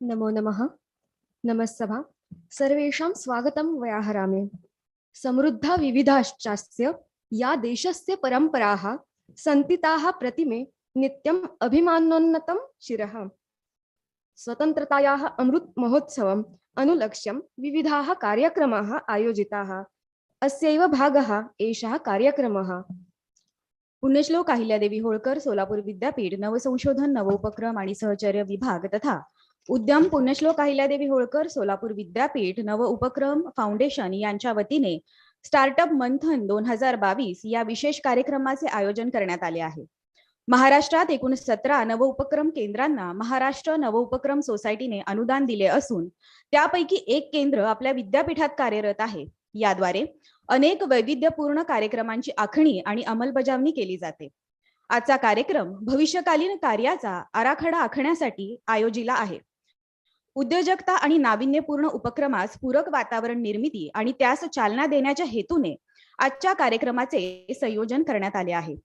नमो नमः। नमस्सभा सर्वेषां स्वागतं व्याहरामि। समृद्धा विविधाश्चास्य या देशस्य परम्पराः सन्ति ताः प्रतिमे नित्यम् अभिमानोन्नतं शिरः। स्वतन्त्रतायाः अमृत महोत्सवम् अनुलक्ष्यं विविधाः कार्यक्रमाः आयोजिताः। अस्यैव भागः एषः कार्यक्रमः। पुण्यश्लोक अहिल्यादेवी होळकर सोलापूर विद्यापीठ नवसंशोधन नवोपक्रम आणि सहचर्य विभाग तथा उद्यम पुण्यश्लोक अहिल्यादेवी होळकर सोलापूर विद्यापीठ नव उपक्रम फाउंडेशन यांच्या वतीने स्टार्टअप मंथन 2022 या विशेष कार्यक्रमाचे आयोजन करण्यात आले आहे। महाराष्ट्रात एकूण 17 नव उपक्रम केंद्रांना महाराष्ट्र नव उपक्रम सोसायटीने अनुदान दिले असून त्यापैकी एक केंद्र आपल्या विद्यापीठात कार्यरत आहे। याद्वारे अनेक वैविध्यपूर्ण कार्यक्रमांची आखणी आणि अंमलबजावणी केली जाते। आजचा कार्यक्रम भविष्यकालीन कार्याचा आराखडा आखण्यासाठी आयोजिला आहे। उद्योजकता आणि नाविन्यपूर्ण उपक्रमास पूरक वातावरण निर्मिती आणि त्यास चालना देण्याच्या हेतूने आजच्या कार्यक्रमाचे संयोजन करण्यात आले आहे।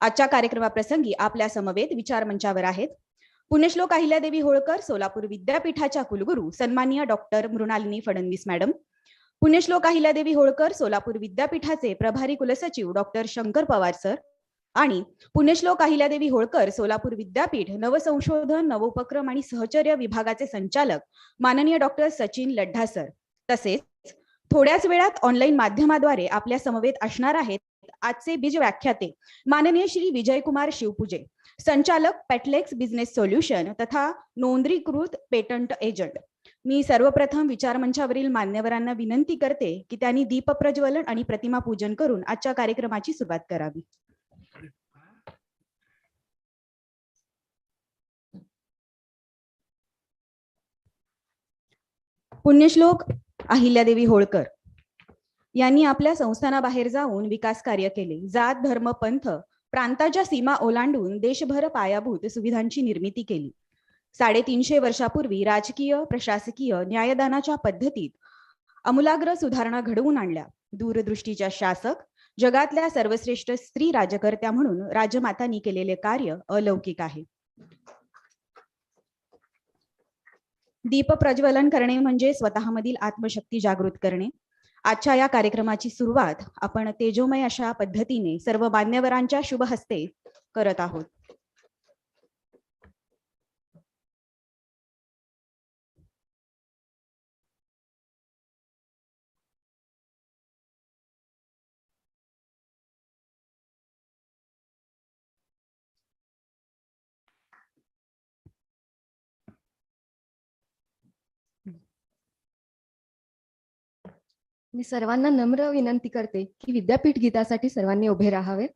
आजच्या कार्यक्रमाप्रसंगी आपल्या समवेत विचारमंचावर आहेत पुण्यश्लोक अहिल्यादेवी होळकर सोलापूर विद्यापीठाच्या कुलगुरू सन्माननीय डॉक्टर मृणालिनी फडणवीस मॅडम, पुण्यश्लोक अहिल्यादेवी होळकर सोलापूर विद्यापीठाचे प्रभारी कुलसचिव डॉक्टर शंकर पवार सर आणि पुण्यश्लोक अहिल्यादेवी होळकर सोलापूर विद्यापीठ नवसंशोधन नवोपक्रम आणि सहचर्य विभागाचे संचालक माननीय डॉक्टर सचिन लड्ढा सर, तसेच थोड्याच वेळात ऑनलाईन माध्यमाद्वारे आपल्या समवेत असणार आहेत आजचे बीज व्याख्याते माननीय श्री विजयकुमार शिवपूजे, संचालक पेटलेक्स बिझनेस सोल्युशन तथा नोंदणीकृत पेटंट एजंट। मी सर्वप्रथम विचारमंचावरील मान्यवरांना विनंती करते की त्यांनी दीप प्रज्वलन आणि प्रतिमा पूजन करून आजच्या कार्यक्रमाची सुरुवात करावी। पुण्यश्लोक अहिल्यादेवी होळकर यांनी आपल्या संस्थानाबाहेर जाऊन विकास कार्य केले। जात धर्म पंथ प्रांताच्या सीमा ओलांडून देशभर पायाभूत सुविधांची निर्मिती केली। 350 वर्षापूर्वी राजकीय प्रशासकीय न्यायदानाच्या पद्धतीत आमूलाग्र सुधारणा घडवून आणल्या। दूरदृष्टीच्या शासक जगातल्या सर्वश्रेष्ठ स्त्री राजकर्त्या म्हणून राजमातांनी केलेले कार्य अलौकिक आहे। दीप प्रज्वलन करणे म्हणजे स्वतःमधील आत्मशक्ती जागृत करणे। आजच्या या कार्यक्रमाची सुरुवात आपण तेजोमय अशा पद्धतीने सर्व मान्यवरांच्या शुभ हस्ते करत आहोत। मी सर्वांना नम्र विनंती करते की विद्यापीठ गीतासाठी सर्वांनी उभे राहावे।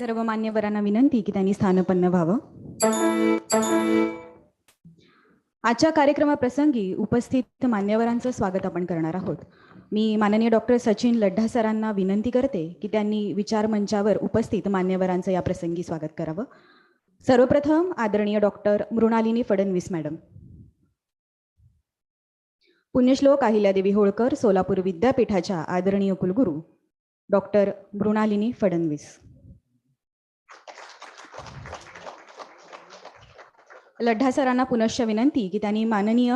सर्व मान्यवरांना विनंती की त्यांनी स्थानपन्न व्हावं. आजच्या कार्यक्रमाप्रसंगी उपस्थित मान्यवरांचं स्वागत आपण करणार आहोत. मी माननीय डॉक्टर सचिन लड्ढा सरांना विनंती करते की त्यांनी विचार मंचावर उपस्थित मान्यवरांचं या प्रसंगी स्वागत करावं. सर्वप्रथम आदरणीय डॉक्टर मृणालिनी फडणवीस मॅडम. पुण्यश्लोक अहिल्यादेवी होळकर सोलापूर विद्यापीठाच्या आदरणीय कुलगुरू डॉक्टर मृणालिनी फडणवीस. लड्ढा सरांना पुनश्च विनंती की त्यांनी माननीय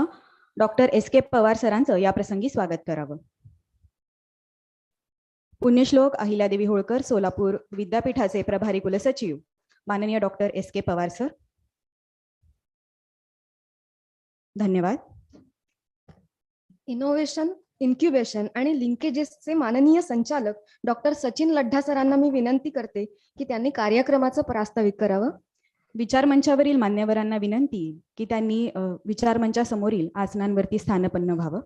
डॉक्टर S.K. पवार सरांचं या प्रसंगी स्वागत करावं. पुण्यश्लोक अहिल्यादेवी होळकर सोलापूर विद्यापीठाचे प्रभारी कुलसचिव माननीय डॉक्टर S.K. पवार सर. धन्यवाद. इनोव्हेशन, इन्क्युबेशन आणि लिंकेजेसचे माननीय संचालक डॉक्टर सचिन लड्ढा सरांना मी विनंती करते की त्यांनी कार्यक्रमाचं प्रास्ताविक करावं. विचार मंचावरील मान्यवरांना विनंती की त्यांनी विचार मंचासमोरील आसनांवरती स्थानपन्न व्हावं.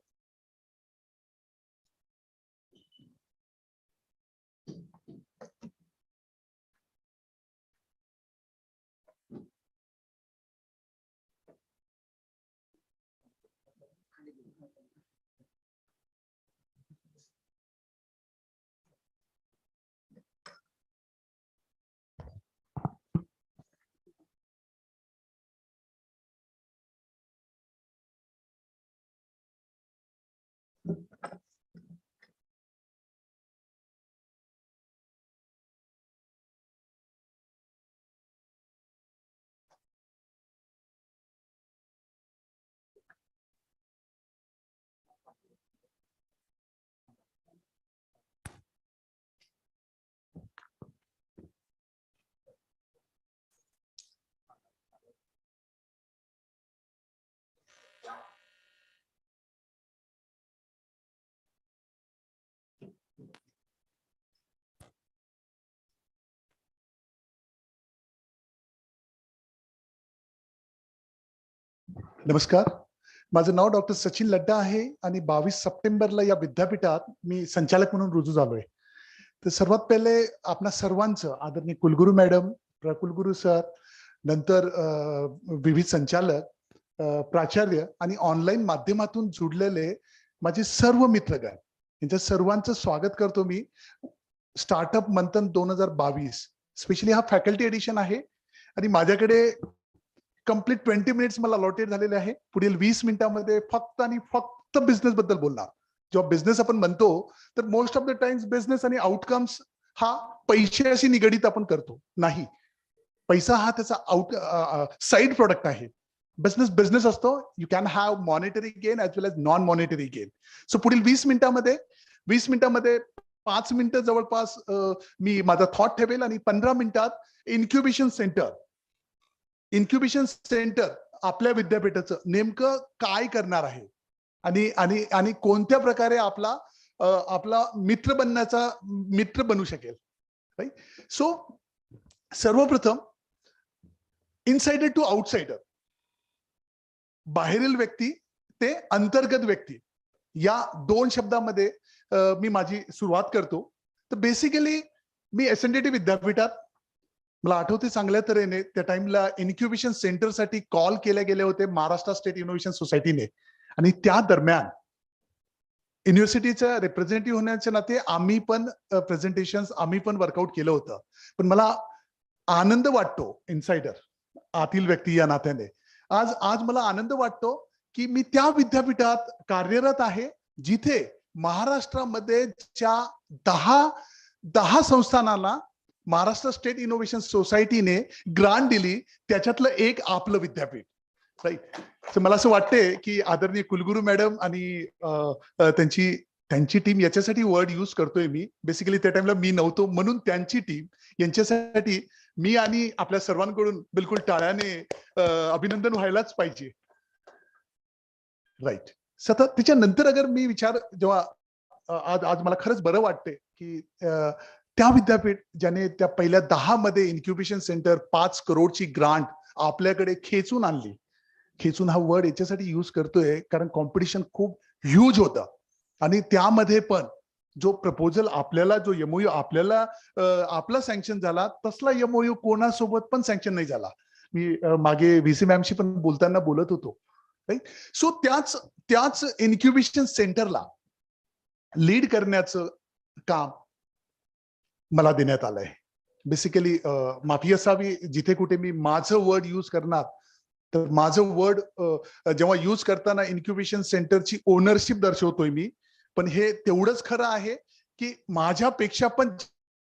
नमस्कार, माझं नाव डॉक्टर सचिन लड्ढा आहे आणि 22 सप्टेंबरला या विद्यापीठात मी संचालक म्हणून रुजू झालोय. तर सर्वात पहिले आपणा सर्वांचं आदरणीय कुलगुरू मॅडम, प्रकुलगुरू सर, नंतर विविध संचालक, प्राचार्य आणि ऑनलाईन माध्यमातून जुडलेले माझे सर्व मित्रगण, यांच्या सर्वांचं स्वागत करतो मी स्टार्टअप मंथन 2022. स्पेशली हा फॅकल्टी एडिशन आहे आणि माझ्याकडे कंप्लीट 20 मिनिट्स मला अलॉटेड झालेले आहे. पुढील 20 मिनिटांमध्ये फक्त आणि फक्त बिझनेस बद्दल बोलणार. जेव्हा बिझनेस आपण म्हणतो तर most of the times business आणि आउटकम्स हा पैशाशी निगडीत आपण करतो. नाही, पैसा हा त्याचा साइड प्रोडक्ट आहे. बिझनेस असतो. You can have monetary gain as well as non monetary gain. So पुढील 20 मिनिटांमध्ये 5 मिनिटं जवळपास मी माझा थॉट ठेवेल आणि 15 मिनिटात इन्क्युबेशन सेंटर आपल्या विद्यापीठाचं नेमकं काय करणार आहे आणि आणि आणि कोणत्या प्रकारे आपला मित्र बनू शकेल. राईट. सो सर्वप्रथम इनसाइडर टू आउटसाइडर, बाहेरील व्यक्ती ते अंतर्गत व्यक्ती, या 2 शब्दामध्ये मी माझी सुरुवात करतो. तर बेसिकली मी SNDT विद्यापीठात, मला आठवते चांगल्या तऱ्हेने त्या टाइमला इन्क्युबेशन सेंटरसाठी कॉल केले गेले होते महाराष्ट्र स्टेट इनोव्हेशन सोसायटीने आणि त्या दरम्यान युनिव्हर्सिटीचं रिप्रेझेंटेटिव्ह होण्याच्या नाते आम्ही पण वर्कआउट केलं होतं. पण मला आनंद वाटतो, इनसाइडर आतील व्यक्ती या नात्याने आज मला आनंद वाटतो की मी त्या विद्यापीठात कार्यरत आहे जिथे महाराष्ट्रामध्ये ज्या 10 संस्थानांना महाराष्ट्र स्टेट इनोव्हेशन सोसायटीने ग्रांट दिली त्याच्यातलं एक आपलं विद्यापीठ. राईट. तर मला असं वाटते की आदरणीय कुलगुरू मॅडम आणि त्यांची टीम, याच्यासाठी वर्ड यूज करतोय मी, बेसिकली त्या टाइमला मी नव्हतो म्हणून त्यांची टीम, यांच्यासाठी मी आणि आपल्या सर्वांकडून बिलकुल टाळ्याने अभिनंदन व्हायलाच पाहिजे. राईट. सतत त्याच्यानंतर अगर मी जेव्हा आज मला खरंच बरं वाटते की त्या विद्यापीठ ज्याने त्या पहिल्या 10 मध्ये इन्क्युबेशन सेंटर 5 करोडची ग्रांट आपल्याकडे खेचून आणली. खेचून हा वर्ड याच्यासाठी यूज करतोय कारण कॉम्पिटिशन खूप ह्यूज होतं आणि त्यामध्ये पण जो प्रपोजल आपल्याला, जो एमओयू आपल्याला आपला सँक्शन झाला, तसला एमओयू कोणासोबत पण सँक्शन नाही झाला. मी मागे व्हीसी मॅमशी पण बोलताना बोलत होतो. राईट. सो त्याच इन्क्युबेशन सेंटरला लीड करण्याचं काम मला देण्यात आलंय. बेसिकली माफी असावी जिथे कुठे मी माझं वर्ड यूज करणार, तर माझं वर्ड जेव्हा यूज करताना इन्क्युबेशन सेंटरची ओनरशिप दर्शवतोय मी, पण हे तेवढंच खरं आहे की माझ्यापेक्षा पण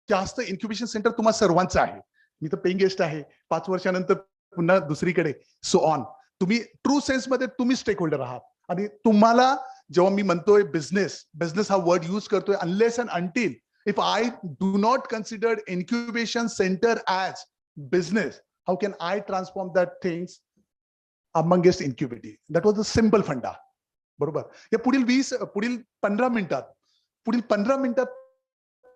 जास्त इन्क्युबेशन सेंटर तुम्हा सर्वांचं आहे. मी तर पेइंग गेस्ट आहे, 5 वर्षानंतर पुन्हा दुसरीकडे, सो ऑन. तुम्ही ट्रू सेन्स मध्ये तुम्ही स्टेक होल्डर आहात. आणि तुम्हाला जेव्हा मी म्हणतोय बिझनेस हा वर्ड यूज करतोय, unless and until if I do not consider incubation center as business, how can I transform that things amongst incubating? That was the simple funda. बरोबर. या पुढील 15 मिनिटात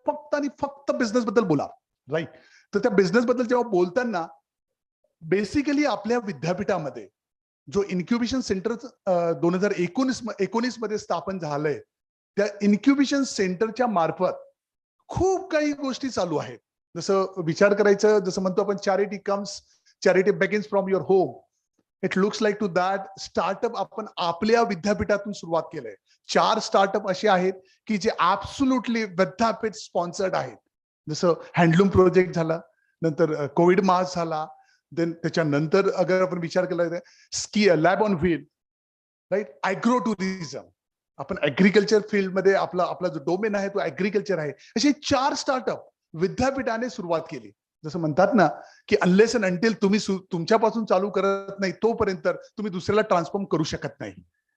फक्त आणि फक्त बिझनेस बद्दल बोला. राईट. तर त्या बिझनेस बद्दल जेव्हा बोलताना बेसिकली आपल्या विद्यापीठामध्ये जो इन्क्युबेशन सेंटर 2019 मध्ये स्थापन झालंय, त्या इन्क्युबेशन सेंटरच्या मार्फत खूप काही गोष्टी चालू आहेत. जसं विचार करायचं, जसं म्हणतो आपण charity begins from your home. It looks like to that startup आपण आपल्या विद्यापीठातून सुरुवात केलंय. 4 स्टार्टअप असे आहेत की जे ऍब्सोल्युटली विद्यापीठ स्पॉन्सर्ड आहेत. जसं हँडलूम प्रोजेक्ट झाला, नंतर कोविड मास्क झाला, देन त्याच्यानंतर अगर आपण विचार केला स्की lab on wheel, right, agro tourism. आपण ऍग्रिकल्चर फील्डमध्ये आपला जो डोमेन आहे तो ऍग्रिकल्चर आहे. असे 4 स्टार्टअप विद्यापीठाने सुरुवात केली. जसं म्हणतात ना की अनलेस अँड अंटिल तुम्ही तुमच्यापासून चालू करत नाही तोपर्यंत तुम्ही दुसऱ्याला ट्रान्सफॉर्म करू शकत नाही.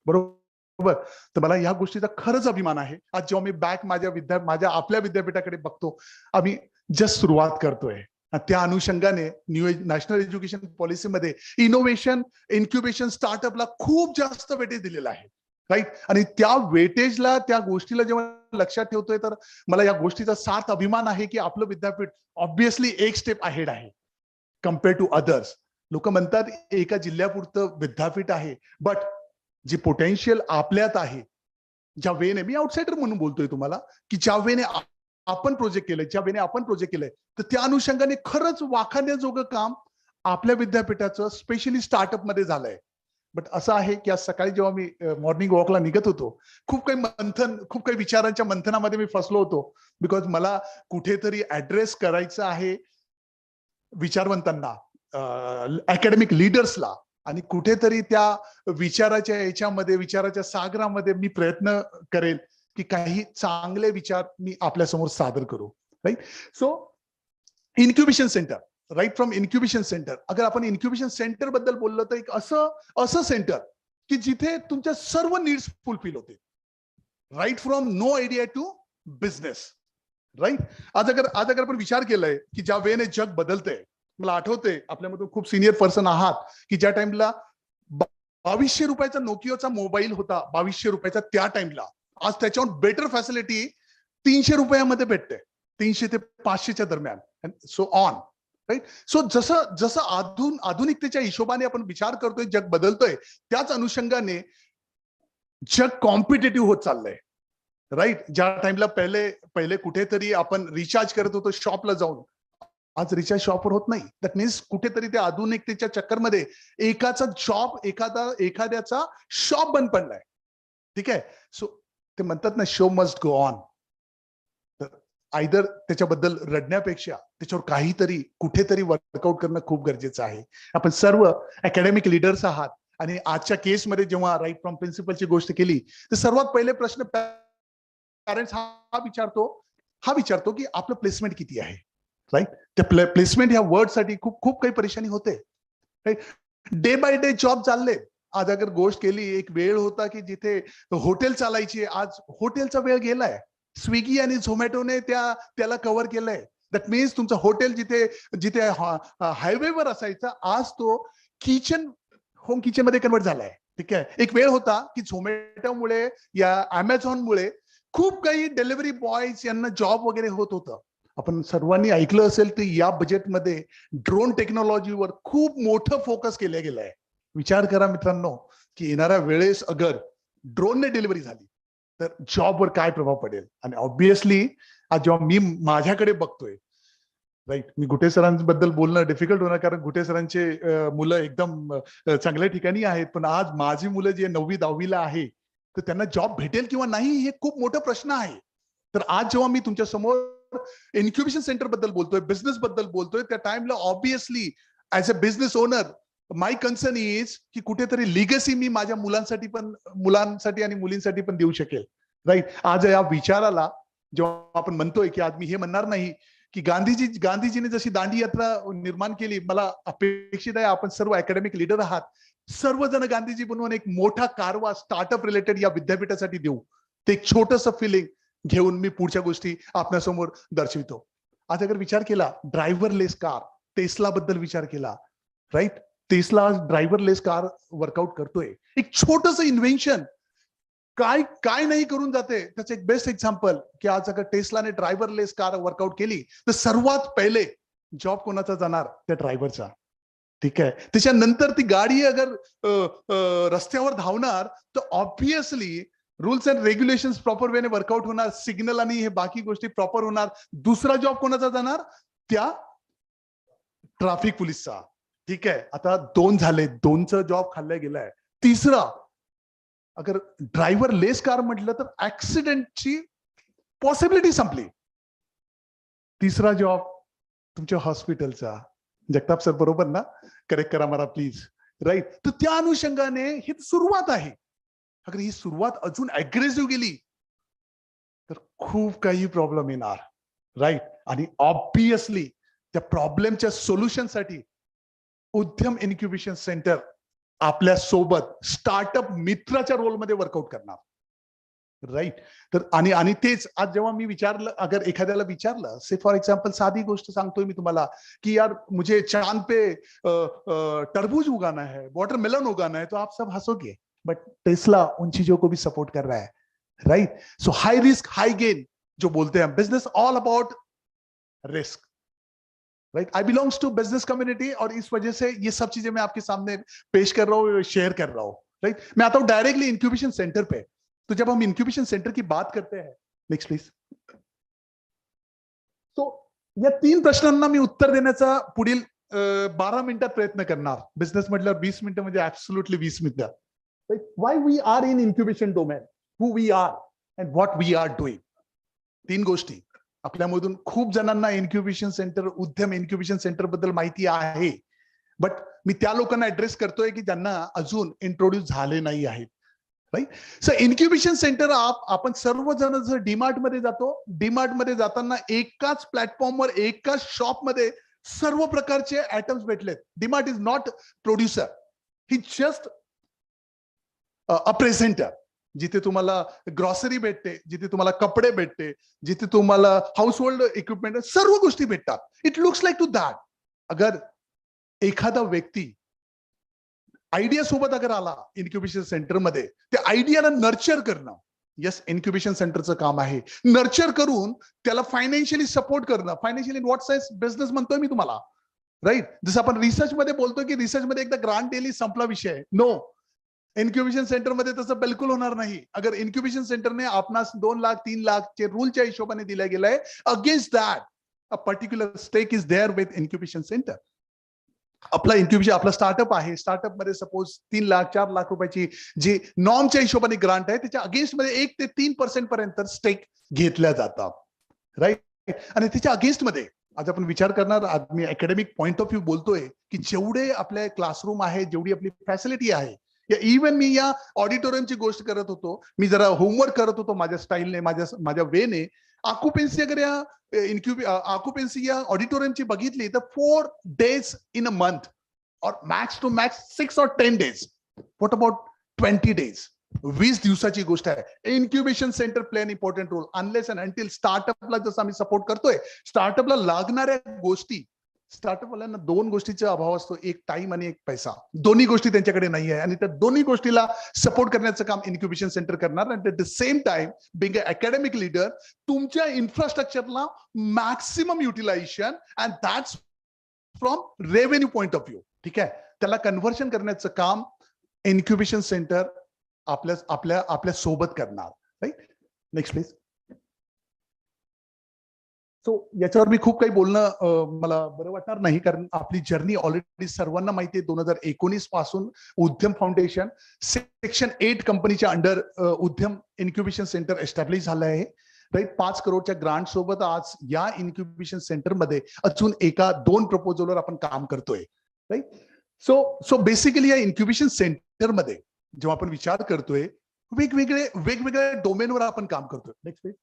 बरोबर. तर मला या गोष्टीचा खरंच अभिमान आहे. आज जेव्हा मी बॅक माझ्या आपल्या विद्यापीठाकडे बघतो, आम्ही जस्ट सुरुवात करतोय. त्या अनुषंगाने नॅशनल एज्युकेशन पॉलिसीमध्ये इनोव्हेशन, इन्क्युबेशन, स्टार्टअपला खूप जास्त वेटेज दिलेला आहे. राईट. आणि त्या वेटेजला, त्या गोष्टीला जेव्हा लक्षात ठेवतोय, तर मला या गोष्टीचा सार्थ अभिमान आहे की आपलं विद्यापीठ ऑब्व्हियसली एक स्टेप अहेड आहे कम्पेअर टू अदर्स. लोक म्हणतात एका जिल्ह्यापुरतं विद्यापीठ आहे, बट जी पोटेन्शियल आपल्यात आहे, ज्या वेने, मी आउटसाइडर म्हणून बोलतोय तुम्हाला, की ज्या वेने आपण प्रोजेक्ट केलंय, तर त्या अनुषंगाने खरंच वाखाणण्याजोगं काम आपल्या विद्यापीठाचं स्पेशली स्टार्टअप मध्ये झालंय. बट असं आहे की आज सकाळी जेव्हा मी मॉर्निंग वॉकला निघत होतो, खूप काही विचारांच्या मंथनामध्ये मी फसलो होतो. बिकॉज मला कुठेतरी ऍड्रेस करायचं आहे विचारवंतांना, अकॅडमिक लीडर्सला, आणि कुठेतरी त्या विचाराच्या सागरामध्ये मी प्रयत्न करेल की काही चांगले विचार मी आपल्यासमोर सादर करू. Right. So incubation centre, right from incubation centre. अगर आपण इन्क्युबेशन सेंटर बद्दल बोललो तर एक असं सेंटर की जिथे तुमच्या सर्व नीड्स फुलफिल होते. Right from no idea to business. Right. आज अगर आपण विचार केलाय की ज्या वेने जग बदलतंय, मला आठवते आपल्यामधून खूप सिनियर पर्सन आहात की ज्या टाइमला 2200 रुपयाचा नोकियाचा मोबाईल होता, 2200 रुपयाचा त्या टाइमला, आज त्याच्यावर बेटर फॅसिलिटी 300 रुपयामध्ये भेटते, 300 ते 500च्या दरम्यान, सो ऑन. राईट. सो जसं आधुनिकतेच्या हिशोबाने आपण विचार करतोय, जग बदलतोय, त्याच अनुषंगाने जग कॉम्पिटेटिव्ह होत चाललंय. राईट. ज्या टाइमला पहिले कुठेतरी आपण रिचार्ज करत होतो शॉपला जाऊन, आज रिचार्ज शॉपवर होत नाही. दॅट मीन्स कुठेतरी त्या आधुनिकतेच्या चक्करमध्ये एखाद्याचा शॉप बंद पडलाय. ठीक आहे. सो ते म्हणतात ना, शो मस्ट गो ऑन. तर आयदर त्याच्याबद्दल रडण्यापेक्षा त्याच्यावर काहीतरी कुठेतरी वर्कआउट करणं खूप गरजेचं आहे. आपण सर्व अकॅडमिक लीडर्स आहात, आणि आजच्या केसमध्ये जेव्हा राईट फ्रॉम प्रिन्सिपलची गोष्ट केली, तर सर्वात पहिले प्रश्न पॅरेंट्स हा विचारतो की आपलं प्लेसमेंट किती आहे. राईट. त्या प्लेसमेंट ह्या वर्डसाठी खूप काही परेशानी होते. Right. Day by day job चालले. आज अगर गोष्ट केली, एक वेळ होता की जिथे हॉटेल चालायची, आज हॉटेलचा वेळ गेलाय. स्विगी आणि झोमॅटोने त्याला कव्हर केलंय. दॅट मीन्स तुमचं हॉटेल जिथे हायवेवर असायचा, आज तो होम किचन मध्ये कन्वर्ट झालाय. ठीक आहे. एक वेळ होता की झोमॅटोमुळे या अमेझॉनमुळे खूप काही डिलिव्हरी बॉयज यांना जॉब वगैरे होत होतं. आपण सर्वांनी ऐकलं असेल तर या बजेटमध्ये ड्रोन टेक्नॉलॉजीवर खूप मोठं फोकस केलं गेलंय. विचार करा मित्रांनो की येणाऱ्या वेळेस अगर ड्रोनने डिलिव्हरी झाली, तर जॉबवर काय प्रभाव पडेल. आणि ऑब्विसली आज जेव्हा मी माझ्याकडे बघतोय, राईट, मी गुटे सरांबद्दल बोलणं डिफिकल्ट होणार कारण गुटे सरांचे मुलं एकदम चांगल्या ठिकाणी आहेत, पण आज माझी मुलं जे 9वी 10वीला आहे तर त्यांना जॉब भेटेल किंवा नाही हे खूप मोठा प्रश्न आहे. तर आज जेव्हा मी तुमच्या समोर इन्क्युबेशन सेंटर बद्दल बोलतोय, बिझनेस बद्दल बोलतोय, त्या टाइमला obviously as a business owner my concern is की कुठेतरी लिगसी मी माझ्या मुलांसाठी आणि मुलींसाठी पण देऊ शकेल. राईट, आज या विचाराला जेव्हा आपण म्हणतोय की आज मी हे म्हणणार नाही की गांधीजीने जशी दांडी यात्रा निर्माण केली, मला अपेक्षित आहे आपण सर्व अकॅडमिक लीडर आहात, सर्वजण गांधीजी बनवून एक मोठा कारवा स्टार्टअप रिलेटेड या विद्यापीठासाठी देऊ. ते एक छोटस फिलिंग घेऊन मी पुढच्या गोष्टी आपल्यासमोर दर्शवितो. आज अगर विचार केला ड्रायव्हरलेस कार, टेस्ला बद्दल विचार केला, right, Tesla driverless car work out करतोय. एक छोटस इन्व्हेन्शन काय काय नाही करून जाते. त्याचं एक बेस्ट एक्झाम्पल की आज अगर टेस्लाने ड्रायव्हरलेस कार वर्कआउट केली तर सर्वात पहिले जॉब कोणाचा जाणार, त्या ड्रायव्हरचा. ठीक आहे, त्याच्यानंतर ती गाडी अगर रस्त्यावर धावणार तर obviously rules and regulations proper वेने वर्कआउट होणार, सिग्नल आणि हे बाकी गोष्टी प्रॉपर होणार. दुसरा जॉब कोणाचा जाणार, त्या ट्रॅफिक पोलिसचा. ठीक आहे, आता 2 झाले, 2चा जॉब खाल्ला गेलाय. तिसरा अगर ड्रायव्हर लेस कार म्हटलं तर ऍक्सिडेंटची पॉसिबिलिटी संपली. तिसरा जॉब तुमच्या हॉस्पिटलचा. जगताप सर बरोबर ना, करेक्ट करा मला प्लीज. राईट, तर त्या अनुषंगाने ही सुरुवात आहे. अगर ही सुरुवात अजून अग्रेसिव्ह गेली तर खूप काही प्रॉब्लेम येणार. राईट, आणि ऑब्विसली त्या प्रॉब्लेमच्या सोल्युशनसाठी उद्यम इन्क्युबेशन सेंटर आपल्या सोबत स्टार्टअप मित्राच्या रोलमध्ये वर्कआउट करणार. राईट, तर आणि तेच आज जेव्हा मी विचारलं, अगर एखाद्याला विचारलं, से फॉर एक्झाम्पल साधी गोष्ट सांगतोय मी तुम्हाला की यार मुझे चांद पे तरबूज उगाना है, वाटरमेलन उगाना है, तो आप सब हंसोगे, बट टेस्ला उन चीजों को भी सपोर्ट कर रहा है. Right, so high risk high gain जो बोलते हैं, business all about risk. Right, I belongs to business community और इस वजह से ये सब चीजें मैं आपके सामने पेश कर रहा हूँ, शेयर कर रहा हूँ. राइट, मैं आता हूँ डायरेक्टली इंक्यूबेशन सेंटर पे. तो जब हम इंक्यूबेशन सेंटर की बात करते हैं, नेक्स्ट प्लीज. तो या 3 प्रश्नांना मी उत्तर देण्याचा पुढील 12 मिनिटात प्रयत्न करणार. बिझनेस म्हटल्यावर 20 मिनिटं म्हणजे ऍब्सोल्युटली 20 मिनिटं. Why we are in incubation domain, who we are and what we are doing. 3 गोष्टी. आपल्यामधून खूप जणांना incubation centre, Udyam incubation centre बद्दल माहिती आहे, बट मी त्या लोकांना ऍड्रेस करतोय की ज्यांना अजून इंट्रोड्यूस झाले नाही आहेत. राईट, सो इन्क्युबेशन सेंटर आपण सर्वजण जर डीमार्ट मध्ये जातो, डीमार्ट मध्ये जाताना एकाच प्लॅटफॉर्मवर एकाच शॉपमध्ये सर्व प्रकारचे आयटम्स भेटलेत. DMart is not producer, he just a presenter. जिथे तुम्हाला ग्रॉसरी भेटते, जिथे तुम्हाला कपडे भेटते, जिथे तुम्हाला हाऊस होल्ड इक्विपमेंट, सर्व गोष्टी भेटतात. It looks like to that. अगर एखादा व्यक्ती आयडिया सोबत अगर आला इन्क्युबेशन सेंटर मध्ये, त्या आयडियाला नर्चर करणं, यस, इन्क्युबेशन सेंटरचं काम आहे. नर्चर करून त्याला फायनान्शियली सपोर्ट करणं. Financially in what sense, business म्हणतोय मी तुम्हाला. राईट, जसं आपण रिसर्च मध्ये बोलतोय की रिसर्च मध्ये एकदा ग्रांट दिली संपला विषय. नो, इन्क्युबेशन सेंटर मध्ये तसं बिलकुल होणार नाही. अगर इन्क्युबेशन सेंटरने आपणास 2 लाख 3 लाखचे रूलच्या हिशोबाने दिल्या गेलाय, against that a particular stake is there with incubation centre. आपला इन्क्युबेशन, आपला स्टार्टअप आहे, स्टार्टअप मध्ये सपोज 3 लाख 4 लाख रुपयाची जी नॉर्मच्या हिशोबाने ग्रांट आहे, त्याच्या अगेन्स्ट मध्ये 1 ते 3% पर्यंत स्टेक घेतल्या जातात. राईट, आणि त्याच्या अगेन्स्ट मध्ये आज आपण विचार करणार, आज मी अकॅडमिक पॉइंट ऑफ व्ह्यू बोलतोय की जेवढे आपले क्लासरूम आहे, जेवढी आपली फॅसिलिटी आहे, या इव्हन मी या ऑडिटोरियमची गोष्ट करत होतो, मी जरा होमवर्क करत होतो माझ्या स्टाईलने, माझ्या वेने. ऑक्युपेन्सी अगर या ऑक्युपेन्सी या ऑडिटोरियमची बघितली तर 4 days इन अ मंथ और max to max 6 or 10 days. What about 20 days? 20 दिवसाची गोष्ट आहे. Incubation centre play an important role. Unless and until स्टार्टअपला जसं आम्ही सपोर्ट करतोय, स्टार्टअपला लागणाऱ्या गोष्टी, स्टार्टअपवाल्यांना 2 गोष्टीचा अभाव असतो, एक टाइम आणि एक पैसा. दोन्ही गोष्टी त्यांच्याकडे नाही आहे, आणि त्या दोन्ही गोष्टीला सपोर्ट करण्याचं काम इन्क्युबेशन सेंटर करणार. And at the same time being a academic leader, तुमच्या इन्फ्रास्ट्रक्चरला maximum utilisation, and that's from revenue point of view. ठीक आहे, त्याला कन्व्हर्शन करण्याचं काम इन्क्युबेशन सेंटर आपल्या सोबत करणार. राईट. Next please. सो याच्यावर मी खूप काही बोलणं मला बरं वाटणार नाही, कारण आपली जर्नी ऑलरेडी सर्वांना माहिती आहे. 2019 पासून उद्यम फाउंडेशन सेक्शन 8 कंपनीच्या अंडर उद्यम इन्क्युबेशन सेंटर एस्टॅब्लिश झालं आहे. राईट. 5 करोडच्या ग्रांट सोबत आज या इन्क्युबेशन सेंटर मध्ये अजून 1-2 प्रपोजलवर आपण काम करतोय. राईट. सो बेसिकली या इन्क्युबेशन सेंटर मध्ये जेव्हा आपण विचार करतोय, वेगवेगळ्या डोमेनवर आपण काम करतोय. Next page.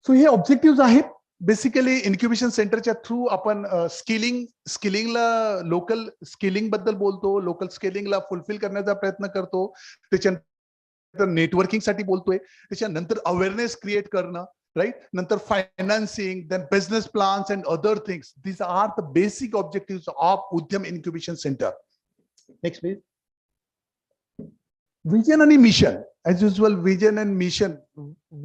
सो हे ऑब्जेक्टिव्ह आहेत. बेसिकली इन्क्युबेशन सेंटरच्या थ्रू आपण स्किलिंगला, लोकल स्किलिंग बद्दल बोलतो, लोकल स्किलिंगला फुलफिल करण्याचा प्रयत्न करतो. त्याच्यानंतर नेटवर्किंग साठी बोलतोय, त्याच्यानंतर अवेअरनेस क्रिएट करणं, राईट. नंतर financing, then business plans and other things. These are the basic objective of Udyam incubation centre. Next please. Vision and mission. As usual, vision and mission.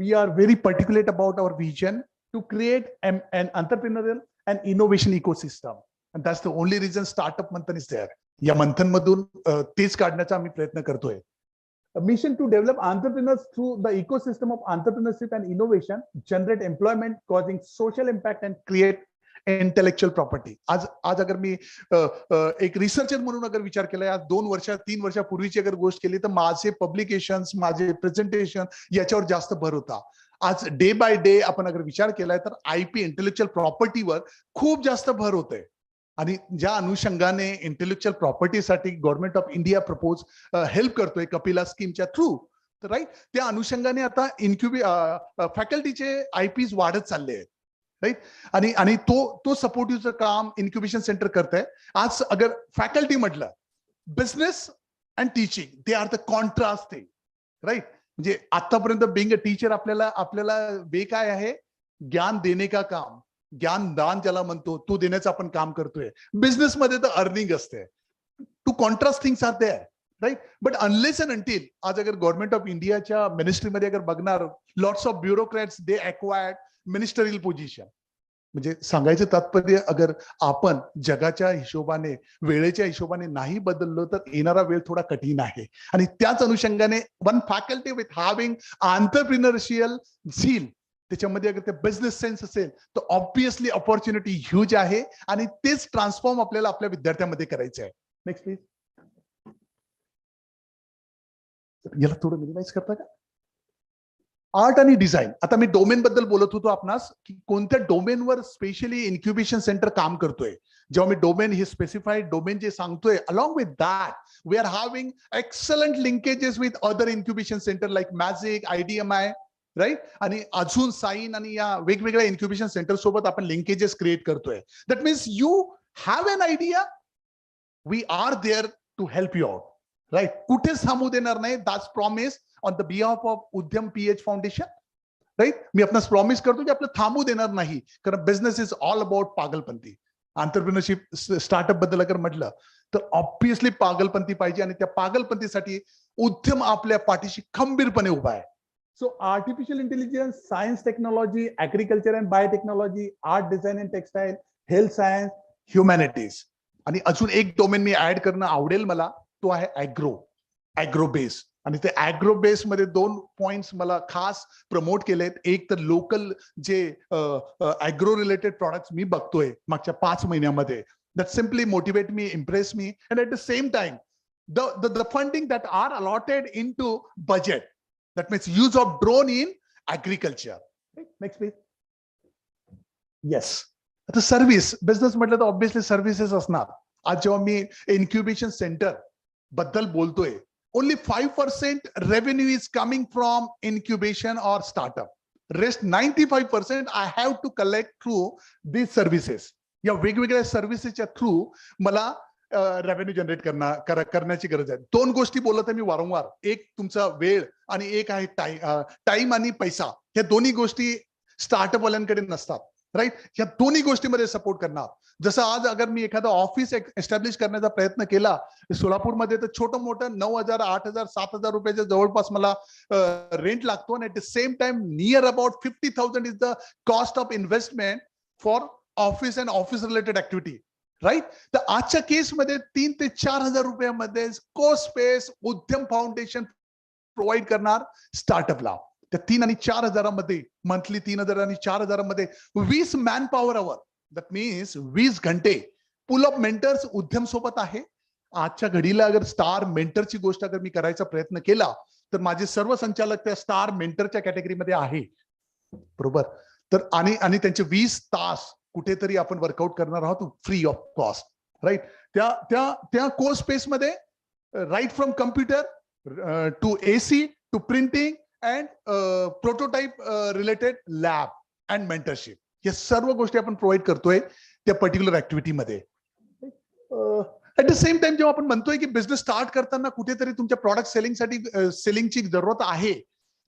We are very particular about our vision to create an entrepreneurial and innovation ecosystem. And that's the only reason Startup Manthan is there. या मंथन मधून तेच काढण्याचा आम्ही प्रयत्न करतोय. A mission to develop entrepreneurs through the ecosystem of entrepreneurship and innovation, generate employment, causing social impact and create intellectual property. आज अगर मी एक रिसर्चर म्हणून अगर विचार केला, आज 2-3 वर्षापूर्वीची अगर गोष्ट केली, तर माझे पब्लिकेशन्स, माझे प्रेझेंटेशन याच्यावर जास्त भर होता. आज डे बाय डे आपण अगर विचार केलाय तर IP इंटेलेक्च्युअल प्रॉपर्टीवर खूप जास्त भर होतोय. आणि ज्या अनुषंगाने इंटेलेक्च्युअल प्रॉपर्टीसाठी government of India propose help करतोय कपिला स्कीमच्या थ्रू, तर राईट, त्या अनुषंगाने आता फॅकल्टीचे IPs वाढत चालले आहेत. राईट. आणि तो सपोर्टिव्हचं काम इन्क्युबेशन सेंटर करतंय. आज अगर फॅकल्टी म्हटलं, business and teaching, they are the contrast thing. Right. म्हणजे आतापर्यंत बिंग अ टीचर आपल्याला वे काय आहे, ज्ञान देणे का काम, ज्ञान दान ज्याला म्हणतो, तो देण्याचं आपण काम करतोय. बिझनेसमध्ये तर अर्निंग असते. Two contrast things are there. Right. But unless and until, आज अगर गव्हर्नमेंट ऑफ इंडियाच्या मिनिस्ट्रीमध्ये अगर बघणार, lots of bureaucrats they acquired ministerial position. म्हणजे सांगायचं तात्पर्य, अगर आपण जगाच्या हिशोबाने, वेळेच्या हिशोबाने नाही बदललो तर येणारा वेळ थोडा कठीण आहे. आणि त्याच अनुषंगाने one faculty with having entrepreneurial झील, त्याच्यामध्ये अगर ते बिझनेस सेन्स असेल तर ऑब्विसली ऑपॉर्च्युनिटी ह्यूज आहे. आणि तेच ट्रान्सफॉर्म आपल्याला आपल्या विद्यार्थ्यांमध्ये करायचं आहे. Next please. याला थोडं मिनिमाइज करता का? आर्ट आणि डिझाईन. आता मी डोमेन बद्दल बोलत होतो आपणास, की कोणत्या डोमेनवर स्पेशली इन्क्युबेशन सेंटर काम करतोय. जेव्हा मी डोमेन हे स्पेसिफाईड डोमेन जे सांगतोय, along with that we are having excellent linkages with other incubation centre like magic, IDMI, right. आणि अजून साइन आणि या वेगवेगळ्या इन्क्युबेशन सेंटर सोबत आपण लिंकेजेस क्रिएट करतोय. That means you have an idea, we are there to help you out. Right. कुठेच थांबू देणार नाही. That's promise on the behalf of Udyam PH foundation. Right. मी आपणास प्रॉमिस करतो की आपलं थांबू देणार नाही, कारण बिझनेस इज ऑल अबाउट पागलपंती. एंटरप्रेन्योरशिप स्टार्टअप बद्दल अगर म्हटलं तर ऑब्विसली पागलपंती पाहिजे, आणि त्या पागलपंतीसाठी उद्यम आपल्या पाठीशी खंबीरपणे उभा आहे. So artificial intelligence, science technology, agriculture and biotechnology, art design and textile, health science, humanities. आणि अजून एक डोमेन मी ऍड करणं आवडेल मला, तो आहे ऍग्रो बेस. आणि ते ऍग्रो बेस मध्ये 2 पॉइंट्स मला खास प्रमोट केलेत. एक तर लोकल जे ऍग्रो रिलेटेड प्रोडक्ट्स मी बघतोय मागच्या 5 महिन्यामध्ये, that simply motivate me, impress me. And at the same time the funding that are allotted into budget, that means use of drone in agriculture. Next please. Yes. आता service business म्हटलं तर obviously services असणार. आज जेव्हा मी incubation centre बद्दल बोलतोय, only 5% revenue is coming from incubation or startup. Rest 95% I have to collect through these services. या वेगवेगळ्या सर्व्हिसेसच्या थ्रू मला रेव्हेन्यू जनरेट करण्याची गरज आहे. 2 गोष्टी बोलत आहे मी वारंवार. एक तुमचा वेळ आणि एक आहे टाइम आणि पैसा. ह्या दोन्ही गोष्टी स्टार्टअप वाल्यांकडे नसतात. राईट. या दोन्ही गोष्टीमध्ये सपोर्ट करणार. जसं आज अगर मी एखादं ऑफिस एस्टॅब्लिश करण्याचा प्रयत्न केला सोलापूरमध्ये, तर छोटं मोठं 9,000, 8,000, 7,000 रुपयाच्या जवळपास मला रेंट लागतो. आणि at the same time near about 50,000 is the cost of investment for office and office related activity. Right. तर आजच्या केसमध्ये 3,000 ते 4,000 रुपयामध्ये को स्पेस उद्यम फाउंडेशन प्रोव्हाइड करणार स्टार्टअपला. त्या 3 आणि 4,000 मंथली 3,000 आणि 4,000 20 man power our, that means 20 घंटे पुल अप मेंटर्स उद्यम सोबत आहे. आजच्या घडीला अगर स्टार मेंटरची गोष्ट अगर मी करायचा प्रयत्न केला तर माझे सर्व संचालक त्या स्टार मेंटरच्या कॅटेगरीमध्ये आहे, बरोबर. तर आणि त्यांचे 20 तास कुठेतरी आपण वर्कआउट करणार आहोत फ्री ऑफ कॉस्ट, राईट. त्या कोर्स स्पेस मध्ये right from computer to AC to printing and prototype related lab and mentorship, या सर्व गोष्टी आपण प्रोव्हाइड करतोय त्या पर्टिक्युलर ऍक्टिव्हिटीमध्ये. ऍट द सेम टाइम जेव्हा आपण म्हणतोय की बिझनेस स्टार्ट करताना कुठेतरी तुमच्या प्रॉडक्ट सेलिंगची जरूरत आहे,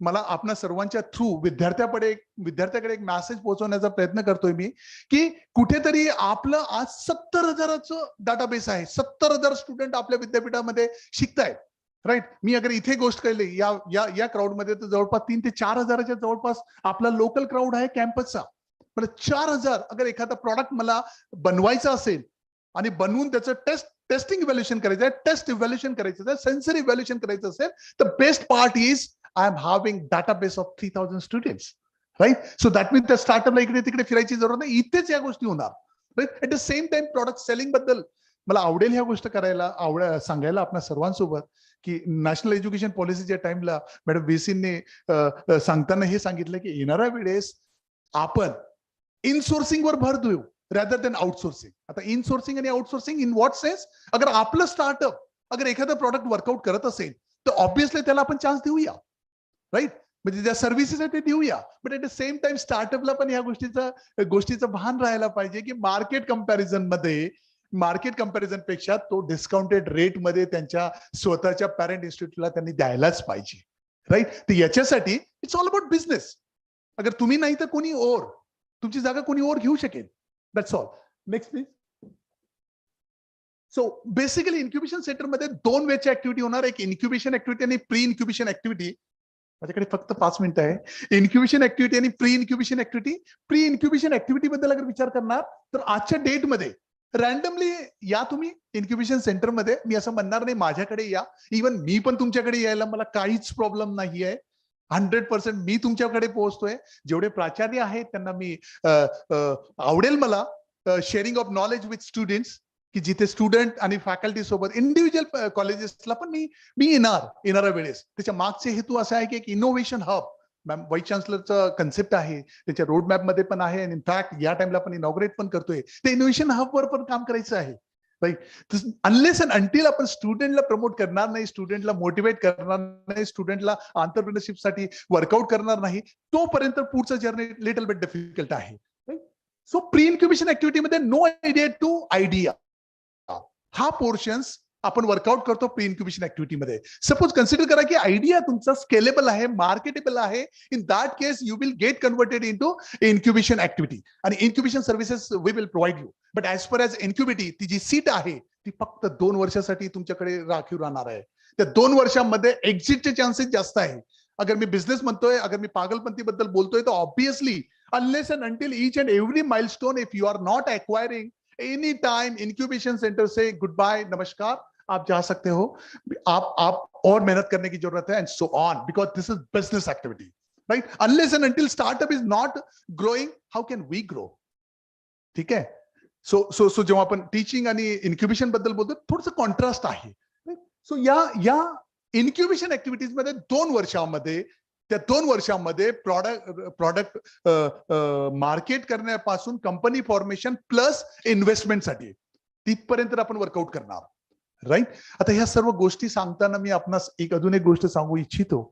मला आपल्या सर्वांच्या थ्रू विद्यार्थ्याकडे एक मेसेज पोहोचवण्याचा प्रयत्न करतोय मी की कुठेतरी आपलं आज 70,000चं डाटाबेस आहे. 70,000 स्टुडंट आपल्या विद्यापीठामध्ये शिकतायत, राईट. मी अगर इथे गोष्ट केली या क्राऊडमध्ये तर जवळपास 3 ते 4,000च्या जवळपास आपला लोकल क्राऊड आहे कॅम्पसचा. पण 4,000 अगर एखादा प्रॉडक्ट मला बनवायचा असेल आणि बनवून त्याचं टेस्टिंग इव्हॅल्युएशन करायचं आहे, टेस्ट इव्हॅल्युएशन करायचं आहे, सेन्सर इव्हॅल्युएशन करायचं असेल तर best part is I am having database of 3,000 students, right. So that means त्या स्टार्टअपला इकडे तिकडे फिरायची जरूरत नाही, इथेच या गोष्टी होणार, right. At the same time product selling बद्दल मला आवडेल ह्या गोष्ट सांगायला आपल्या सर्वांसोबत की नॅशनल एज्युकेशन पॉलिसीच्या टाइमला मॅडम VCने सांगताना हे सांगितलं की येणाऱ्या वेळेस आपण इनसोर्सिंग वर भर देऊ रॅदर देन आउटसोर्सिंग. आता इनसोर्सिंग आणि आउटसोर्सिंग इन व्हॉट सेन्स, अगर आपलं स्टार्टअप अगर एखादं प्रॉडक्ट वर्कआउट करत असेल तर ऑब्व्हियसली त्याला आपण चान्स देऊया, राईट. म्हणजे ज्या सर्व्हिसेस आहे ते देऊया, but at the same time स्टार्टअपला पण या गोष्टीचं भान राहायला पाहिजे की मार्केट कंपॅरिझन पेक्षा तो डिस्काउंटेड रेट मध्ये त्यांच्या स्वतःच्या पॅरेंट इन्स्टिट्यूटला त्यांनी द्यायलाच पाहिजे, राईट. तर याच्यासाठी इट्स ऑल अबाउट बिझनेस. अगर तुम्ही नाही तर कोणी और तुमची जागा कोणी और घेऊ शकेल, that's all. Next please. So basically incubation centre मध्ये 2 वेची ऍक्टिव्हिटी होणार, एक इन्क्युबेशन ऍक्टिव्हिटी आणि प्री इन्क्युबेशन ऍक्टिव्हिटी. माझ्याकडे फक्त 5 मिनिटं आहे. इन्क्युबेशन ऍक्टिव्हिटी आणि pre incubation activity. Pre incubation activity बद्दल अगर विचार करणार तर आजच्या डेटमध्ये रॅन्डमली या तुम्ही इन्क्युबेशन सेंटरमध्ये. मी असं म्हणणार नाही माझ्याकडे या, इव्हन मी पण तुमच्याकडे यायला मला काहीच प्रॉब्लेम नाही आहे. 100% मी तुमच्याकडे पोहोचतोय. जेवढे प्राचार्य आहेत त्यांना मी आवडेल मला sharing of knowledge with students, की जिथे स्टुडंट आणि फॅकल्टी सोबत इंडिव्हिज्युअल कॉलेजेसला पण मी येणाऱ्या वेळेस. त्याच्या मागचे हेतू असा आहे की एक इनोव्हेशन हब मॅम व्हाईस चान्सलरचं कन्सेप्ट आहे, त्याच्या रोड मॅप मध्ये पण आहे आणि इनफॅक्ट या टाइमला आपण इनॉग्रेट पण करतोय. ते इनोव्हेशन हब वर पण काम करायचं आहे, राईट. अनलेस अँड अंटिल आपण स्टुडंटला प्रमोट करणार नाही, स्टुडंटला मोटिवेट करणार नाही, स्टुडंटला एंटरप्रेन्योरशिपसाठी वर्कआउट करणार नाही, तोपर्यंत पुढचं जर्नी लिटल बिट डिफिकल्ट आहे. सो प्री इन्क्युबेशन ऍक्टिव्हिटीमध्ये नो आयडिया टू आयडिया हा पोर्शन्स आपण वर्कआउट करतो प्री इन्क्युबेशन ऍक्टिव्हिटीमध्ये. सपोज कन्सिडर करा की आयडिया तुमचा स्केलेबल आहे, मार्केटेबल आहे. In that case you will get converted into incubation activity आणि incubation services we will provide you. But as per as incubatee ती जी सीट आहे ती फक्त 2 वर्षासाठी तुमच्याकडे राखीव राहणार आहे. त्या 2 वर्षांमध्ये एक्झिटचे चान्सेस जास्त आहे. अगर मी बिझनेस म्हणतोय, अगर मी पागलपंती बद्दल बोलतोय तर obviously unless and until each and every milestone if you are not acquiring any time incubation centre से गुड बाय नमस्कार आप जा सकते हो. आप और मेहनत करने की जरूरत है and so on, because this is business activity, right. Unless and until startup is not growing how can we grow. ठीक आहे. सो जेव्हा आपण टीचिंग आणि इन्क्युबेशन बद्दल बोलतो थोडंसं कॉन्ट्रास्ट आहे. सो या इन्क्युबेशन ऍक्टिव्हिटीज मध्ये 2 वर्षांमध्ये प्रॉडक्ट मार्केट करण्यापासून कंपनी फॉर्मेशन प्लस इन्व्हेस्टमेंटसाठी तिथपर्यंत आपण वर्कआउट करणार, राईट. आता ह्या सर्व गोष्टी सांगताना मी आपणास अजून एक गोष्ट सांगू इच्छितो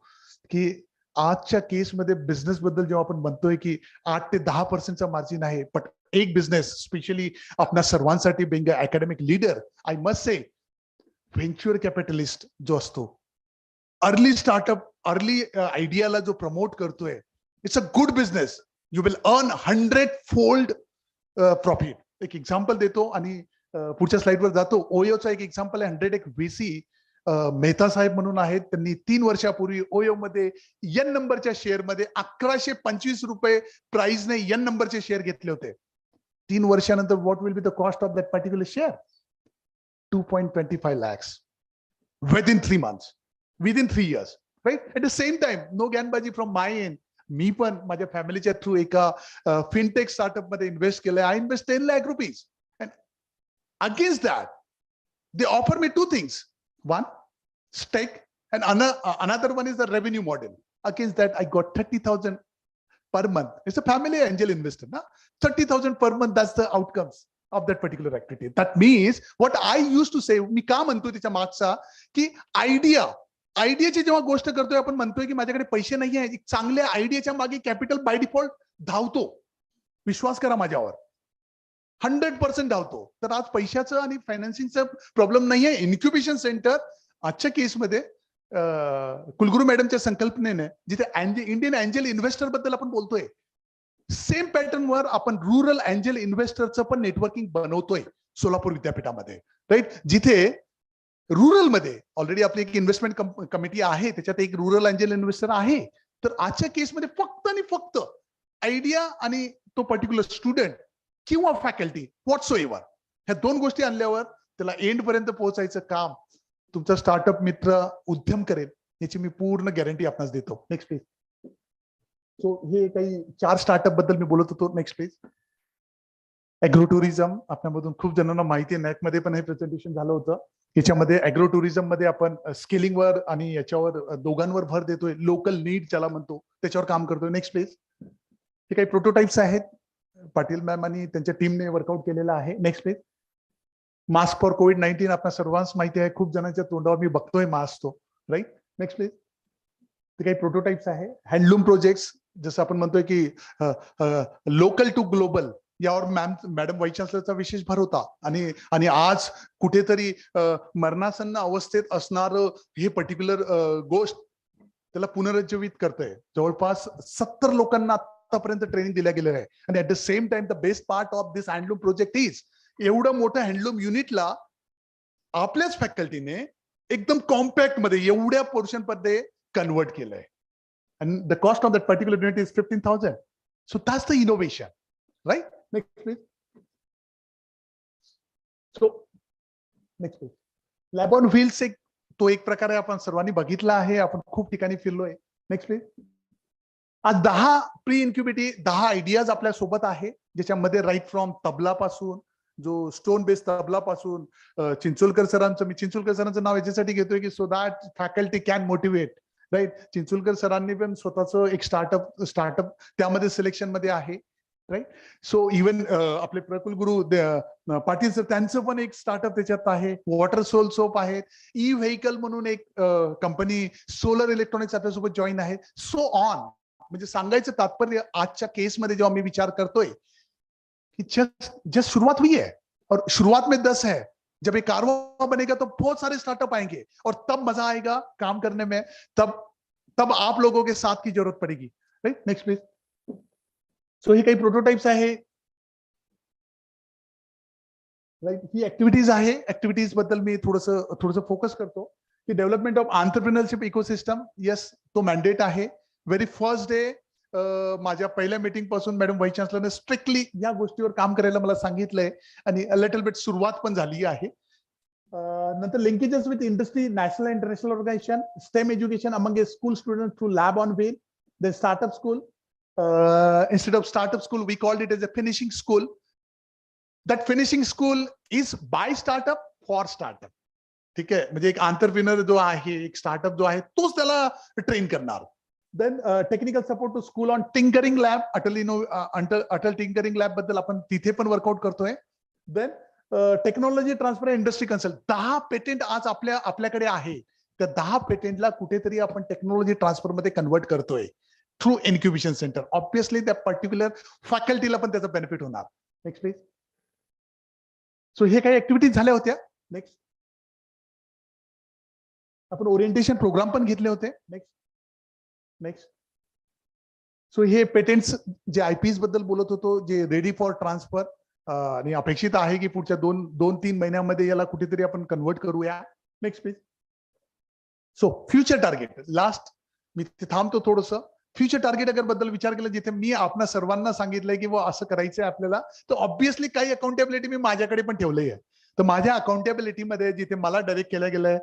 की आजच्या केसमध्ये बिझनेस बद्दल जेव्हा आपण म्हणतोय की 8 ते 10% मार्जिन आहे, पण एक बिझनेस स्पेशली आपल्या सर्वांसाठी Bing a academic leader I must say venture capitalist जो असतो, अर्ली स्टार्टअप अर्ली आयडियाला जो प्रमोट करतोय, it's a good business. You will earn 100-fold profit. एक एक्झाम्पल देतो आणि पुढच्या स्लाइडवर जातो. ओयोचा एक एक्झाम्पल आहे. 100x VC मेहता साहेब म्हणून आहेत. त्यांनी 3 वर्षापूर्वी ओयो मध्ये एन नंबरच्या शेअर मध्ये 1125 रुपये प्राइसने एन नंबरचे शेअर घेतले होते. 3 वर्षानंतर what will be the cost of that particular share? 2.25 lakhs within 3 months, within 3 years. Right. At the same time no ज्ञानबाजी फ्रॉम माय एंड. मी पण माझ्या फॅमिलीच्या थ्रू एका फिनटेक स्टार्टअप मध्ये इन्व्हेस्ट केलंय. I invest 10 lakh rupees. Against that, they offer me two things. One, stake, and another one is the revenue model. Against that, I got 30,000 per month. It's a family angel investor. Na? 30,000 per month, that's the outcomes of that particular activity. That means what I used to say, मी का म्हणतो त्याच्या मागचा, की आयडियाची जेव्हा गोष्ट करतोय आपण म्हणतोय की माझ्याकडे पैसे नाही आहे, एक चांगल्या आयडियाच्या मागे कॅपिटल बाय डिफॉल्ट धावतो. विश्वास करा माझ्यावर, 100% धावतो. तर आज पैशाचं आणि फायनान्सिंगचं प्रॉब्लेम नाहीये. इन्क्युबेशन सेंटर आजच्या केसमध्ये कुलगुरू मॅडमच्या संकल्पनेने जिथे इंडियन एंजल इन्व्हेस्टर बद्दल आपण बोलतोय, सेम पॅटर्नवर आपण रुरल एंजल इन्व्हेस्टरचं पण नेटवर्किंग बनवतोय सोलापूर विद्यापीठामध्ये. राईट. जिथे रुरल मध्ये ऑलरेडी आपली एक इन्व्हेस्टमेंट कमिटी आहे, त्याच्यात एक रुरल एंजल इन्व्हेस्टर आहे. तर आजच्या केसमध्ये फक्त आणि फक्त आयडिया आणि तो पर्टिक्युलर स्टुडंट किंवा फॅकल्टी व्हॉट्सो एव्हर, ह्या दोन गोष्टी आणल्यावर त्याला एंड पर्यंत पोहोचायचं काम तुमचा स्टार्टअप मित्र उद्यम करेल, याची मी पूर्ण गॅरंटी आपणास देतो. Next please. सो हे काही 4 स्टार्टअप बद्दल मी बोलत होतो. Next please. ऍग्रो टुरिझम आपल्यामधून खूप जणांना माहिती आहे, नॅकमध्ये पण हे प्रेझेंटेशन झालं होतं. याच्यामध्ये ऍग्रो टुरिझम मध्ये आपण स्किलिंगवर आणि याच्यावर दोघांवर भर देतोय. लोकल नीड ज्याला म्हणतो त्याच्यावर काम करतोय. Next please. हे काही प्रोटोटाइप्स आहेत, पाटील मॅम आणि त्यांच्या टीमने वर्कआउट केलेला आहे. Next please. मास्क फॉर कोविड-19 आपल्या सर्वांस माहिती आहे, खूप जणांच्या तोंडावर मी बघतोय मास्क तो. राईट. Next please. ते काही प्रोटोटाइप्स आहे. हँडलूम प्रोजेक्ट्स, जसं आपण म्हणतोय की लोकल टू ग्लोबल, यावर मॅडम व्हाईस चान्सलरचा विशेष भर होता. आणि आज कुठेतरी मरणासन्न अवस्थेत असणार हे पर्टिक्युलर गोष्ट त्याला पुनरुज्जीवित करतंय. जवळपास 70 लोकांना आतापर्यंत ट्रेनिंग दिल्या गेलेलं आहे. आणि at the same time the best part of this handloom project is, एवढं मोठं हँडलूम युनिटला आपल्याच फॅकल्टीने एकदम कॉम्पॅक्ट मध्ये एवढ्या पोर्शन मध्ये कन्वर्ट केलंय. आणि the cost of that particular unit is 15,000. So that's the innovation. Right. Next please. So next please. Lab on wheels तो एक प्रकारे आपण सर्वांनी बघितला आहे, आपण खूप ठिकाणी फिरलोय. Next please. आज 10 प्री इन्क्युबेटी 10 आयडियाज आपल्या सोबत आहे, ज्याच्यामध्ये राईट फ्रॉम तबला पासून, जो स्टोन बेस्ड तबला पासून, चिंचोलकर सरांचं, मी चिंचोलकर सरांचं नाव याच्यासाठी घेतोय की so that faculty can motivate. Right. Chincholkar सरांनी पण स्वतःचं एक स्टार्टअप त्यामध्ये सिलेक्शन मध्ये आहे. राईट. सो इव्हन आपले प्रकुलगुरू पाटील सर, त्यांचं पण एक स्टार्टअप त्याच्यात आहे. वॉटर सोल सोप आहेत. ई व्हेकल म्हणून एक कंपनी सोलर इलेक्ट्रॉनिक्स आपल्यासोबत जॉईन आहे. So on. म्हणजे सांगायचं तात्पर्य आजच्या केसमध्ये जेव्हा मी विचार करतोय कि जस्ट शुरुआत हुई है और शुरुआत में 10 है. जब ये कारवा बनेगा तो बहुत सारे स्टार्टअप आएंगे और तब मजा आएगा काम करने में. तब आप लोगों के साथ की जरूरत पड़ेगी. राइट. Next please. सो हे काही प्रोटोटाइप्स आहे. राईट. ही ऍक्टिव्हिटीज आहे. ऍक्टिव्हिटीज बद्दल मी थोडंसं फोकस करतो की development of entrepreneurship ecosystem. Yes, तो मॅन्डेट आहे. व्हेरी फर्स्ट डे माझ्या पहिल्या मीटिंग पासून मॅडम व्हाईस चान्सलरने स्ट्रिक्टली या गोष्टीवर काम करायला मला सांगितलंय आणि लिटल बिट सुरुवात पण झाली आहे. नंतर linkages with industry, national international organisation, STEM education among a school student through lab on wheel, then startup school. Instead of startup school, we called it as a finishing school. That finishing school is by startup for startup. ठीक आहे. म्हणजे एक entrepreneur जो आहे, एक startup जो आहे, तोच त्याला ट्रेन करणार. Then technical support to school on tinkering lab, Atal tinkering lab बद्दल आपण तिथे पण वर्कआउट करतोय. Then technology transfer industry consult. 10 patent आज आपल्याकडे आहे. त्या 10 पेटेंटला कुठेतरी आपण टेक्नॉलॉजी ट्रान्सफर मध्ये कन्वर्ट करतोय थ्रू इन्क्युबेशन सेंटर. ऑब्विसली त्या पर्टिक्युलर फॅकल्टीला पण त्याचा बेनिफिट होणार. Next please. सो हे काही ऍक्टिव्हिटीज झाल्या होत्या. नेक्स्ट. आपण ओरिएंटेशन प्रोग्राम पण घेतले होते. नेक्स्ट. सो हे पेटेंट्स जे आयपीएस बद्दल बोलत होतो, जे रेडी फॉर ट्रान्सफर आणि अपेक्षित आहे की पुढच्या 2-3 महिन्यामध्ये याला कुठेतरी आपण कन्वर्ट करूया. Next please. So future target. Last मी थांबतो थोडस. फ्युचर टार्गेट अगर बद्दल विचार केला, जिथे मी आपल्या सर्वांना सांगितलंय की असं करायचंय आपल्याला, तर ऑब्व्हियसली काही अकाउंटेबिलिटी मी माझ्याकडे पण ठेवली आहे. तर माझ्या अकाउंटेबिलिटीमध्ये जिथे मला डायरेक्ट केलं गेलंय,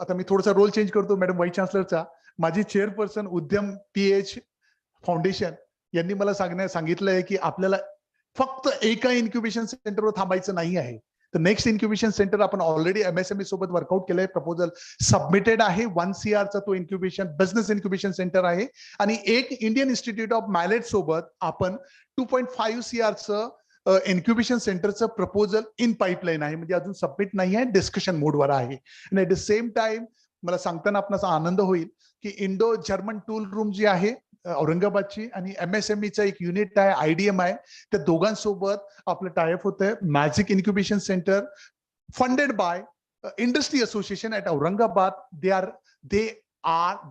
आता मी थोडासा रोल चेंज करतो मॅडम व्हाईस चान्सलरचा. माझी चेअरपर्सन उद्यम PAH फाउंडेशन यांनी मला सांगितलंय की आपल्याला फक्त एका इन्क्युबेशन सेंटरवर थांबायचं नाही आहे. तर नेक्स्ट इन्क्युबेशन सेंटर आपण ऑलरेडी MSME सोबत वर्कआउट केलंय, प्रपोजल सबमिटेड आहे. 1 CR चा तो इन्क्युबेशन बिझनेस इन्क्युबेशन सेंटर आहे. आणि एक इंडियन इन्स्टिट्यूट ऑफ मायलेट सोबत आपण 2.5 CR चं इन्क्युबेशन सेंटरचं प्रपोजल इन पाईपलाईन आहे. म्हणजे अजून सबमिट नाही आहे, डिस्कशन मोडवर आहे. आणि ऍट द सेम टाइम मला सांगताना आपणाचा आनंद होईल की इंडो जर्मन टूल रूम जी आहे औरंगाबादची आणि MSMEचं एक युनिट आहे IDM आहे, त्या दोघांसोबत आपलं टायअप होतंय. Magic incubation centre funded by industry association at Aurangabad.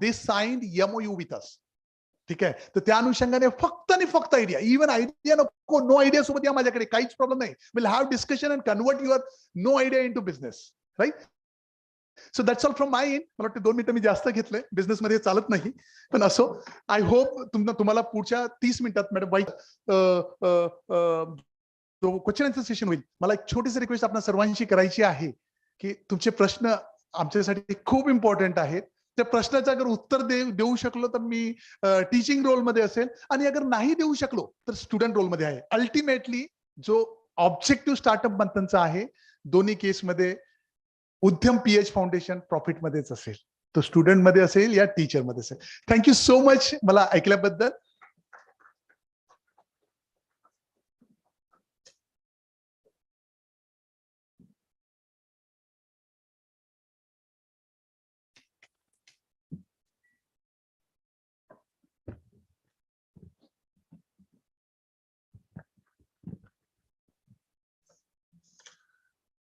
They signed MOU with us. ठीक आहे. तर त्या अनुषंगाने फक्त आणि फक्त आयडिया, इव्हन आयडिया नको, नो आयडिया सोबत या माझ्याकडे, काहीच प्रॉब्लेम नाही. Will have discussion and convert your no idea into business, right. So that's all from my end. मला वाटतं 2 मिनिटं मी जास्त घेतलंय, बिझनेस मध्ये चालत नाही, पण असो. आय होप तुम्हाला पुढच्या 30 मिनिटात मॅडम वाईट क्वेश्चन आन्सर सेशन होईल. मला एक छोटीशी रिक्वेस्ट आपल्या सर्वांशी करायची आहे की तुमचे प्रश्न आमच्यासाठी खूप इम्पॉर्टंट आहेत. त्या प्रश्नाचं अगर उत्तर देऊ शकलो तर मी टीचिंग रोल मध्ये असेल, आणि अगर नाही देऊ शकलो तर स्टुडंट रोल मध्ये आहे. अल्टिमेटली जो ऑब्जेक्टिव्ह स्टार्टअप मंथनचा आहे, दोन्ही केसमध्ये उद्यम PH फाउंडेशन प्रॉफिट मध्येच असेल, तो स्टुडंट मध्ये असेल या टीचर मध्ये असेल. थँक्यू सो मच मला ऐकल्याबद्दल.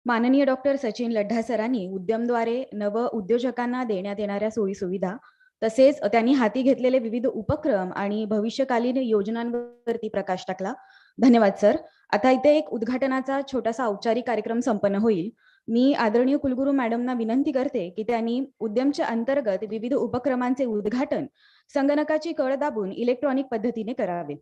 माननीय डॉक्टर सचिन लड्ढा सरांनी उद्यमद्वारे नव उद्योजकांना देण्यात येणाऱ्या सोयी सुविधा तसेच त्यांनी हाती घेतलेले विविध उपक्रम आणि भविष्यकालीन योजनांवरती प्रकाश टाकला. धन्यवाद सर. आता इथे एक उद्घाटनाचा छोटासा औपचारिक कार्यक्रम संपन्न होईल. मी आदरणीय कुलगुरू मॅडमना विनंती करते की त्यांनी उद्यमच्या अंतर्गत विविध उपक्रमांचे उद्घाटन संगणकाची कळ दाबून इलेक्ट्रॉनिक पद्धतीने करावे.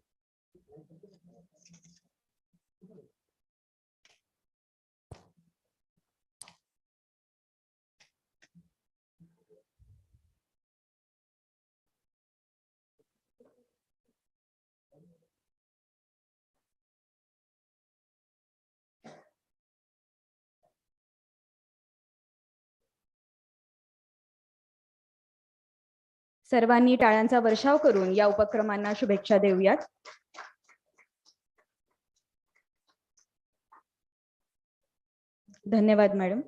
सर्वांनी टाळ्यांचा वर्षाव करून या उपक्रमांना शुभेच्छा देऊयात. धन्यवाद मॅडम.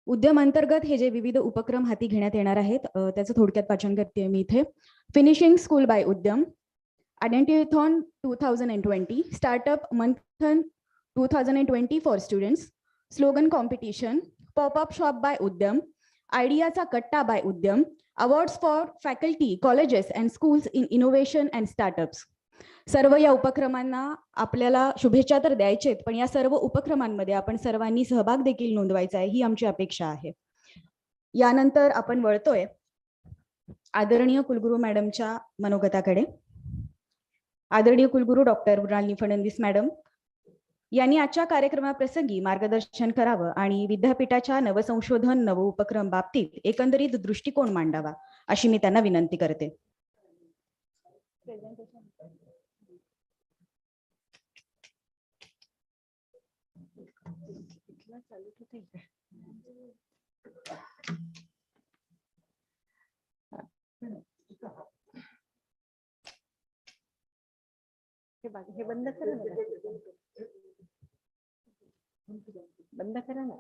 उद्यम अंतर्गत हे जे विविध उपक्रम हाती घेण्यात येणार आहेत त्याचं थोडक्यात वाचन करते मी इथे. Finishing school by Udyam, ideathon 2020, startup Manthan 2020 for students, slogan competition, popup shop by Udyam, आयडियाचा कट्टा by Udyam, awards for faculty, colleges and schools in innovation and startups. सर्व या उपक्रमांना आपल्याला शुभेच्छा तर द्यायचेत, पण या सर्व उपक्रमांमध्ये आपण सर्वांनी सहभाग देखील नोंदवायचा आहे, ही आमची अपेक्षा आहे. यानंतर आपण वळतोय आदरणीय कुलगुरू मॅडमच्या मनोगताकडे. आदरणीय कुलगुरू डॉक्टर मृणालिनी फडणवीस मॅडम यांनी आजच्या कार्यक्रमाप्रसंगी मार्गदर्शन करावं आणि विद्यापीठाच्या नवसंशोधन नव उपक्रम बाबतीत एकंदरीत दृष्टिकोन मांडावा अशी मी त्यांना विनंती करते. हे बंद करा ना, बंद करा ना.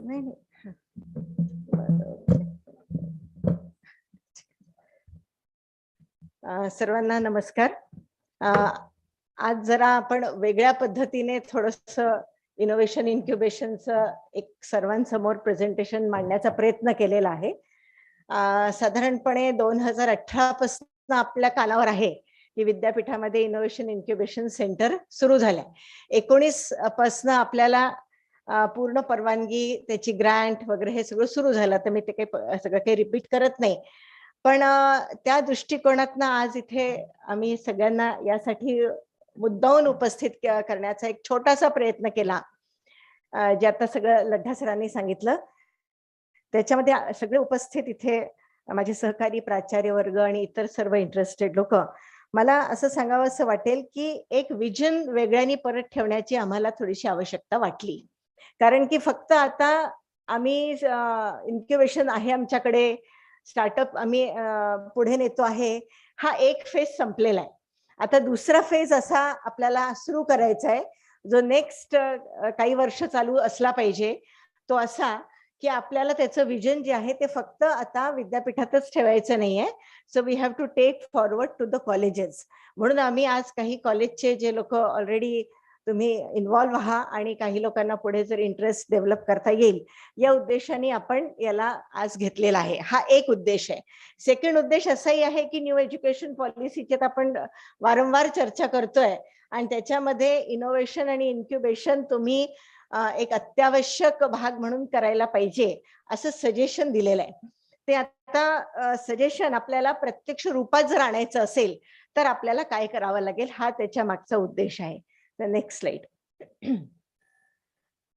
नाही नाही. सर्वांना नमस्कार. आज जरा आपण वेगळ्या पद्धतीने थोडस इनोव्हेशन इन्क्युबेशनचं एक सर्वांसमोर प्रेझेंटेशन मांडण्याचा प्रयत्न केलेला आहे. साधारणपणे 2018 पासून आपल्या कानावर आहे की विद्यापीठामध्ये इनोव्हेशन इन्क्युबेशन सेंटर सुरू झाल्या. 19 पासून आपल्याला पूर्ण परवानगी, त्याची ग्रँट वगैरे हे सगळं सुरू झालं. तर मी ते काही सगळं काही रिपीट करत नाही. पण त्या दृष्टिकोनातनं आज इथे आम्ही सगळ्यांना यासाठी मुद्दामून उपस्थित करण्याचा एक छोटासा प्रयत्न केला. जे आता सगळं लड्ढा सरांनी सांगितलं, त्याच्यामध्ये सगळे उपस्थित इथे माझे सहकारी, प्राचार्य वर्ग आणि इतर सर्व इंटरेस्टेड लोक, मला असं सांगावं असं वाटेल की एक विजन वेगळ्याने परत ठेवण्याची आम्हाला थोडीशी आवश्यकता वाटली. कारण की फक्त आता आम्ही इन्क्युबेशन आहे आमच्याकडे, स्टार्टअप आम्ही पुढे नेतो आहे, हा एक फेज संपलेला आहे. आता दुसरा फेज असा आपल्याला सुरू करायचा आहे, जो नेक्स्ट काही वर्ष चालू असला पाहिजे. तो असा की आपल्याला त्याचं विजन जे आहे ते फक्त आता विद्यापीठातच ठेवायचं नाहीये. So we have to take forward to the colleges. म्हणून आम्ही आज काही कॉलेजचे जे लोक ऑलरेडी तुम्ही इन्व्हॉल्व्ह व्हा आणि काही लोकांना पुढे जर इंटरेस्ट डेव्हलप करता येईल या उद्देशाने आपण याला आज घेतलेला आहे. हा एक उद्देश आहे. सेकंड उद्देश असाही आहे की न्यू एज्युकेशन पॉलिसीची आपण वारंवार चर्चा करतोय आणि त्याच्यामध्ये इनोव्हेशन आणि इन्क्युबेशन तुम्ही एक अत्यावश्यक भाग म्हणून करायला पाहिजे असं सजेशन दिलेलं आहे. ते आता सजेशन आपल्याला प्रत्यक्ष रूपात जर आणायचं असेल तर आपल्याला काय करावं लागेल, हा त्याच्या मागचा उद्देश आहे. Next slide.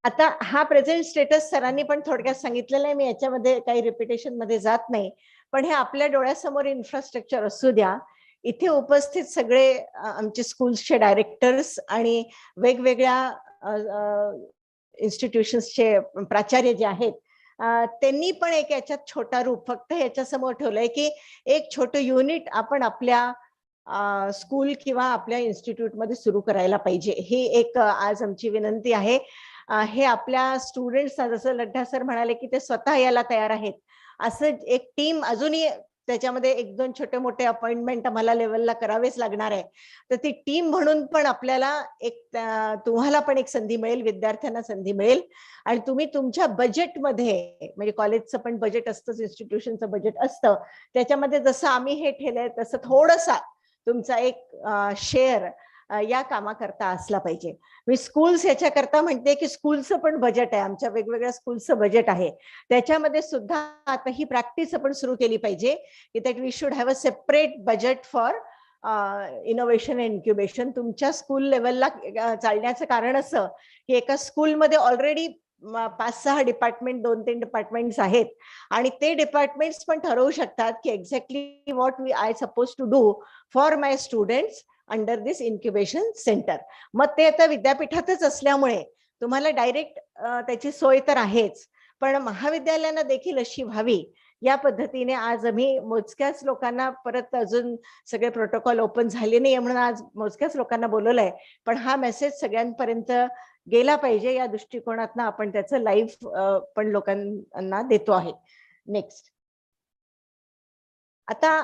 आता हा प्रेझेंट स्टेटस सरांनी पण थोडक्यात सांगितलेलं आहे, मी याच्यामध्ये काही रिपिटेशन मध्ये जात नाही. पण हे आपल्या डोळ्यासमोर इन्फ्रास्ट्रक्चर असू द्या. इथे उपस्थित सगळे आमचे स्कूल्सचे डायरेक्टर्स आणि वेगवेगळ्या इन्स्टिट्यूशन्सचे प्राचार्य जे आहेत, त्यांनी पण एक याच्यात छोटा रूप फक्त याच्या समोर ठेवलंय की एक छोटं युनिट आपण आपल्या स्कूल किंवा आपल्या इन्स्टिट्यूटमध्ये सुरू करायला पाहिजे. ही एक आज आमची विनंती आहे. हे आपल्या स्टुडंट्स, जसं लड्ढा सर म्हणाले की ते स्वतः यायला तयार आहेत, असं एक टीम अजूनही त्याच्यामध्ये 1-2 छोटे मोठे अपॉइंटमेंट आम्हाला लेवलला करावेच लागणार आहे. तर ती टीम म्हणून पण आपल्याला एक तुम्हाला पण एक संधी मिळेल, विद्यार्थ्यांना संधी मिळेल आणि तुम्ही तुमच्या बजेटमध्ये, म्हणजे कॉलेजचं पण बजेट असतं, इन्स्टिट्यूशनचं बजेट असतं, त्याच्यामध्ये जसं आम्ही हे ठेवलंय तसं थोडासा तुमचा एक शेअर या कामाकरता असला पाहिजे. मी स्कूल्स याच्याकरता म्हणते की स्कूलचं पण बजेट आहे, आमच्या वेगवेगळ्या स्कूलचं बजेट आहे, त्याच्यामध्ये सुद्धा आता ही प्रॅक्टिस आपण सुरू केली पाहिजे की that we should have a separate budget for innovation and incubation. तुमच्या स्कूल लेवलला चालण्याचं कारण असं की एका स्कूलमध्ये ऑलरेडी 5-6 डिपार्टमेंट, 2-3 डिपार्टमेंट्स आहेत आणि ते डिपार्टमेंट्स पण ठरवू शकतात की exactly what I suppose to do for my students under this incubation centre. मग ते आता विद्यापीठातच असल्यामुळे तुम्हाला डायरेक्ट त्याची सोय तर आहेच, पण महाविद्यालयांना देखील अशी व्हावी या पद्धतीने आज आम्ही मोजक्याच लोकांना, परत अजून सगळे प्रोटोकॉल ओपन झाले नाही म्हणून आज मोजक्याच लोकांना बोलवलंय, पण हा मेसेज सगळ्यांपर्यंत गेला पाहिजे या दृष्टिकोनातनं आपण त्याचं लाईव्ह पण लोकांना देतो आहे. नेक्स्ट. आता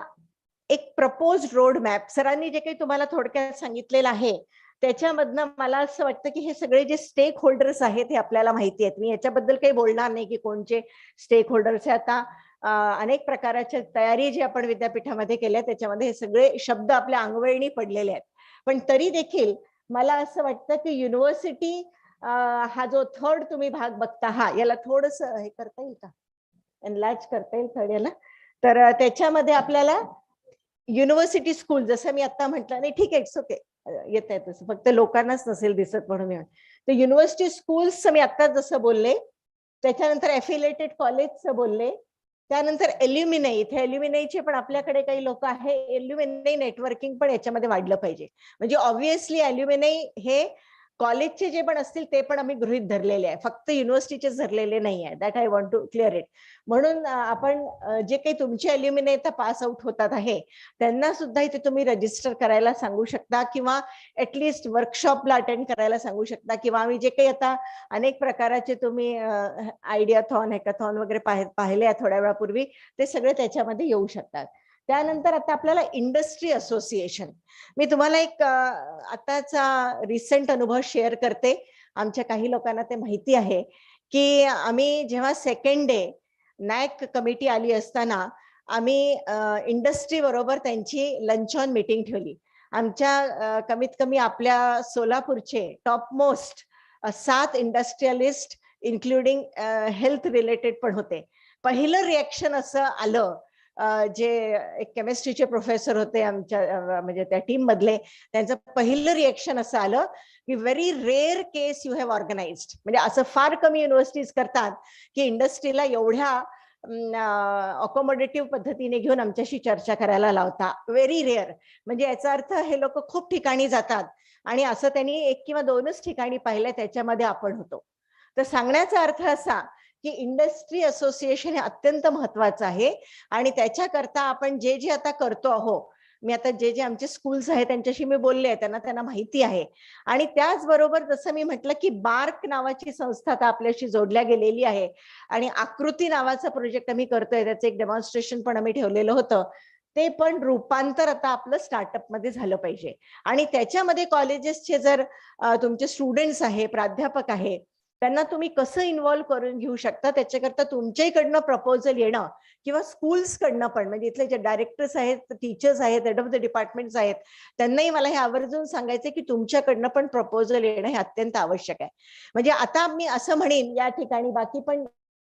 एक प्रपोज रोड मॅप सरांनी जे काही तुम्हाला थोडक्यात सांगितलेलं आहे त्याच्यामधनं मला असं वाटतं की हे सगळे जे स्टेक होल्डर्स आहेत हे आपल्याला माहिती आहेत. मी याच्याबद्दल काही बोलणार नाही की कोणचे स्टेक होल्डर्स आहे. आता अनेक प्रकारच्या तयारी जी आपण विद्यापीठामध्ये केल्या त्याच्यामध्ये हे सगळे शब्द आपल्या अंगवळणी पडलेले आहेत. पण तरी देखील मला असं वाटतं की युनिव्हर्सिटी हा जो थर्ड तुम्ही भाग बघता, हा याला थोडस हे करता येईल का, एनलार्ज करता येईल थर्ड याला, तर त्याच्यामध्ये आपल्याला युनिव्हर्सिटी स्कूल, जसं मी आता म्हटलं, नाही ठीक आहे, इट्स ओके, येत आहे तसं, फक्त लोकांनाच नसेल दिसत म्हणून मी. तर युनिव्हर्सिटी स्कूल्स मी आता जसं बोलले, त्याच्यानंतर एफिलेटेड कॉलेजचं बोलले, त्यानंतर एल्युमिनाई, इथे एल्युमिनाईचे पण आपल्याकडे काही लोक आहे, एल्युमिनाई नेटवर्किंग पण याच्यामध्ये वाढलं पाहिजे. म्हणजे ऑब्व्हियसली एल्युमिनाई हे कॉलेजचे जे पण असतील ते पण आम्ही गृहीत धरलेले आहे, फक्त युनिव्हर्सिटीचे धरलेले नाही आहे. That I want to clear it. म्हणून आपण जे काही तुमचे एल्युमिनाई पास आउट होतात आहे त्यांना सुद्धा इथे तुम्ही रजिस्टर करायला सांगू शकता किंवा ऍटलिस्ट वर्कशॉपला अटेंड करायला सांगू शकता, किंवा आम्ही जे काही आता अनेक प्रकाराचे तुम्ही आयडियाथॉन, हॅकाथॉन वगैरे पाहिले थोड्या वेळापूर्वी, ते सगळे त्याच्यामध्ये येऊ शकतात. त्यानंतर आता आपल्याला इंडस्ट्री असोसिएशन, मी तुम्हाला एक आताचा रिसेंट अनुभव शेअर करते. आमच्या काही लोकांना ते माहिती आहे की आम्ही जेव्हा सेकंड डे नॅक कमिटी आली असताना आम्ही इंडस्ट्री बरोबर त्यांची लंच ऑन मीटिंग ठेवली आमच्या कमीत कमी आपल्या सोलापूरचे top most 7 industrialist including health related पण होते. पहिलं रिएक्शन असं आलं, जे एक केमिस्ट्रीचे प्रोफेसर होते आमच्या म्हणजे त्या टीम मधले, त्यांचं पहिलं रिएक्शन असं आलं की very rare case you have organised. म्हणजे असं फार कमी युनिव्हर्सिटीज करतात की इंडस्ट्रीला एवढ्या अकोमोडेटिव्ह पद्धतीने घेऊन आमच्याशी चर्चा करायला लावता. Very rare. म्हणजे याचा अर्थ हे लोक खूप ठिकाणी जातात आणि असं त्यांनी 1 किंवा 2च ठिकाणी पाहिलं, त्याच्यामध्ये आपण होतो. तर सांगण्याचा अर्थ असा की इंडस्ट्री असोसिएशन हे अत्यंत महत्वाचं आहे आणि त्याच्याकरता आपण जे जे आता करतो आहोत, मी आता जे आमचे स्कूल्स आहेत त्यांच्याशी मी बोलले, त्यांना माहिती आहे. आणि त्याचबरोबर जसं मी म्हटलं की बार्क नावाची संस्था आता आपल्याशी जोडल्या गेलेली आहे आणि आकृती नावाचा प्रोजेक्ट आम्ही करतोय, त्याचं एक डेमॉन्स्ट्रेशन पण आम्ही ठेवलेलं होतं. ते पण रूपांतर आता आपलं स्टार्टअप मध्ये झालं पाहिजे आणि त्याच्यामध्ये कॉलेजेसचे जर तुमचे स्टुडंट्स आहे, प्राध्यापक आहे, त्यांना तुम्ही कसं इन्व्हॉल्व्ह करून घेऊ शकता, त्याच्याकरता तुमच्याकडनं प्रपोजल येणं किंवा स्कूल्स कडनं पण, म्हणजे इथले जे डायरेक्टर्स आहेत, टीचर्स आहेत, हेड ऑफ द डिपार्टमेंट्स आहेत, त्यांनाही मला हे आवर्जून सांगायचं की तुमच्याकडनं पण प्रपोजल येणं हे अत्यंत आवश्यक आहे. म्हणजे आता मी असं म्हणेन या ठिकाणी, बाकी पण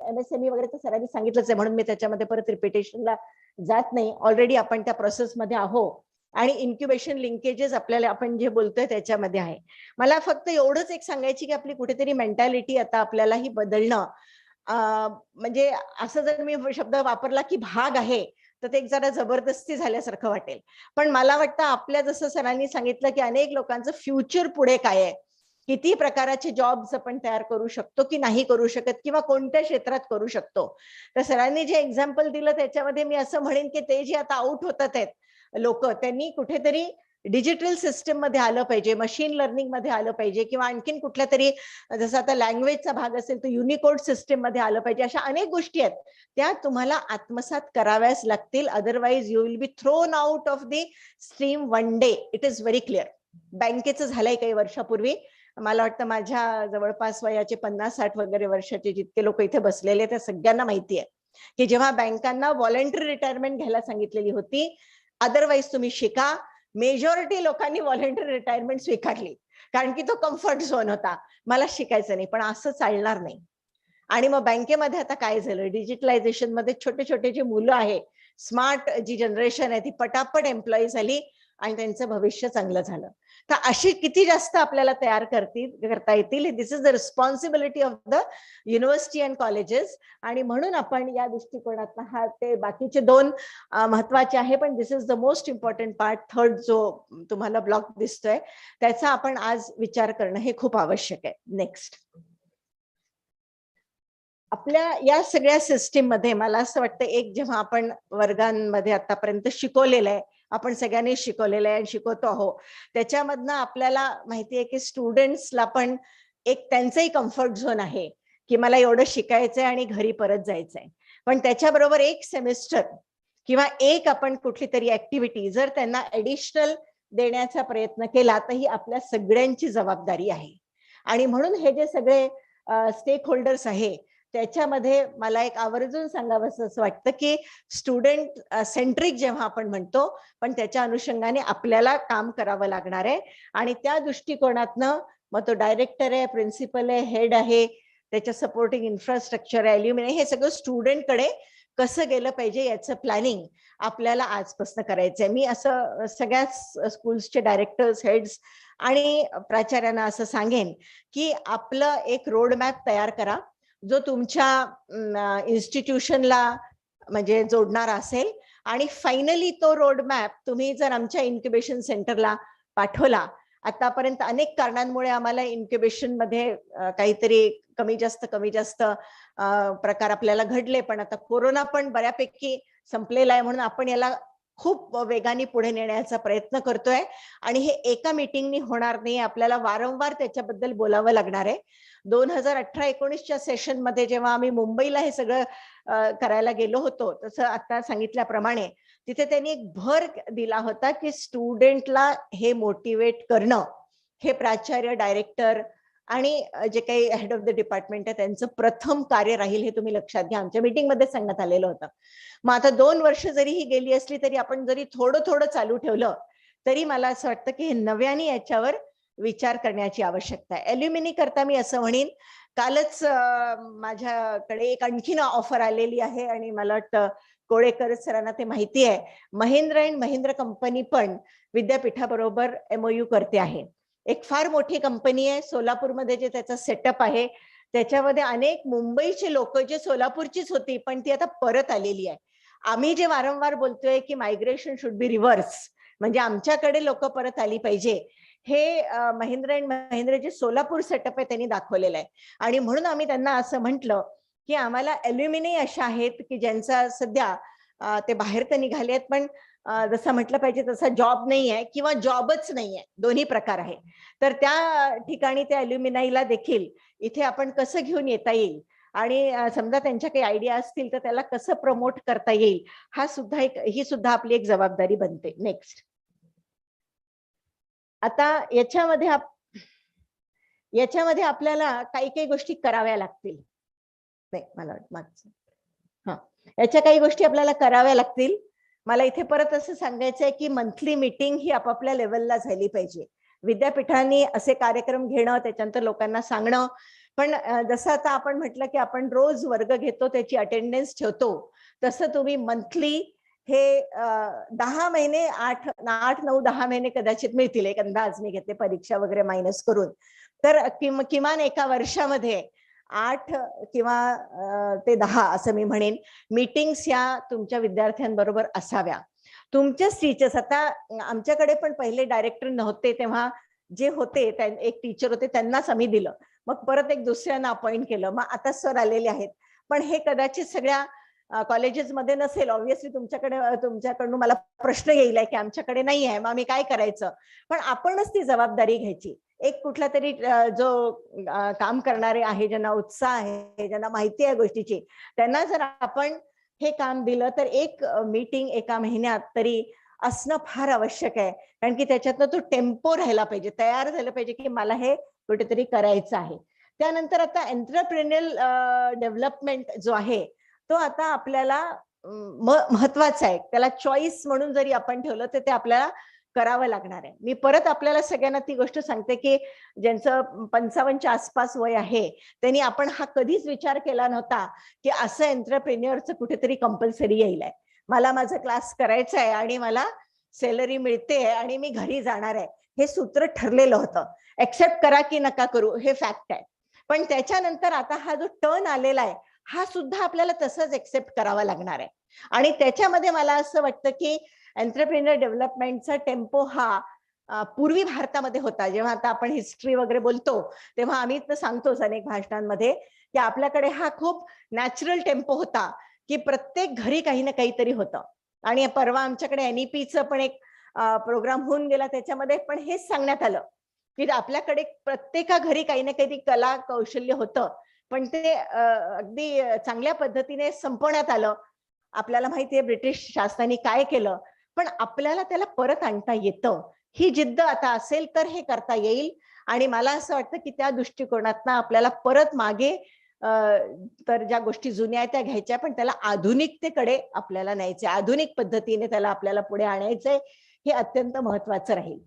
MSME वगैरे तर सरांनी सांगितलंच आहे म्हणून मी त्याच्यामध्ये परत रिपिटेशनला जात नाही. ऑलरेडी आपण त्या प्रोसेसमध्ये आहोत आणि इन्क्युबेशन लिंकेजेस आपल्याला आपण जे बोलतोय त्याच्यामध्ये आहे. मला फक्त एवढंच एक सांगायची की आपली कुठेतरी मेंटॅलिटी आता आपल्यालाही बदलणं, म्हणजे असं जर मी शब्द वापरला की भाग आहे तर ते एक जरा जबरदस्ती झाल्यासारखं वाटेल. पण मला वाटतं आपल्या जसं सरांनी सांगितलं की अनेक लोकांचं फ्युचर पुढे काय आहे, किती प्रकारचे जॉब्स आपण तयार करू शकतो की नाही करू शकत किंवा कोणत्या क्षेत्रात करू शकतो. तर सरांनी जे एक्झाम्पल दिलं त्याच्यामध्ये मी असं म्हणेन की ते जे आता आउट होतात आहेत लोक, त्यांनी कुठेतरी डिजिटल सिस्टम मध्ये आलं पाहिजे, मशीन लर्निंग मध्ये आलं पाहिजे किंवा आणखीन कुठल्या तरी, जसं आता लँग्वेजचा भाग असेल तर युनिकोड सिस्टम मध्ये आलं पाहिजे. अशा अनेक गोष्टी आहेत त्या तुम्हाला आत्मसात कराव्याच लागतील, otherwise you will be thrown out of the stream one day. It is very clear. बँकेचं झालंय काही वर्षापूर्वी, मला वाटतं माझ्या जवळपास वयाचे 50-60 वगैरे वर्षाचे जितके लोक इथे बसलेले त्या सगळ्यांना माहिती आहे की जेव्हा बँकांना व्हॉलंटरी रिटायरमेंट घ्यायला सांगितलेली होती, अदरवाईज तुम्ही शिका, मेजॉरिटी लोकांनी व्हॉलंटरी रिटायरमेंट स्वीकारली कारण की तो कम्फर्ट झोन होता, मला शिकायचं नाही. पण असं चालणार नाही. आणि मग बँकेमध्ये आता काय झालं, डिजिटलायझेशन मध्ये छोटे छोटे जे मुलं आहे, स्मार्ट जी जनरेशन आहे ती पटापट एम्प्लॉई झाली आणि त्यांचं भविष्य चांगलं झालं. तर अशी किती जास्त आपल्याला तयार करता येतील, this is the responsibility of the university and colleges. आणि म्हणून आपण या दृष्टिकोनातून हा ते बाकीचे 2 महत्वाचे आहे, पण this is the most important part, third जो तुम्हाला ब्लॉक दिसतोय त्याचा आपण आज विचार करणं हे खूप आवश्यक आहे. नेक्स्ट, आपल्या या सगळ्या सिस्टीम मध्ये मला असं वाटतं, एक जेव्हा आपण वर्गांमध्ये आतापर्यंत शिकवलेलं आहे, आपण सगळ्यांनी शिकवलेलं आहे आणि शिकवतो आहोत, त्याच्यामधनं आपल्याला माहिती आहे की स्टुडंट्सला पण एक त्यांचंही कम्फर्ट झोन आहे की मला एवढं शिकायचंय आणि घरी परत जायचंय. पण त्याच्याबरोबर एक सेमिस्टर किंवा एक आपण कुठली तरी ऍक्टिव्हिटी जर त्यांना ऍडिशनल देण्याचा प्रयत्न केला तर ही आपल्या सगळ्यांची जबाबदारी आहे. आणि म्हणून हे जे सगळे स्टेक होल्डर्स आहे त्याच्यामध्ये मला एक आवर्जून सांगावंसं असं वाटतं की स्टुडंट सेंट्रिक जेव्हा आपण म्हणतो, पण त्याच्या अनुषंगाने आपल्याला काम करावं लागणार आहे. आणि त्या दृष्टिकोनातनं मग तो डायरेक्टर आहे, प्रिन्सिपल आहे, हेड आहे, त्याच्या सपोर्टिंग इन्फ्रास्ट्रक्चर आहे, अल्युमिनी, हे सगळं स्टुडंटकडे कसं गेलं पाहिजे याचं प्लॅनिंग आपल्याला आजपासून करायचंय. मी असं सगळ्याच स्कूल्सचे डायरेक्टर्स, हेड्स आणि प्राचार्यांना असं सांगेन की आपलं एक रोड मॅप तयार करा जो तुमच्या इन्स्टिट्यूशनला म्हणजे जोडणारा असेल. आणि फायनली तो रोड मॅप तुम्ही जर आमच्या इन्क्युबेशन सेंटरला पाठवला, आतापर्यंत अनेक कारणांमुळे आम्हाला इन्क्युबेशन मध्ये काहीतरी कमी जास्त प्रकार आपल्याला घडले, पण आता कोरोना पण बऱ्यापैकी संपलेला आहे म्हणून आपण याला खूप वेगाने पुढे नेण्याचा प्रयत्न करतोय. आणि हे एका मीटिंगनी होणार नाही, आपल्याला वारंवार त्याच्याबद्दल बोलावं लागणार आहे. 2018-19च्या सेशन मध्ये जेव्हा आम्ही मुंबईला हे सगळं करायला गेलो होतो, तसं आता सांगितल्याप्रमाणे तिथे त्यांनी एक भर दिला होता की स्टुडंटला हे मोटिवेट करणं हे प्राचार्य, डायरेक्टर आणि जे काही हेड ऑफ द डिपार्टमेंट आहे त्यांचं प्रथम कार्य राहील, हे तुम्ही लक्षात घ्या. आमच्या मीटिंगमध्ये सांगण्यात आलेलं होतं. मग आता 2 वर्ष जरी ही गेली असली तरी आपण जरी थोडं थोडं चालू ठेवलं तरी मला असं वाटतं की हे नव्याने याच्यावर विचार करण्याची आवश्यकता आहे. ॲल्युमिनी करता मी असं म्हणेन, कालच माझ्याकडे एक आणखीन ऑफर आलेली आहे आणि मला वाटतं कोळेकर सरांना ते माहिती आहे. महिंद्रा अँड महिंद्रा कंपनी पण विद्यापीठाबरोबर MOU करते आहे. एक फार मोठी कंपनी आहे सोलापूरमध्ये, जे त्याचा सेटअप आहे त्याच्यामध्ये अनेक मुंबईची लोक जे सोलापूरचीच होती पण ती आता परत आलेली आहे. आम्ही जे वारंवार बोलतोय की मायग्रेशन शुड बी रिव्हर्स, म्हणजे आमच्याकडे लोक परत आली पाहिजे, हे महिंद्रा अँड महिंद्रा जे सोलापूर सेटअप आहे त्यांनी दाखवलेलं आहे. आणि म्हणून आम्ही त्यांना असं म्हटलं की आम्हाला ॲल्युमिनी अशा आहेत की ज्यांचा सध्या ते बाहेर तर निघाले आहेत पण जसं म्हटलं पाहिजे तसा जॉब नाही आहे किंवा जॉबच नाही आहे, दोन्ही प्रकार आहे. तर त्या ठिकाणी त्या ॲल्युमिनाईला देखील इथे आपण कसं घेऊन येता येईल आणि समजा त्यांच्या काही आयडिया असतील तर त्याला कसं प्रमोट करता येईल, ही सुद्धा आपली एक जबाबदारी बनते. नेक्स्ट. आता याच्यामध्ये आपल्याला काही काही गोष्टी कराव्या लागतील. नाही, मला वाटतं याच्या काही गोष्टी आपल्याला कराव्या लागतील. मला इथे परत असं सांगायचं आहे की मंथली मीटिंग ही आपापल्या लेवलला झाली पाहिजे. विद्यापीठांनी असे कार्यक्रम घेणं, त्याच्यानंतर लोकांना सांगणं, पण जसं आता आपण म्हटलं की आपण रोज वर्ग घेतो, त्याची अटेंडन्स ठेवतो, तसं तुम्ही मंथली हे 10 महिने 8, 9, 10 महिने कदाचित मिळतील, एक अंदाज मी घेते परीक्षा वगैरे मायनस करून. तर किमान एका वर्षामध्ये 8 किंवा ते 10 असं मी म्हणेन मीटिंग्स या तुमच्या विद्यार्थ्यांबरोबर असाव्या. तुमचेच टीचर्स, आता आमच्याकडे पण पहिले डायरेक्टर नव्हते तेव्हा जे होते एक टीचर होते त्यांनाच आम्ही दिलं, मग परत एक दुसऱ्यांना अपॉइंट केलं, मग आता सर आलेले आहेत. पण हे कदाचित सगळ्या कॉलेजेसमध्ये नसेल. ऑब्व्हियसली तुमच्याकडून मला प्रश्न येईल की आमच्याकडे नाही आहे, मग आम्ही काय करायचं. पण आपणच ती जबाबदारी घ्यायची. एक कुठला तरी जो काम करणारे आहे, ज्यांना उत्साह आहे, ज्यांना माहिती आहे गोष्टीची, त्यांना जर आपण हे काम दिलं तर एक मीटिंग एका महिन्यात तरी असणं फार आवश्यक आहे. कारण की त्याच्यातनं तो टेम्पो राहायला पाहिजे, तयार झालं पाहिजे की मला हे कुठेतरी करायचं आहे. त्यानंतर आता एंटरप्रेन्युअल डेव्हलपमेंट जो आहे तो आता आपल्याला महत्वाचा आहे. त्याला चॉईस म्हणून जरी आपण ठेवलं तर ते आपल्याला करावं लागणार आहे. मी परत आपल्याला सगळ्यांना ती गोष्ट सांगते की ज्यांचं 55च्या आसपास वय आहे त्यांनी आपण हा कधीच विचार केला नव्हता की असं एंटरप्रेन्युअरचं कुठेतरी कंपल्सरी येईल आहे. मला माझा क्लास करायचा आहे आणि मला सॅलरी मिळते आणि मी घरी जाणार आहे, हे सूत्र ठरलेलं होतं. एक्सेप्ट करा की नका करू हे फॅक्ट आहे. पण त्याच्यानंतर आता हा जो टर्न आलेला आहे हा सुद्धा आपल्याला तसंच एक्सेप्ट करावा लागणार आहे. आणि त्याच्यामध्ये मला असं वाटतं की एंटरप्रेन्युअर डेव्हलपमेंटचा टेम्पो हा पूर्वी भारतामध्ये होता. जेव्हा आता आपण हिस्ट्री वगैरे बोलतो तेव्हा आम्ही तर सांगतोच अनेक भाषणांमध्ये की आपल्याकडे हा खूप नॅचरल टेम्पो होता की प्रत्येक घरी काही ना काहीतरी होतं. आणि परवा आमच्याकडे NEPचं पण एक प्रोग्राम होऊन गेला, त्याच्यामध्ये पण हेच सांगण्यात आलं की आपल्याकडे प्रत्येका घरी काही ना काही कला कौशल्य होतं, पण ते अगदी चांगल्या पद्धतीने संपवण्यात आलं. आपल्याला माहिती आहे ब्रिटिश शासनाने काय केलं, पण आपल्याला त्याला परत आणता येतं. ही जिद्द आता असेल तर हे करता येईल. आणि मला असं वाटतं की त्या दृष्टिकोनातनं आपल्याला परत मागे तर ज्या गोष्टी जुन्या आहेत त्या घ्यायच्या, पण त्याला आधुनिकतेकडे आपल्याला न्यायचे, आधुनिक पद्धतीने त्याला आपल्याला पुढे आणायचंय, हे अत्यंत महत्वाचं राहील.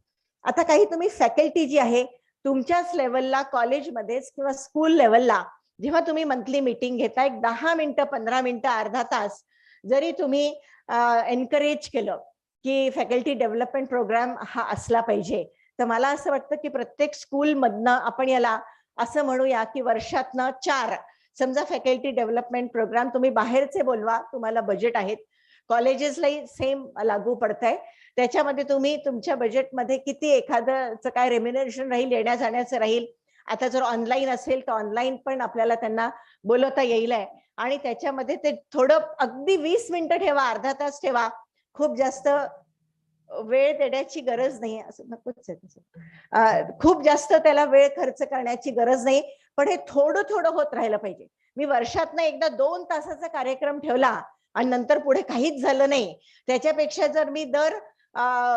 आता काही तुम्ही फॅकल्टी जी आहे तुमच्याच लेवलला, कॉलेजमध्येच किंवा स्कूल लेवलला जेव्हा तुम्ही मंथली मीटिंग घेता, एक 10 मिनिटं 15 मिनिटं अर्धा तास जरी तुम्ही एनकरेज केलं की फॅकल्टी डेव्हलपमेंट प्रोग्राम हा असला पाहिजे, तर मला असं वाटतं की प्रत्येक स्कूलमधनं आपण याला असं म्हणूया की वर्षातनं 4 समजा फॅकल्टी डेव्हलपमेंट प्रोग्राम तुम्ही बाहेरचे बोलवा, तुम्हाला बजेट आहेत, कॉलेजेसलाही सेम लागू पडतंय. त्याच्यामध्ये तुम्ही तुमच्या बजेटमध्ये किती एखादंच काय रेम्युनरेशन राहील, येण्या जाण्याचं राहील. आता जर ऑनलाईन असेल तर ऑनलाईन पण आपल्याला त्यांना बोलवता येईल आहे. आणि त्याच्यामध्ये ते थोडं अगदी 20 मिनिटं ठेवा, अर्धा तास ठेवा, खूप जास्त वेळ देण्याची गरज नाही, असं नकोच आहे. खूप जास्त त्याला वेळ खर्च करण्याची गरज नाही, पण हे थोडं थोडं होत राहिलं पाहिजे. मी वर्षातनं एकदा 2 तासाचा कार्यक्रम ठेवला आणि नंतर पुढे काहीच झालं नाही, त्याच्यापेक्षा जर मी दर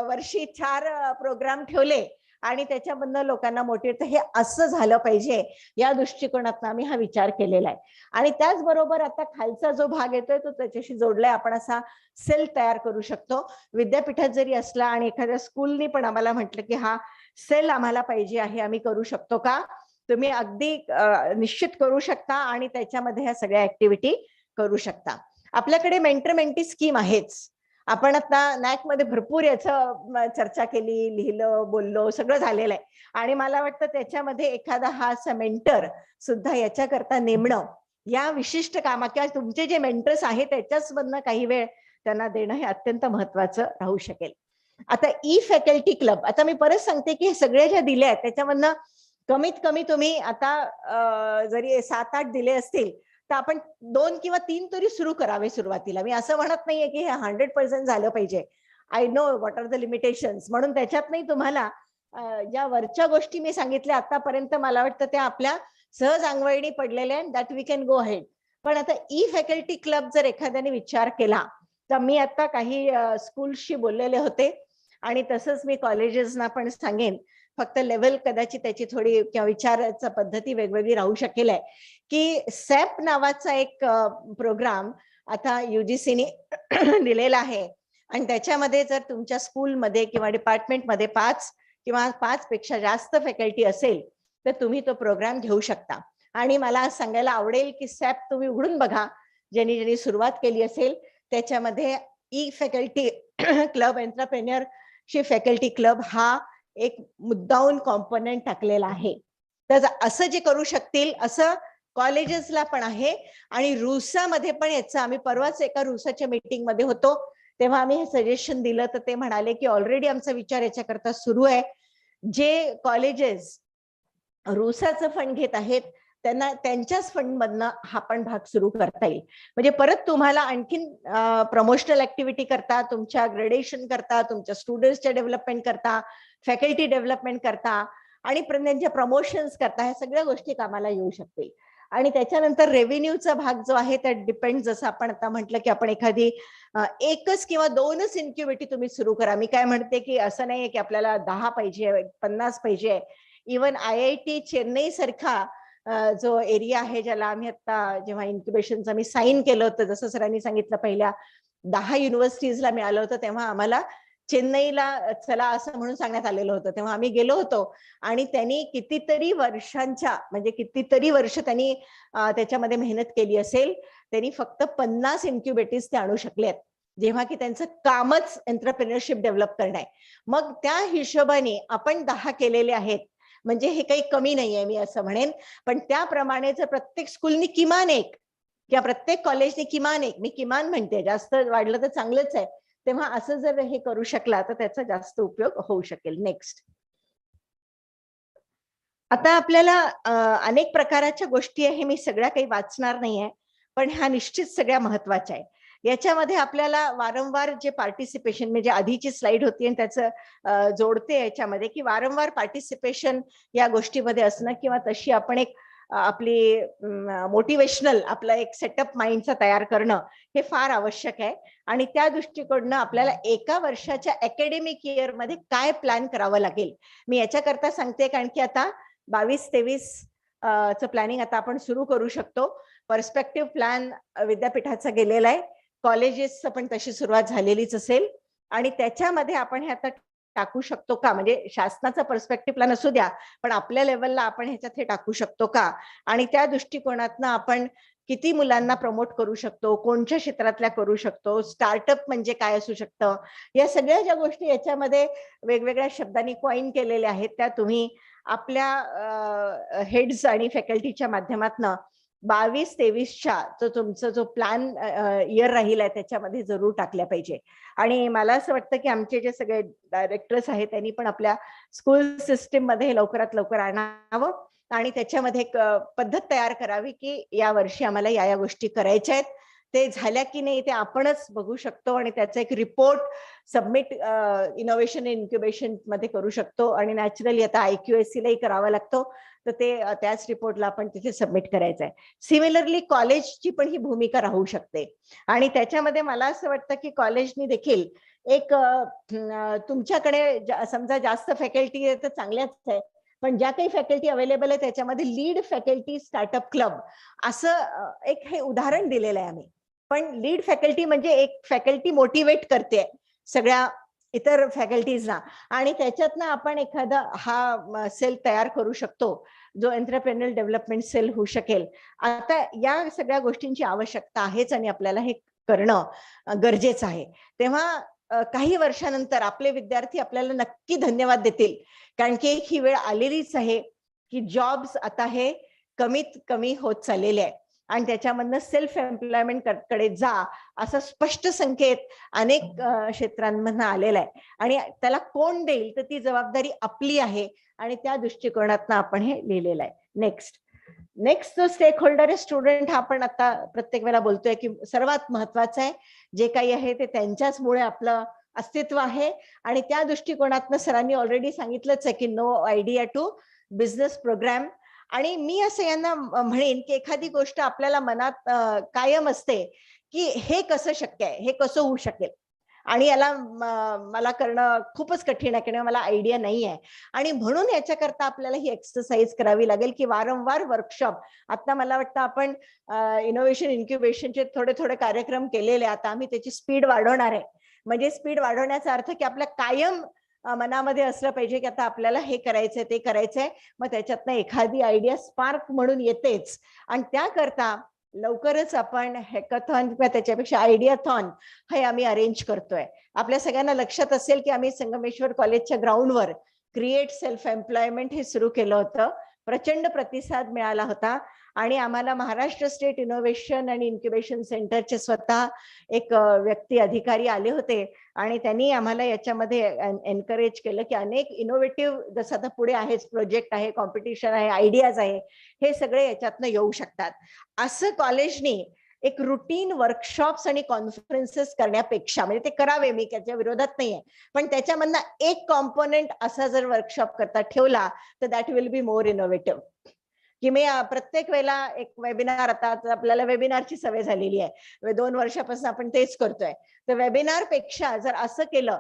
वर्षी 4 प्रोग्राम ठेवले आणि त्याच्यामधनं लोकांना मोटिवेट, हे असं झालं पाहिजे या दृष्टिकोनातून आम्ही हा विचार केलेला आहे. आणि त्याचबरोबर आता खालचा जो भाग येतोय तो त्याच्याशी जोडलाय. आपण असा सेल तयार करू शकतो विद्यापीठात जरी असला आणि एखाद्या स्कूलनी पण आम्हाला म्हटलं की हा सेल आम्हाला पाहिजे आहे, आम्ही करू शकतो का, तुम्ही अगदी निश्चित करू शकता आणि त्याच्यामध्ये ह्या सगळ्या ऍक्टिव्हिटी करू शकता. आपल्याकडे मेंटर मेंटी स्कीम आहेच. आपण आता नॅक मध्ये भरपूर याचं चर्चा केली, लिहिलं, बोललो, सगळं झालेलं आहे. आणि मला वाटतं त्याच्यामध्ये एखादा हा असा मेंटर सुद्धा याच्याकरता नेमणं, या विशिष्ट कामा किंवा तुमचे जे मेंटर्स आहेत त्याच्याच मधनं काही वेळ त्यांना देणं हे अत्यंत महत्वाचं राहू शकेल. आता ई फॅकल्टी क्लब, आता मी परत सांगते की हे सगळे ज्या दिले आहेत त्याच्यामधनं कमीत कमी तुम्ही आता जरी 7-8 दिले असतील तर आपण 2 किंवा 3 तरी सुरू करावे सुरुवातीला. मी असं म्हणत नाहीये की हे 100% झालं पाहिजे. I know what are the limitations, म्हणून त्याच्यात नाही तुम्हाला ज्या वरच्या गोष्टी मी सांगितल्या आतापर्यंत मला वाटतं त्या आपल्या सहज अंगवळणी पडलेल्या आहेत, that we can go ahead. पण आता ई फॅकल्टी क्लब जर एखाद्याने विचार केला तर मी आता काही स्कूल्सशी बोललेले होते आणि तसंच मी कॉलेजेसना पण सांगेन, फक्त लेवल कदाचित त्याची थोडी किंवा विचाराचा पद्धती वेगवेगळी राहू शकेल आहे, की सॅप नावाचा एक प्रोग्राम आता युजीसीने दिलेला आहे आणि त्याच्यामध्ये जर तुमच्या स्कूलमध्ये किंवा डिपार्टमेंटमध्ये 5 किंवा 5 पेक्षा जास्त फॅकल्टी असेल तर तुम्ही तो प्रोग्राम घेऊ शकता. आणि मला आज सांगायला आवडेल की सॅप तुम्ही उघडून बघा, ज्यांनी सुरुवात केली असेल त्याच्यामध्ये E faculty club, entrepreneurship faculty club हा एक मुद्दाऊन कॉम्पोनंट टाकलेला आहे. तर असं जे करू शकतील असं कॉलेजेसला पण आहे. आणि रुसामध्ये पण याचं, आम्ही परवाच एका रुसाच्या मीटिंग मध्ये होतो तेव्हा आम्ही हे सजेशन दिलं तर ते म्हणाले की ऑलरेडी आमचा विचार याच्याकरता सुरू आहे. जे कॉलेजेस रुसाचं फंड घेत आहेत त्यांना त्यांच्याच फंड मधनं हा पण भाग सुरू करता येईल. म्हणजे परत तुम्हाला आणखीन प्रमोशनल ऍक्टिव्हिटी करता, तुमच्या ग्रेडेशन करता, तुमच्या स्टुडंट्सच्या डेव्हलपमेंट करता, फॅकल्टी डेव्हलपमेंट करता आणि त्यांच्या प्रमोशन्स करता, ह्या सगळ्या गोष्टी कामाला येऊ शकतील. आणि त्याच्यानंतर रेव्हेन्यूचा भाग जो आहे त्यात डिपेंड, जसं आपण आता म्हटलं की आपण एखादी 1च किंवा 2च इन्क्युबेटी तुम्ही सुरू करा. मी काय म्हणते की असं नाहीये की आपल्याला 10 पाहिजे, 50 पाहिजे. इवन IIT चेन्नई सारखा जो एरिया आहे, ज्याला आम्ही आता जेव्हा इन्क्युबेशनचं मी साईन केलं होतं, जसं सरांनी सांगितलं पहिल्या 10 युनिव्हर्सिटीजला मिळालं होतं तेव्हा आम्हाला चेन्नईला चला असं म्हणून सांगण्यात आलेलं होतं. तेव्हा आम्ही गेलो होतो आणि त्यांनी कितीतरी वर्षांच्या, म्हणजे कितीतरी वर्ष त्यांनी त्याच्यामध्ये मेहनत केली असेल. त्यांनी फक्त 50 इन्क्युबेटीज ते आणू शकलेत, जेव्हा की त्यांचं कामच एंटरप्रेन्योरशिप डेव्हलप करणं आहे. मग त्या हिशोबाने आपण 10 केलेले आहेत, म्हणजे हे काही कमी नाहीये मी असं म्हणेन. पण त्याप्रमाणे जर प्रत्येक स्कूलनी किमान एक किंवा प्रत्येक कॉलेजने किमान एक, मी किमान म्हणते, जास्त वाढलं तर चांगलंच आहे, तेव्हा असं जर हे करू शकला तर त्याचा जास्त उपयोग होऊ शकेल. नेक्स्ट, आता आपल्याला अनेक प्रकारच्या गोष्टी आहे, मी सगळ्या काही वाचणार नाहीये, पण ह्या निश्चित सगळ्या महत्वाच्या आहे. याच्यामध्ये आपल्याला वारंवार जे पार्टिसिपेशन, म्हणजे आधीची स्लाइड होती आणि त्याचं जोडते याच्यामध्ये, की वारंवार पार्टिसिपेशन या गोष्टीमध्ये असणं किंवा तशी आपण एक आपली मोटिवेशनल आपला एक सेटअप माइंडचा तयार करणं हे फार आवश्यक आहे. आणि त्या दृष्टिकोनानं आपल्याला एका वर्षाच्या अकॅडमिक इयर मध्ये काय प्लॅन करावं लागेल, मी याच्याकरता सांगते, कारण की आता 22-23 चं प्लॅनिंग आता आपण सुरू करू शकतो. पर्स्पेक्टिव्ह प्लॅन विद्यापीठाचा गेलेला आहे, कॉलेजेसचं पण तशी सुरुवात झालेलीच असेल आणि त्याच्यामध्ये आपण हे आता टाकू शकतो का, म्हणजे शासनाचा पर्स्पेक्टिव्ह प्लॅन असू द्या, पण आपल्या लेवलला आपण ह्याच्यात हे टाकू शकतो का, आणि त्या दृष्टिकोनातनं आपण किती मुलांना प्रमोट करू शकतो, कोणत्या क्षेत्रातल्या करू शकतो, स्टार्टअप म्हणजे काय असू शकतं, या सगळ्या ज्या गोष्टी याच्यामध्ये वेगवेगळ्या शब्दांनी कॉइन केलेल्या आहेत त्या तुम्ही आपल्या हेड्स आणि फॅकल्टीच्या माध्यमातनं 22-23च्या जो तुमचा जो प्लॅन इयर राहील आहे त्याच्यामध्ये जरूर टाकल्या पाहिजे. आणि मला असं वाटतं की आमचे जे सगळे डायरेक्टर्स आहेत त्यांनी पण आपल्या स्कूल सिस्टीम मध्ये लवकरात लवकर आणावं आणि त्याच्यामध्ये एक पद्धत तयार करावी की या वर्षी आम्हाला या गोष्टी करायच्या आहेत. ते झाल्या की नाही ते आपणच बघू शकतो आणि त्याचा एक रिपोर्ट सबमिट इनोव्हेशन इन्क्युबेशन मध्ये करू शकतो. आणि नॅचरली आता IQAC लाही करावा लागतो, तर ते त्याच रिपोर्टला आपण तिथे सबमिट करायचं आहे. सिमिलरली कॉलेजची पण ही भूमिका राहू शकते. आणि त्याच्यामध्ये मला असं वाटतं की कॉलेजनी देखील एक तुमच्याकडे समजा जास्त फॅकल्टी आहे तर चांगल्याच आहे, पण ज्या काही फॅकल्टी अवेलेबल आहे त्याच्यामध्ये लीड फॅकल्टी स्टार्टअप क्लब असं एक हे उदाहरण दिलेलं आहे आम्ही. पण लीड फॅकल्टी म्हणजे एक फॅकल्टी मोटिवेट करते सगळ्या इतर फॅकल्टीजना, आणि त्याच्यातनं आपण एखादा हा सेल तयार करू शकतो जो एंटरप्रेन्युअल डेव्हलपमेंट सेल होऊ शकेल. आता या सगळ्या गोष्टींची आवश्यकता आहेच आणि आपल्याला हे करणं गरजेचं आहे. तेव्हा काही वर्षानंतर आपले विद्यार्थी आपल्याला नक्की धन्यवाद देतील, कारण की ही वेळ आलेलीच आहे की जॉब्स आता हे कमीत कमी होत चाललेले आहे आणि त्याच्यामधनं सेल्फ एम्प्लॉयमेंट कडे जा असा स्पष्ट संकेत अनेक क्षेत्रांमधनं आलेला आहे. आणि त्याला कोण देईल तर ती जबाबदारी आपली आहे आणि त्या दृष्टिकोनातनं आपण हे लिहिलेलं आहे. नेक्स्ट जो स्टेक होल्डर आहे स्टुडंट, हा आपण आता प्रत्येक वेळेला बोलतोय की सर्वात महत्वाचं आहे. जे काही आहे ते त्यांच्याचमुळे आपलं अस्तित्व आहे आणि त्या दृष्टिकोनातनं सरांनी ऑलरेडी सांगितलंच आहे की no idea to business programme. आणि मी असं यांना म्हणेन की एखादी गोष्ट आपल्याला मनात कायम असते की हे कसं शक्य आहे, हे कसं होऊ शकेल, आणि याला मला करणं खूपच कठीण आहे किंवा मला आयडिया नाही आहे. आणि म्हणून याच्याकरता आपल्याला ही एक्सरसाइज करावी लागेल की वारंवार वर्कशॉप. आता मला वाटतं आपण इनोव्हेशन इन्क्युबेशनचे थोडे थोडे कार्यक्रम केलेले, आता आम्ही त्याची स्पीड वाढवणार आहे. म्हणजे स्पीड वाढवण्याचा अर्थ की आपल्या कायम मनामध्ये असलं पाहिजे की आता आपल्याला हे करायचंय ते करायचंय, मग त्याच्यातनं एखादी आयडिया स्पार्क म्हणून येतेच. आणि त्याकरता लवकरच आपण हॅकॅथॉन किंवा त्याच्यापेक्षा आयडियाथॉन हे आम्ही अरेंज करतोय. आपल्या सगळ्यांना लक्षात असेल की आम्ही संगमेश्वर कॉलेजच्या ग्राउंडवर क्रिएट सेल्फ एम्प्लॉयमेंट हे सुरू केलं होतं. प्रचंड प्रतिसाद मिळाला होता आणि आम्हाला महाराष्ट्र स्टेट इनोव्हेशन आणि इन्क्युबेशन सेंटरचे स्वतः एक व्यक्ती अधिकारी आले होते आणि त्यांनी आम्हाला याच्यामध्ये एनकरेज केलं की अनेक इनोव्हेटिव्ह, जसं आता पुढे आहेच, प्रोजेक्ट आहे, कॉम्पिटिशन आहे, आयडियाज आहे, हे सगळे याच्यातनं येऊ शकतात. असं कॉलेजनी एक रुटीन वर्कशॉप्स आणि कॉन्फरन्सेस करण्यापेक्षा, म्हणजे ते करावे, मी त्याच्या विरोधात नाहीये, पण त्याच्यामधनं एक कॉम्पोनेंट असा जर वर्कशॉप करता ठेवला तर that will be more innovative. की मी प्रत्येक वेळेला एक वेबिनार, आता आपल्याला वेबिनारची सवय झालेली आहे, 2 वर्षापासून आपण तेच करतोय, तर वेबिनार पेक्षा जर असं केलं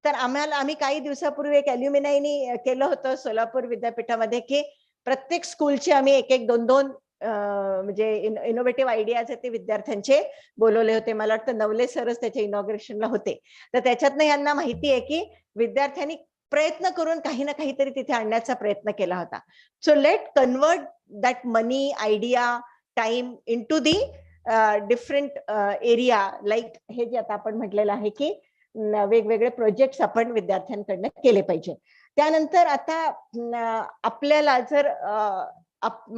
तर आम्ही काही दिवसापूर्वी एक अल्युमिनायनी केलं होतं सोलापूर विद्यापीठामध्ये की प्रत्येक स्कूलचे आम्ही 1-1, 2-2 म्हणजे इनोव्हेटिव्ह आयडियाज आहेत ते विद्यार्थ्यांचे बोलवले होते. मला वाटतं नवले सरच त्याच्या इनॉग्रेशनला होते. तर त्याच्यातनं यांना माहिती आहे की विद्यार्थ्यांनी प्रयत्न करून काही ना काहीतरी तिथे आणण्याचा प्रयत्न केला होता. So let convert that money, idea, time into the different area, like हे जे आता आपण म्हटलेलं आहे की वेगवेगळे प्रोजेक्ट्स आपण विद्यार्थ्यांकडनं केले पाहिजे. त्यानंतर आता आपल्याला जर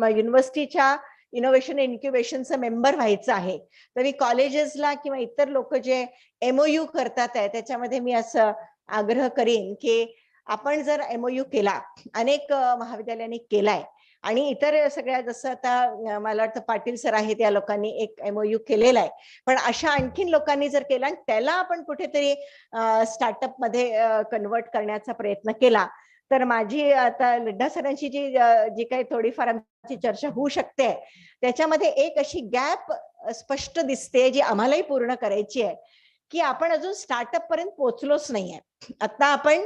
युनिव्हर्सिटीच्या इनोव्हेशन इन्क्युबेशनचं मेंबर व्हायचं आहे तरी कॉलेजेसला किंवा इतर लोक जे MOU करतात आहे त्याच्यामध्ये मी असं आग्रह करीन की आपण जर MOU केला, अनेक महाविद्यालयांनी केलाय आणि इतर सगळ्या, जसं आता मला वाटतं पाटील सर आहेत, या लोकांनी एक MOU केलेला आहे, पण अशा आणखीन लोकांनी जर केला आणि त्याला आपण कुठेतरी स्टार्टअप मध्ये कन्वर्ट करण्याचा प्रयत्न केला तर माझी आता लड्ढा सरांची जी काही थोडीफार आमची चर्चा होऊ शकते त्याच्यामध्ये एक अशी गॅप स्पष्ट दिसते जी आम्हालाही पूर्ण करायची आहे की आपण अजून स्टार्टअप पर्यंत पोहोचलोच नाहीये. आता आपण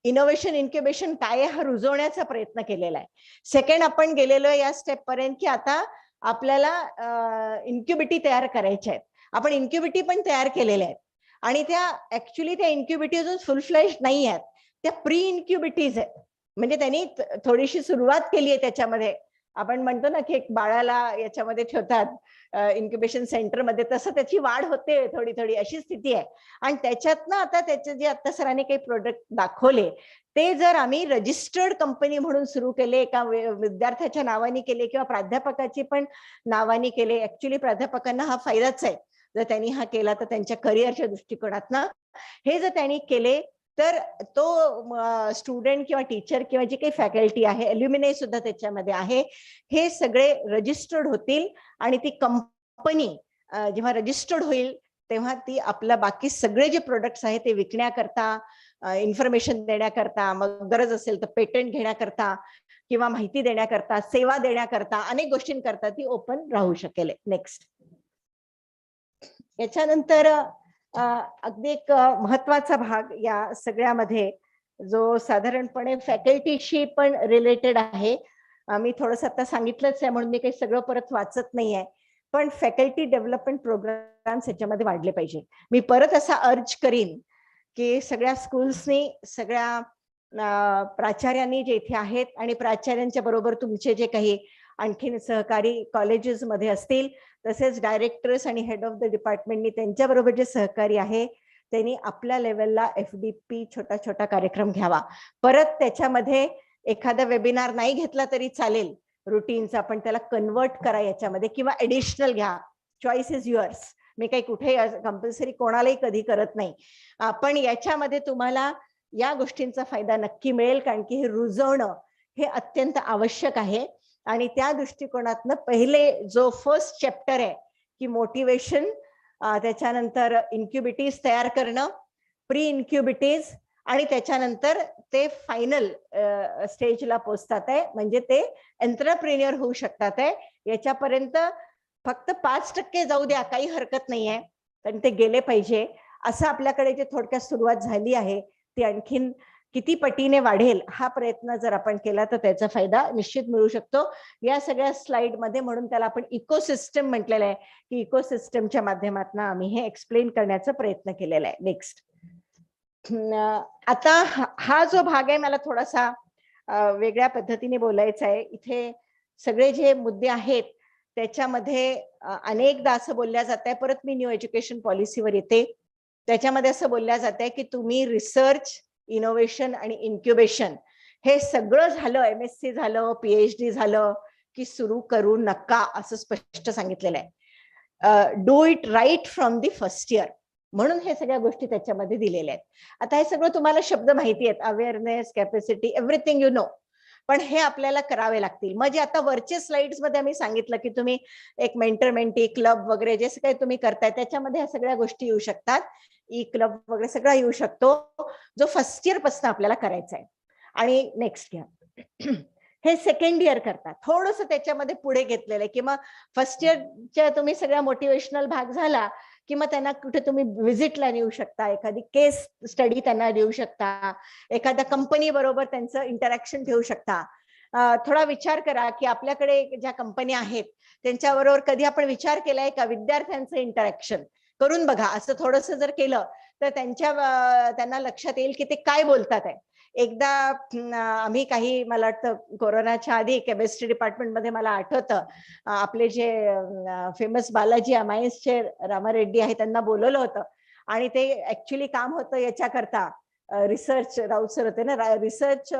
इनोव्हेशन इन्क्युबेशन काय हा रुजवण्याचा प्रयत्न केलेला आहे. सेकंड, आपण गेलेलो या स्टेप पर्यंत की आता आपल्याला इन्क्युबिटी तयार करायच्या आहेत. आपण इन्क्युबिटी पण तयार केलेल्या आहेत आणि त्या ऍक्च्युली त्या इन्क्युबिटी अजून फुल फ्लेज नाही आहेत, त्या प्री इन्क्युबिटीज आहेत. म्हणजे त्यांनी थोडीशी सुरुवात केली आहे त्याच्यामध्ये. आपण म्हणतो ना की एक बाळाला याच्यामध्ये ठेवतात इन्क्युबेशन सेंटरमध्ये, तसं त्याची वाढ होते थोडी थोडी, अशी स्थिती आहे. आणि त्याच्यातनं आता त्याचे जे आता सरांनी काही प्रोडक्ट दाखवले ते जर आम्ही रजिस्टर्ड कंपनी म्हणून सुरू केले, एका विद्यार्थ्याच्या नावाने केले किंवा प्राध्यापकाची पण नावाने केले, ऍक्च्युली प्राध्यापकांना हा फायदाच आहे जर त्यांनी हा केला तर त्यांच्या करिअरच्या दृष्टिकोनातनं. हे जर त्यांनी केले तर तो स्टुडंट किंवा टीचर किंवा जी काही फॅकल्टी आहे, अल्युमिनाय सुद्धा त्याच्यामध्ये आहे, हे सगळे रजिस्टर्ड होतील आणि ती कंपनी जेव्हा रजिस्टर्ड होईल तेव्हा ती आपला बाकी सगळे जे प्रोडक्ट्स आहेत ते विकण्याकरता, इन्फॉर्मेशन देण्याकरता, मग गरज असेल तर पेटंट घेण्याकरता किंवा माहिती देण्याकरता, सेवा देण्याकरता, अनेक गोष्टींकरता ती ओपन राहू शकेल. नेक्स्ट. याच्यानंतर अगदी एक महत्वाचा भाग या सगळ्यामध्ये जो साधारणपणे फॅकल्टीशी पण रिलेटेड आहे. मी थोडंसं आता सांगितलंच आहे म्हणून मी काही सगळं परत वाचत नाहीये, पण फॅकल्टी डेव्हलपमेंट प्रोग्राम्स याच्यामध्ये वाढले पाहिजे. मी परत असा अर्ज करीन की सगळ्या स्कूल्सनी, सगळ्या प्राचार्यांनी जे इथे आहेत आणि प्राचार्यांच्या बरोबर तुमचे जे काही आणखीन सहकारी कॉलेजेसमध्ये असतील, तसेच डायरेक्टर्स आणि हेड ऑफ द डिपार्टमेंटनी त्यांच्याबरोबर जे सहकारी आहे त्यांनी आपल्या लेवलला FDP छोटा छोटा कार्यक्रम घ्यावा. परत त्याच्यामध्ये एखादा वेबिनार नाही घेतला तरी चालेल रुटीनचा, पण त्याला कन्वर्ट करा याच्यामध्ये किंवा एडिशनल घ्या. Choice is yours. मी काही कुठे कंपल्सरी कोणालाही कधी करत नाही, पण याच्यामध्ये तुम्हाला या गोष्टींचा फायदा नक्की मिळेल, कारण की हे रुजवणं हे अत्यंत आवश्यक आहे. आणि त्या दृष्टिकोनातनं पहिले जो फर्स्ट चॅप्टर आहे की मोटिवेशन, त्याच्यानंतर इन्क्युबिटीज तयार करणं, प्री इन्क्युबिटीज, आणि त्याच्यानंतर ते फायनल स्टेजला पोहोचतात आहे, म्हणजे ते एंटरप्रेन्युअर होऊ शकतात आहे. याच्यापर्यंत फक्त 5% जाऊ द्या, काही हरकत नाहीये, पण ते गेले पाहिजे. असं आपल्याकडे जे थोडक्यात सुरुवात झाली आहे ती आणखीन किती पटीने वाढेल हा प्रयत्न जर आपण केला तर त्याचा फायदा निश्चित मिळू शकतो. या सगळ्या स्लाइडमध्ये, म्हणून त्याला आपण इकोसिस्टम म्हटलेलं आहे की इकोसिस्टमच्या माध्यमातून आम्ही हे एक्सप्लेन करण्याचा प्रयत्न केलेला आहे. नेक्स्ट. आता हा जो भाग आहे मला थोडासा वेगळ्या पद्धतीने बोलायचा आहे. इथे सगळे जे मुद्दे आहेत त्याच्यामध्ये अनेकदा असं बोलल्या जात आहे, परत मी न्यू एज्युकेशन पॉलिसीवर येते, त्याच्यामध्ये असं बोलल्या जात आहे की तुम्ही रिसर्च, इनोव्हेशन आणि इन्क्युबेशन हे सगळं झालं, MSc झालं, PhD झालं की सुरू करू नका, असं स्पष्ट सांगितलेलं आहे. Do it right from the first year, म्हणून हे सगळ्या गोष्टी त्याच्यामध्ये दिलेल्या आहेत. आता हे सगळं तुम्हाला शब्द माहिती आहेत, awareness, capacity, everything you know, पण हे आपल्याला करावे लागतील. म्हणजे आता वरच्या स्लाइड्स मध्ये आम्ही सांगितलं की तुम्ही एक मेंटर मेंटी क्लब वगैरे जे काही तुम्ही करताय त्याच्यामध्ये ह्या सगळ्या गोष्टी येऊ शकतात. ई क्लब वगैरे सगळा येऊ शकतो, जो फर्स्ट इयर पासून आपल्याला करायचा आहे. आणि नेक्स्ट घ्या, हे सेकंड इयर करतात, थोडंसं त्याच्यामध्ये पुढे घेतलेलं आहे. किंवा फर्स्ट इयरच्या तुम्ही सगळ्या मोटिवेशनल भाग झाला किंवा त्यांना कुठे तुम्ही व्हिजिटला नेऊ शकता, एखादी केस स्टडी त्यांना देऊ शकता, एखाद्या कंपनी बरोबर त्यांचं इंटरॅक्शन ठेवू शकता. थोडा विचार करा की आपल्याकडे ज्या कंपन्या आहेत त्यांच्याबरोबर कधी आपण विचार केलाय का विद्यार्थ्यांचं इंटरॅक्शन करून बघा. असं थोडंसं जर केलं तर त्यांना लक्षात येईल की ते काय बोलतात आहे. एकदा आम्ही काही, मला वाटतं कोरोनाच्या आधी केमिस्ट्री डिपार्टमेंटमध्ये मला आठवतं आपले जे फेमस बालाजी अमायन्सचे रामारेड्डी आहे त्यांना बोलवलं होतं, आणि ते ऍक्च्युली काम होतं याच्याकरता, रिसर्च, राऊत सर होते ना, रिसर्च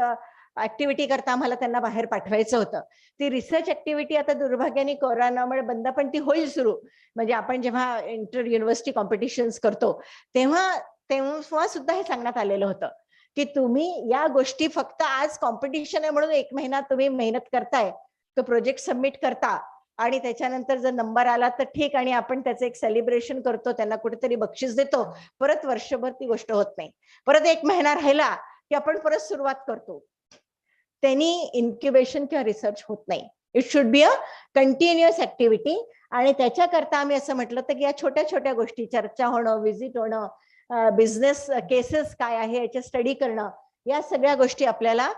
ऍक्टिव्हिटी करता आम्हाला त्यांना बाहेर पाठवायचं होतं. ती रिसर्च ऍक्टिव्हिटी आता दुर्भाग्याने कोरोनामुळे बंद, पण ती होईल सुरू. म्हणजे आपण जेव्हा इंटर युनिव्हर्सिटी कॉम्पिटिशन्स करतो तेव्हा सुद्धा हे सांगण्यात आलेलं होतं की तुम्ही या गोष्टी फक्त आज कॉम्पिटिशन आहे म्हणून 1 महिना तुम्ही मेहनत करताय, तो प्रोजेक्ट सबमिट करता, आणि त्याच्यानंतर जर नंबर आला तर ठीक, आणि आपण त्याचं एक सेलिब्रेशन करतो, त्यांना कुठेतरी बक्षीस देतो, परत वर्षभर ती गोष्ट होत नाही. परत 1 महिना राहिला की आपण परत सुरुवात करतो. त्यांनी इन्क्युबेशन किंवा रिसर्च होत नाही. It should be a continuous activity. आणि त्याच्याकरता आम्ही असं म्हटलं तर की या छोट्या छोट्या गोष्टी, चर्चा होणं, व्हिजिट होणं, बिझनेस केसेस काय आहे याचे स्टडी करणं, या सगळ्या गोष्टी आपल्याला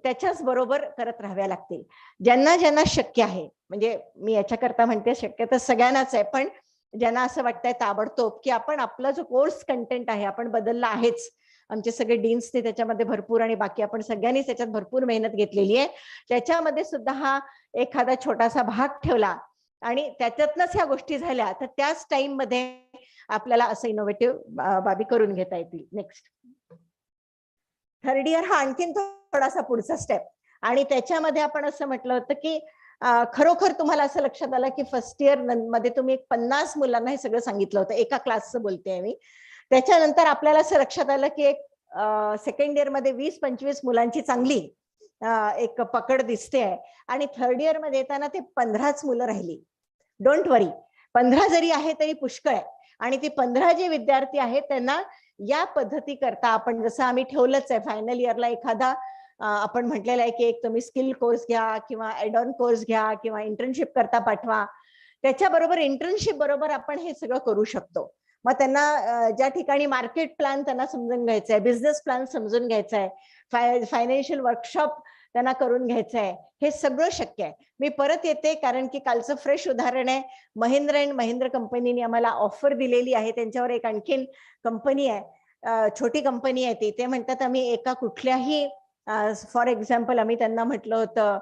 त्याच्याच बरोबर करत राहाव्या लागतील. ज्यांना ज्यांना शक्य आहे, म्हणजे मी याच्याकरता म्हणते शक्य तर सगळ्यांनाच आहे, पण ज्यांना असं वाटतंय ताबडतोब की आपण आपला जो कोर्स कंटेंट आहे आपण बदलला आहेच, आमचे सगळे डीन्सने त्याच्यामध्ये भरपूर आणि बाकी आपण सगळ्यांनीच त्याच्यात भरपूर मेहनत घेतलेली आहे, त्याच्यामध्ये सुद्धा हा एखादा छोटासा भाग ठेवला आणि त्याच्यातनच ह्या गोष्टी झाल्या तर त्याच टाइम मध्ये आपल्याला असं इनोव्हेटिव्ह बाबी करून घेता येतील. नेक्स्ट. थर्ड इयर हा आणखीन थोडासा पुढचा स्टेप, आणि त्याच्यामध्ये आपण असं म्हटलं होतं की खरोखर तुम्हाला असं लक्षात आलं की फर्स्ट इयर मध्ये तुम्ही 50 मुलांना हे सगळं सांगितलं होतं, एका क्लासचं बोलते मी. त्याच्यानंतर आपल्याला असं लक्षात आलं की एक सेकंड इयर मध्ये 20-25 मुलांची चांगली एक पकड दिसते आहे, आणि थर्ड इयर मध्ये येताना ते 15च मुलं राहिली. डोंट वरी, 15 जरी आहे तरी पुष्कळ आहे. आणि ती 15 जे विद्यार्थी आहेत त्यांना या पद्धती करता आपण जसं आम्ही ठेवलंच आहे फायनल इयरला एखादा आपण म्हटलेलं आहे की एक तुम्ही स्किल कोर्स घ्या किंवा ऍड ऑन कोर्स घ्या किंवा इंटर्नशिप करता पाठवा. त्याच्याबरोबर इंटर्नशिप बरोबर आपण हे सगळं करू शकतो. मग त्यांना ज्या ठिकाणी मार्केट प्लॅन त्यांना समजून घ्यायचा आहे, बिझनेस प्लॅन समजून घ्यायचा आहे, फायनान्शियल वर्कशॉप त्यांना करून घ्यायचं आहे, हे सगळं शक्य आहे. मी परत येते कारण की कालचं फ्रेश उदाहरण आहे. महिंद्र अँड महिंद्र कंपनीने आम्हाला ऑफर दिलेली आहे. त्यांच्यावर एक आणखीन कंपनी आहे, छोटी कंपनी आहे ती. ते म्हणतात आम्ही एका कुठल्याही फॉर एक्झाम्पल आम्ही त्यांना म्हटलं होतं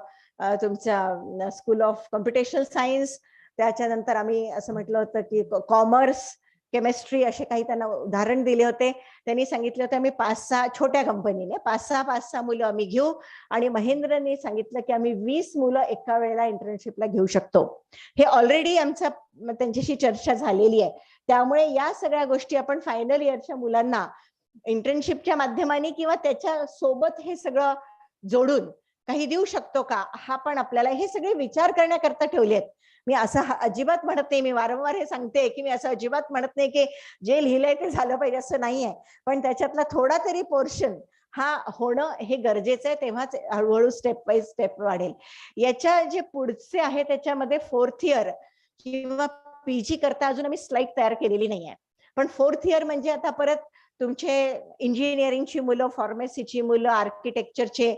तुमच्या स्कूल ऑफ कॉम्प्युटेशनल सायन्स, त्याच्यानंतर आम्ही असं म्हटलं होतं की कॉमर्स, केमिस्ट्री असे काही त्यांना उदाहरण दिले होते. त्यांनी सांगितलं होतं आम्ही 5-6 छोट्या कंपनीने 5-6 मुलं आम्ही घेऊ आणि महिंद्रने सांगितलं की आम्ही 20 मुलं एका वेळेला इंटर्नशिपला घेऊ शकतो. हे ऑलरेडी आमच्या त्यांच्याशी चर्चा झालेली आहे. त्यामुळे या सगळ्या गोष्टी आपण फायनल इयरच्या मुलांना इंटर्नशिपच्या माध्यमाने किंवा त्याच्या सोबत हे सगळं जोडून काही देऊ शकतो का, हा पण आपल्याला हे सगळे विचार करण्याकरता ठेवले आहेत. मी असं अजिबात म्हणत नाही, मी वारंवार हे सांगते की मी असं अजिबात म्हणत नाही की जे लिहिलंय ते झालं पाहिजे असं नाहीये, पण त्याच्यातला थोडा तरी पोर्शन हा होणं हे गरजेचं आहे. तेव्हाच हळूहळू स्टेप बाय स्टेप वाढेल. याच्या जे पुढचे आहे त्याच्यामध्ये 4th इयर किंवा पीजी करता अजून आम्ही स्लाइड तयार केलेली नाहीये, पण 4th इयर म्हणजे आता परत तुमचे इंजिनिअरिंगची मुलं, फार्मसीची मुलं, आर्किटेक्चरचे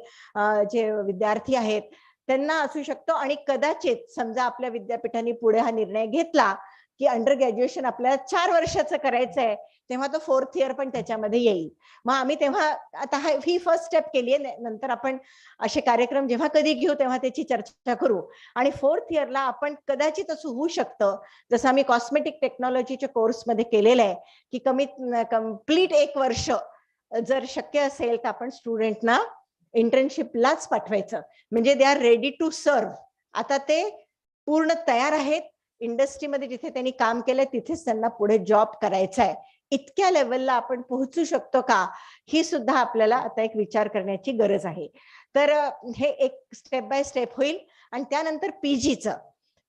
जे विद्यार्थी आहेत त्यांना असू शकतो. आणि कदाचित समजा आपल्या विद्यापीठाने पुढे हा निर्णय घेतला की अंडर ग्रॅज्युएशन आपल्याला 4 वर्षाचं करायचं आहे, तेव्हा तो 4th इयर पण त्याच्यामध्ये येईल. मग आम्ही तेव्हा आता ही फर्स्ट स्टेप केली आहे. नंतर आपण असे कार्यक्रम जेव्हा कधी घेऊ तेव्हा त्याची चर्चा करू. आणि 4th इयरला आपण कदाचित असं होऊ शकतं जसं आम्ही कॉस्मेटिक टेक्नॉलॉजीच्या कोर्समध्ये केलेलं आहे की कम्प्लीट 1 वर्ष जर शक्य असेल तर आपण स्टुडंटना इंटर्नशिपलाच पाठवायचं, म्हणजे they are ready to serve. आता ते पूर्ण तयार आहेत, इंडस्ट्रीमध्ये जिथे त्यांनी काम केलंय तिथेच त्यांना पुढे जॉब करायचा आहे. इतक्या लेवलला आपण पोहोचू शकतो का, ही सुद्धा आपल्याला आता एक विचार करण्याची गरज आहे. तर हे एक स्टेप बाय स्टेप होईल. आणि त्यानंतर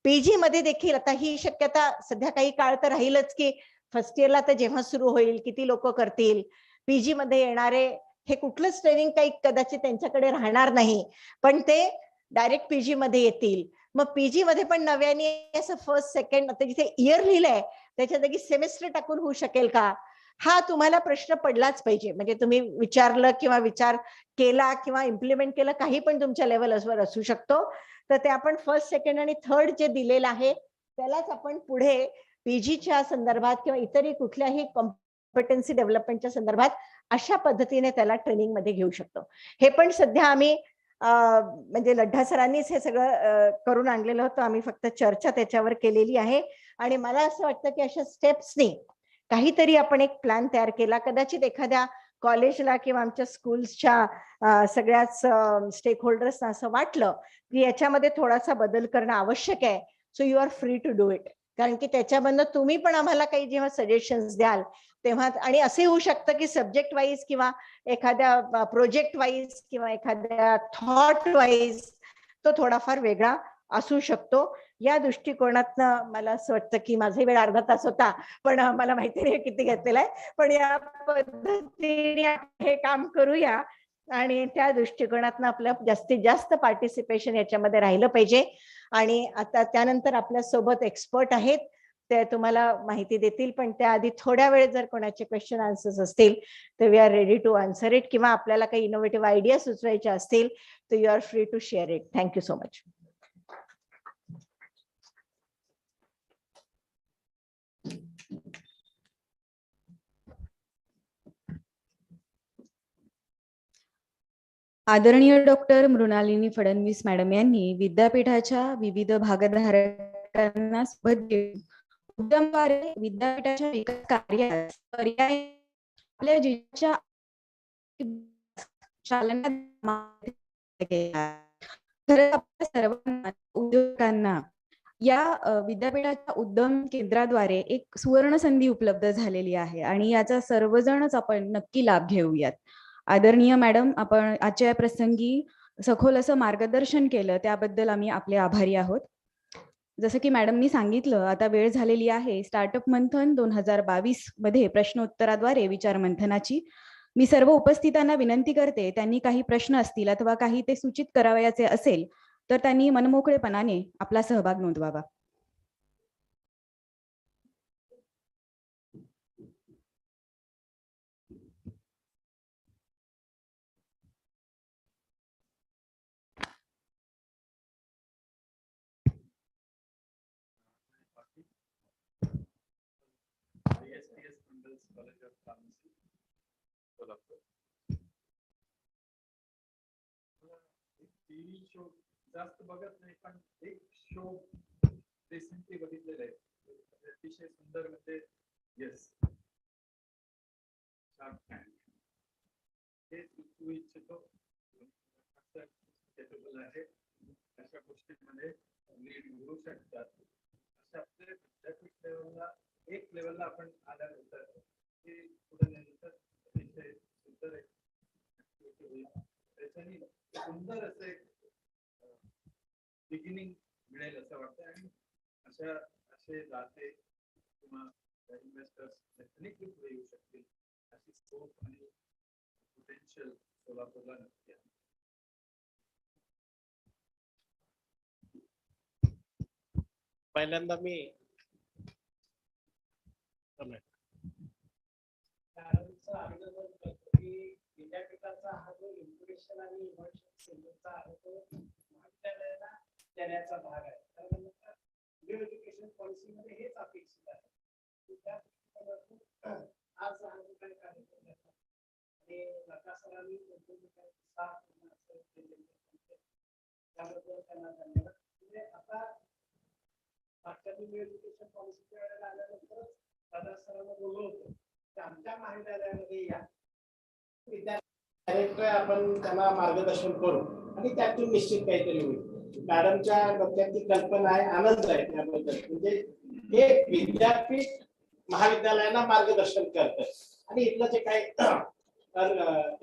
पीजी मध्ये देखील आता ही शक्यता सध्या काही काळ तर राहीलच की फर्स्ट इयरला तर जेव्हा सुरू होईल किती लोक करतील, पीजी मध्ये येणारे हे कुठलंच ट्रेनिंग काही कदाचित त्यांच्याकडे राहणार नाही, पण ते डायरेक्ट पीजी मध्ये येतील. मग पीजी मध्ये पण नव्याने असं फर्स्ट सेकंड आता जिथे इयर लिहिलंय त्याच्या जागी सेमेस्टर टाकून होऊ शकेल का, हा तुम्हाला प्रश्न पडलाच पाहिजे. म्हणजे तुम्ही विचारलं किंवा विचार केला किंवा इम्प्लिमेंट केलं, काही पण तुमच्या लेवलवर असू शकतो. तर ते आपण फर्स्ट सेकंड आणि थर्ड जे दिलेलं आहे त्यालाच आपण पुढे पीजीच्या संदर्भात किंवा इतरही कुठल्याही कॉम्पिटन्सी डेव्हलपमेंटच्या संदर्भात अशा पद्धतीने त्याला ट्रेनिंग मध्ये घेऊ शकतो. हे पण सध्या आम्ही म्हणजे लड्ढा सरांनीच हे सगळं करून आणलेलं होतं. आम्ही फक्त चर्चा त्याच्यावर केलेली आहे. आणि मला असं वाटतं की अशा स्टेप्सनी काहीतरी आपण एक प्लॅन तयार केला, कदाचित एखाद्या कॉलेजला किंवा आमच्या स्कूल्सच्या सगळ्याच स्टेक होल्डर्सना असं वाटलं की याच्यामध्ये थोडासा बदल करणं आवश्यक आहे, so you are free to do it. कारण की त्याच्यामधनं तुम्ही पण आम्हाला काही जेव्हा सजेशन्स द्याल तेव्हा, आणि असे होऊ शकतं की सब्जेक्ट वाईज किंवा एखाद्या प्रोजेक्ट वाईज किंवा एखाद्या थॉट वाईज तो थोडाफार वेगळा असू शकतो. या दृष्टिकोनातनं मला असं वाटतं की माझा वेळ अर्धा तास होता, पण मला माहिती नाही किती घेतलेला आहे, पण या पद्धतीने हे काम करूया. आणि त्या दृष्टिकोनातनं आपलं जास्तीत जास्त पार्टिसिपेशन याच्यामध्ये राहिलं पाहिजे. आणि आता त्यानंतर आपल्या सोबत एक्सपर्ट आहेत, ते तुम्हाला माहिती देतील, पण त्याआधी थोड्या वेळ जर कोणाचे क्वेश्चन आन्सर्स असतील तर we are ready to answer it, किंवा आपल्याला काही इनोव्हेटिव्ह आयडिया सुचवायच्या असतील तर you are free to share it. Thank you so much. आदरणीय डॉक्टर मृणालिनी फडणवीस मॅडम यांनी विद्यापीठाच्या विविध भागधारकांना सोबत घेऊन उद्यमद्वारे विद्यापीठाच्या विकास कार्यात पर्याय आपल्या जिल्ह्याच्या सर्वांना उद्योजकांना या विद्यापीठाच्या उद्यम केंद्राद्वारे एक सुवर्ण संधी उपलब्ध झालेली आहे आणि याचा सर्वजणच आपण नक्की लाभ घेऊयात. आदरणीय मॅडम, आपण आजच्या प्रसंगी सखोल असं मार्गदर्शन केलं त्याबद्दल आम्ही आपले आभारी आहोत. जसं की मॅडमनी सांगितलं, आता वेळ झालेली आहे स्टार्टअप मंथन 2022 मध्ये प्रश्नोत्तराद्वारे विचार मंथनाची. मी सर्व उपस्थितांना विनंती करते, त्यांनी काही प्रश्न असतील अथवा काही ते सूचित करावयाचे असेल तर त्यांनी मनमोकळेपणाने आपला सहभाग नोंदवावा. College of Pharmacy, Solapur. TV show जास्त बघत नाही, पण एक शो रिसेंटली बघितलेला आहे, अतिशय सुंदर, म्हणजे येस शार्क टँक. हे शिकू इच्छितो, केपेबल आहे अशा गोष्टींमध्ये लीड घेऊ शकतात. अशा आपले विद्यापीठ लेवलला एक लेवलला आपण आल्यानंतर ते पुढे नेल्यानंतर अतिशय सुंदर ऍक्टिव्हिटी होईल. त्याच्याने सुंदर असे बिगिनिंग मिळेल असं वाटतं. आणि असे दाते किंवा इन्व्हेस्टर्स डेफिनेटली पुढे येऊ शकतील अशी स्कोप आणि पोटेन्शियल सोलापूरला नक्की आहे. पहिल्यांदा मी विद्यापीठाचा हा जो इन्क्युबेशन आणि इन्व्हेंशन सेंटरचा आहे तो महाविद्यालयाला देण्याचा भाग आहे. त्यानंतर न्यू एज्युकेशन पॉलिसीमध्ये हेच अपेक्षित आहे. आज हा जो काही कार्यक्रम आहे आणि लता सरांनी त्याबद्दल त्यांना धन्यवाद. म्हणजे आता मागच्या न्यू एज्युकेशन पॉलिसीच्या वेळेला आल्यानंतरच दादा सरांना बोललो होतो की आमच्या महाविद्यालयामध्ये या विद्यार्थी आपण त्यांना मार्गदर्शन करू आणि त्यातून निश्चित काहीतरी होईल. मॅडमच्या डोक्यात ती कल्पना आहे, आनंद आहे त्याबद्दल. म्हणजे हे विद्यापीठ महाविद्यालयांना मार्गदर्शन करतं आणि इथलं जे काही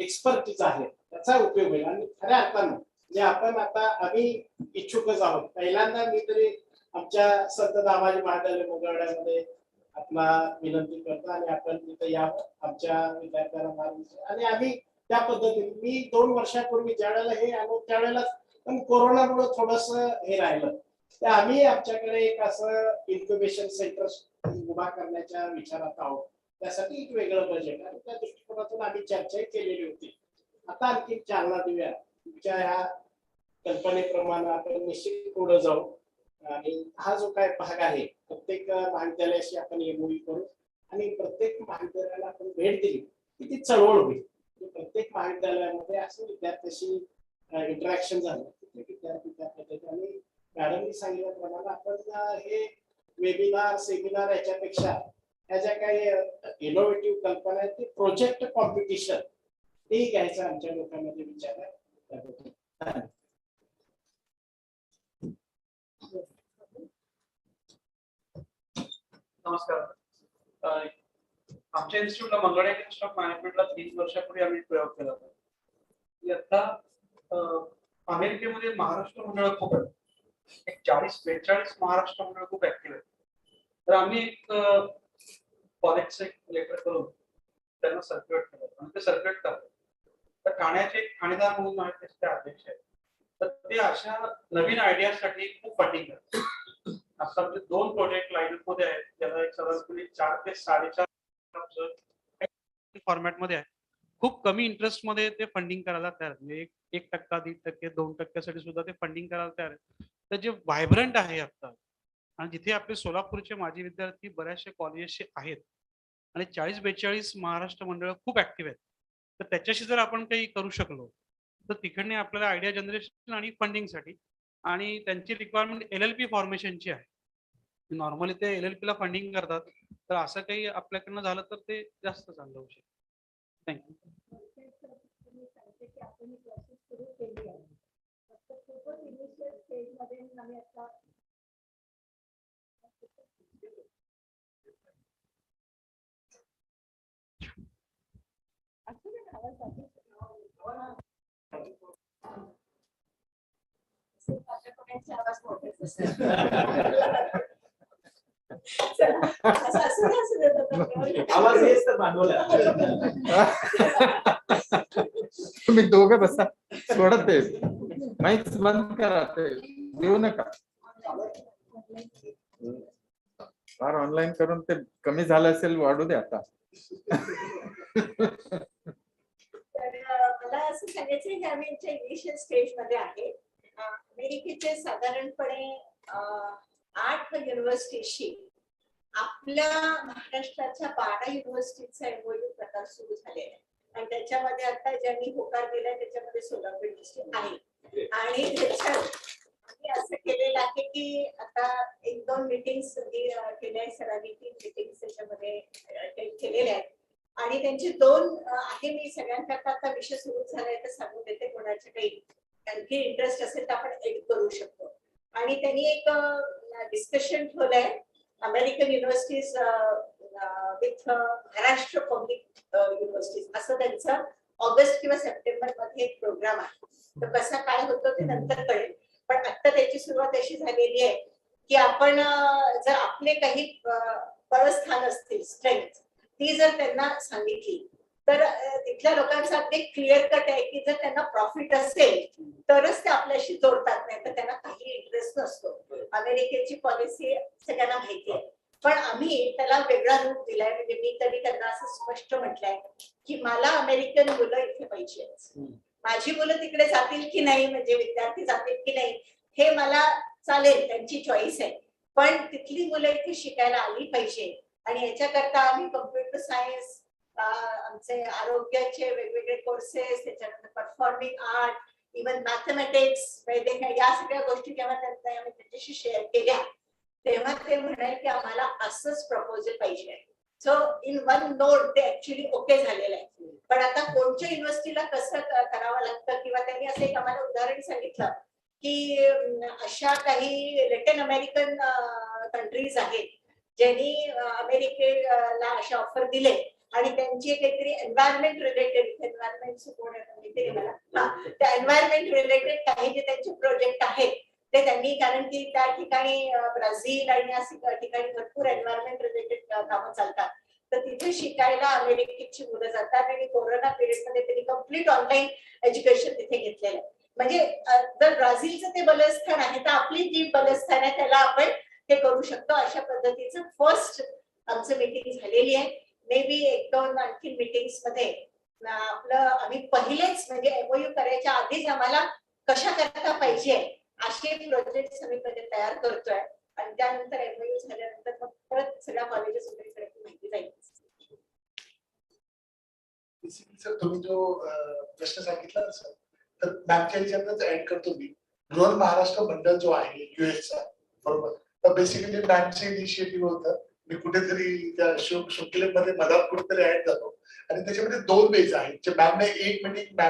एक्सपर्टीज आहे त्याचा उपयोग होईल. आणि खऱ्या अर्थानं जे आपण आता आम्ही इच्छुकच आहोत. पहिल्यांदा मी तरी आमच्या संत दामाजी महाविद्यालय मंगळवाड्यामध्ये आपला विनंती करतो आणि आपण तिथे यावं, आमच्या विद्यार्थ्यांना मार्गदर्शन. आणि आम्ही त्या पद्धतीने मी 2 वर्षापूर्वी ज्या वेळेला हे आलो त्यावेळेला पण कोरोनामुळे थोडस हे राहिलं, तर आम्ही आमच्याकडे एक असं इन्क्युबेशन सेंटर उभा करण्याच्या विचारात आहोत. त्यासाठी एक वेगळं बजेट आणि त्या दृष्टिकोनातून आम्ही चर्चा केलेली होती. आता आणखी चालना देऊया. तुमच्या ह्या कल्पनेप्रमाणे आपण निश्चित पुढे जाऊ आणि हा जो काय भाग आहे प्रत्येक महाविद्यालयाशी आपण एमओयू करू आणि प्रत्येक महाविद्यालयाला आपण भेट दिली की ती चळवळ होईल. प्रत्येक महाविद्यालयामध्ये असं विद्यार्थ्याशी इंटरॅक्शन झालं तिथे विद्यार्थी त्या पद्धतीने मॅडमनी सांगितल्याप्रमाणे आपण हे वेबिनार सेमिनार याच्यापेक्षा ह्या ज्या काही इनोव्हेटिव्ह कल्पना आहेत ते प्रोजेक्ट कॉम्पिटिशन तेही घ्यायचं आमच्या लोकांमध्ये विचार आहे. नमस्कार. आमच्या इन्स्टिट्यूटला मंगळवार इन्स्टिट्यूट ऑफ मॅनेजमेंटला 3 वर्षापूर्वी आम्ही प्रयोग केला होता. आता अमेरिकेमध्ये महाराष्ट्र मंडळ खूप आहे, एक 40-42 महाराष्ट्र मंडळ खूप ऍक्टिव्ह आहे. तर आम्ही एक कॉलेजचं एक लेटर करून त्यांना सर्क्युलेट केलं आणि ते सर्क्युलेट करतात. तर ठाण्याचे ठाणेदार म्हणून आहेत ते अध्यक्ष आहेत. तर ते अशा नवीन आयडियासाठी खूप फंडिंग करतात. आता आमचे 2 प्रोजेक्ट लाईन मध्ये आहेत, त्याला एक सरासरी 4 ते 4.5 फॉर्मॅटमध्ये आहे. खूप कमी इंटरेस्ट मध्ये ते फंडिंग करायला तयार आहे. म्हणजे 1%, 1.5%, 2% सुद्धा ते फंडिंग करायला तयार आहे. तर जे व्हायब्रंट आहे आता आणि जिथे आपले सोलापूरचे माजी विद्यार्थी बऱ्याचशा कॉलेजेसचे आहेत आणि 40-42 महाराष्ट्र मंडळ खूप ऍक्टिव्ह आहेत. तर त्याच्याशी जर आपण काही करू शकलो तर तिकडने आपल्याला आयडिया जनरेशन आणि फंडिंगसाठी आणि त्यांची रिक्वायरमेंट LLP फॉर्मेशनची आहे. नॉर्मली ते LLP ला फंडिंग करतात. तर असं काही आपल्याकडनं झालं तर ते जास्त चांगलं होऊ शकतं. थँक्यू. सगळ्यांचे आवाज मोठेच असतात. चला, असं असू देतात. आवाज हेच तर भांडवल तुम्ही दोघं बसा, सोडत ते माहीत बंद करा, ते देऊ नका. फार ऑनलाईन करून ते कमी झालं असेल, वाढू दे आता. तर मला असं सांगायचं की आम्ही आमच्या इनिशियल स्टेज मध्ये आहे. अमेरिकेचे साधारणपणे 8 युनिव्हर्सिटीशी आपल्या महाराष्ट्राच्या 12 युनिव्हर्सिटीचा एमओयू प्रकार सुरू झालेला आहे. आणि त्याच्यामध्ये आता ज्यांनी होकार दिलाय त्याच्यामध्ये सोलापूर युनिव्हर्सिटी आहे. आणि त्याच्यात आम्ही असं केलेलं आहे की आता 1-2 मीटिंग्स केल्या आहेत सरांनी, 3 मीटिंग्स त्याच्यामध्ये केलेल्या आहेत. आणि त्यांची 2 आहे. मी सगळ्यांकरता आता विषय सुरू झालाय तर सांगून देते, कोणाचे काही आणखी इंटरेस्ट असेल तर आपण एड करू शकतो. आणि त्यांनी एक डिस्कशन ठेवलंय, American universities with Maharashtra public universities, असं त्यांचं ऑगस्ट किंवा सप्टेंबर मध्ये एक प्रोग्राम आहे. तर कसा काय होतो ते नंतर कळेल, पण आता त्याची सुरुवात अशी झालेली आहे की आपण जर आपले काही बळस्थान असतील, स्ट्रेंथ, ती जर त्यांना सांगितली तर तिथल्या लोकांचा अगदी क्लिअर कट आहे की जर त्यांना प्रॉफिट असेल तरच ते आपल्याशी जोडतात, नाही तर त्यांना काही इंटरेस्ट नसतो. अमेरिकेची पॉलिसी सगळ्यांना माहिती आहे, पण आम्ही त्याला वेगळा रूप दिलाय. म्हणजे मी तरी त्यांना असं स्पष्ट म्हटलंय की मला अमेरिकन मुलं इथे पाहिजे, माझी मुलं तिकडे जातील की नाही, म्हणजे विद्यार्थी जातील की नाही हे मला चालेल, त्यांची चॉईस आहे, पण तिथली मुलं इथे शिकायला आली पाहिजे. आणि याच्याकरता आम्ही कम्प्युटर सायन्स, आमचे आरोग्याचे वेगवेगळे कोर्सेस, त्याच्यानंतर परफॉर्मिंग आर्ट, इव्हन मॅथमॅटिक्स, या सगळ्या गोष्टी जेव्हा आम्ही त्याच्याशी शेअर केल्या तेव्हा ते म्हणाले की आम्हाला असंच प्रपोजल पाहिजे. सो इन वन नोट ते ऍक्च्युली ओके झालेलं आहे. पण आता कोणत्या युनिव्हर्सिटीला कसं करावं लागतं, किंवा त्यांनी असं एक आम्हाला उदाहरण सांगितलं की अशा काही लॅटिन अमेरिकन कंट्रीज आहेत ज्यांनी अमेरिकेला अशा ऑफर दिले आणि त्यांची काहीतरी एन्व्हायरमेंट रिलेटेड, एन्व्हायरमेंट त्या एन्व्हायरमेंट रिलेटेड काही जे त्यांचे प्रोजेक्ट आहेत ते त्यांनी, कारण की त्या ठिकाणी ब्राझील आणि अशा ठिकाणी भरपूर एन्व्हायरमेंट रिलेटेड कामं चालतात, तर तिथे शिकायला अमेरिकेची मुलं जातात. आणि कोरोना पिरियड मध्ये त्यांनी कम्प्लीट ऑनलाईन एज्युकेशन तिथे घेतलेलं आहे. म्हणजे जर ब्राझीलचं ते बलस्थान आहे तर आपली जी बलस्थान आहे त्याला आपण ते करू शकतो. अशा पद्धतीचं फर्स्ट आमचं मीटिंग झालेली आहे. मे बी 1-2 आणखी मीटिंग्स मध्ये आपलं आम्ही पहिलेच म्हणजे एमओयू करायच्या आधीच आम्हाला कशा करता पाहिजे असे प्रोजेक्ट आम्ही तयार करतोय. आणि त्यानंतर एमओयू झाल्यानंतर मग परत सगळ्या कॉलेजेस वगैरे माहिती जाईल. सर तुम्ही जो प्रश्न सांगितला ना सर, तर मॅमच्या ह्याच्यातच ऍड करतो मी. गृह महाराष्ट्र मंडळ जो आहे युएसचा, बरोबर, तर बेसिकली मॅमचे इनिशिएटिव्ह होतं. मी कुठेतरी त्या शृंखलेमध्ये मधात कुठेतरी ऍड जातो आणि त्याच्यामध्ये 2 बेज आहेत जे मॅमने एक मीटिंग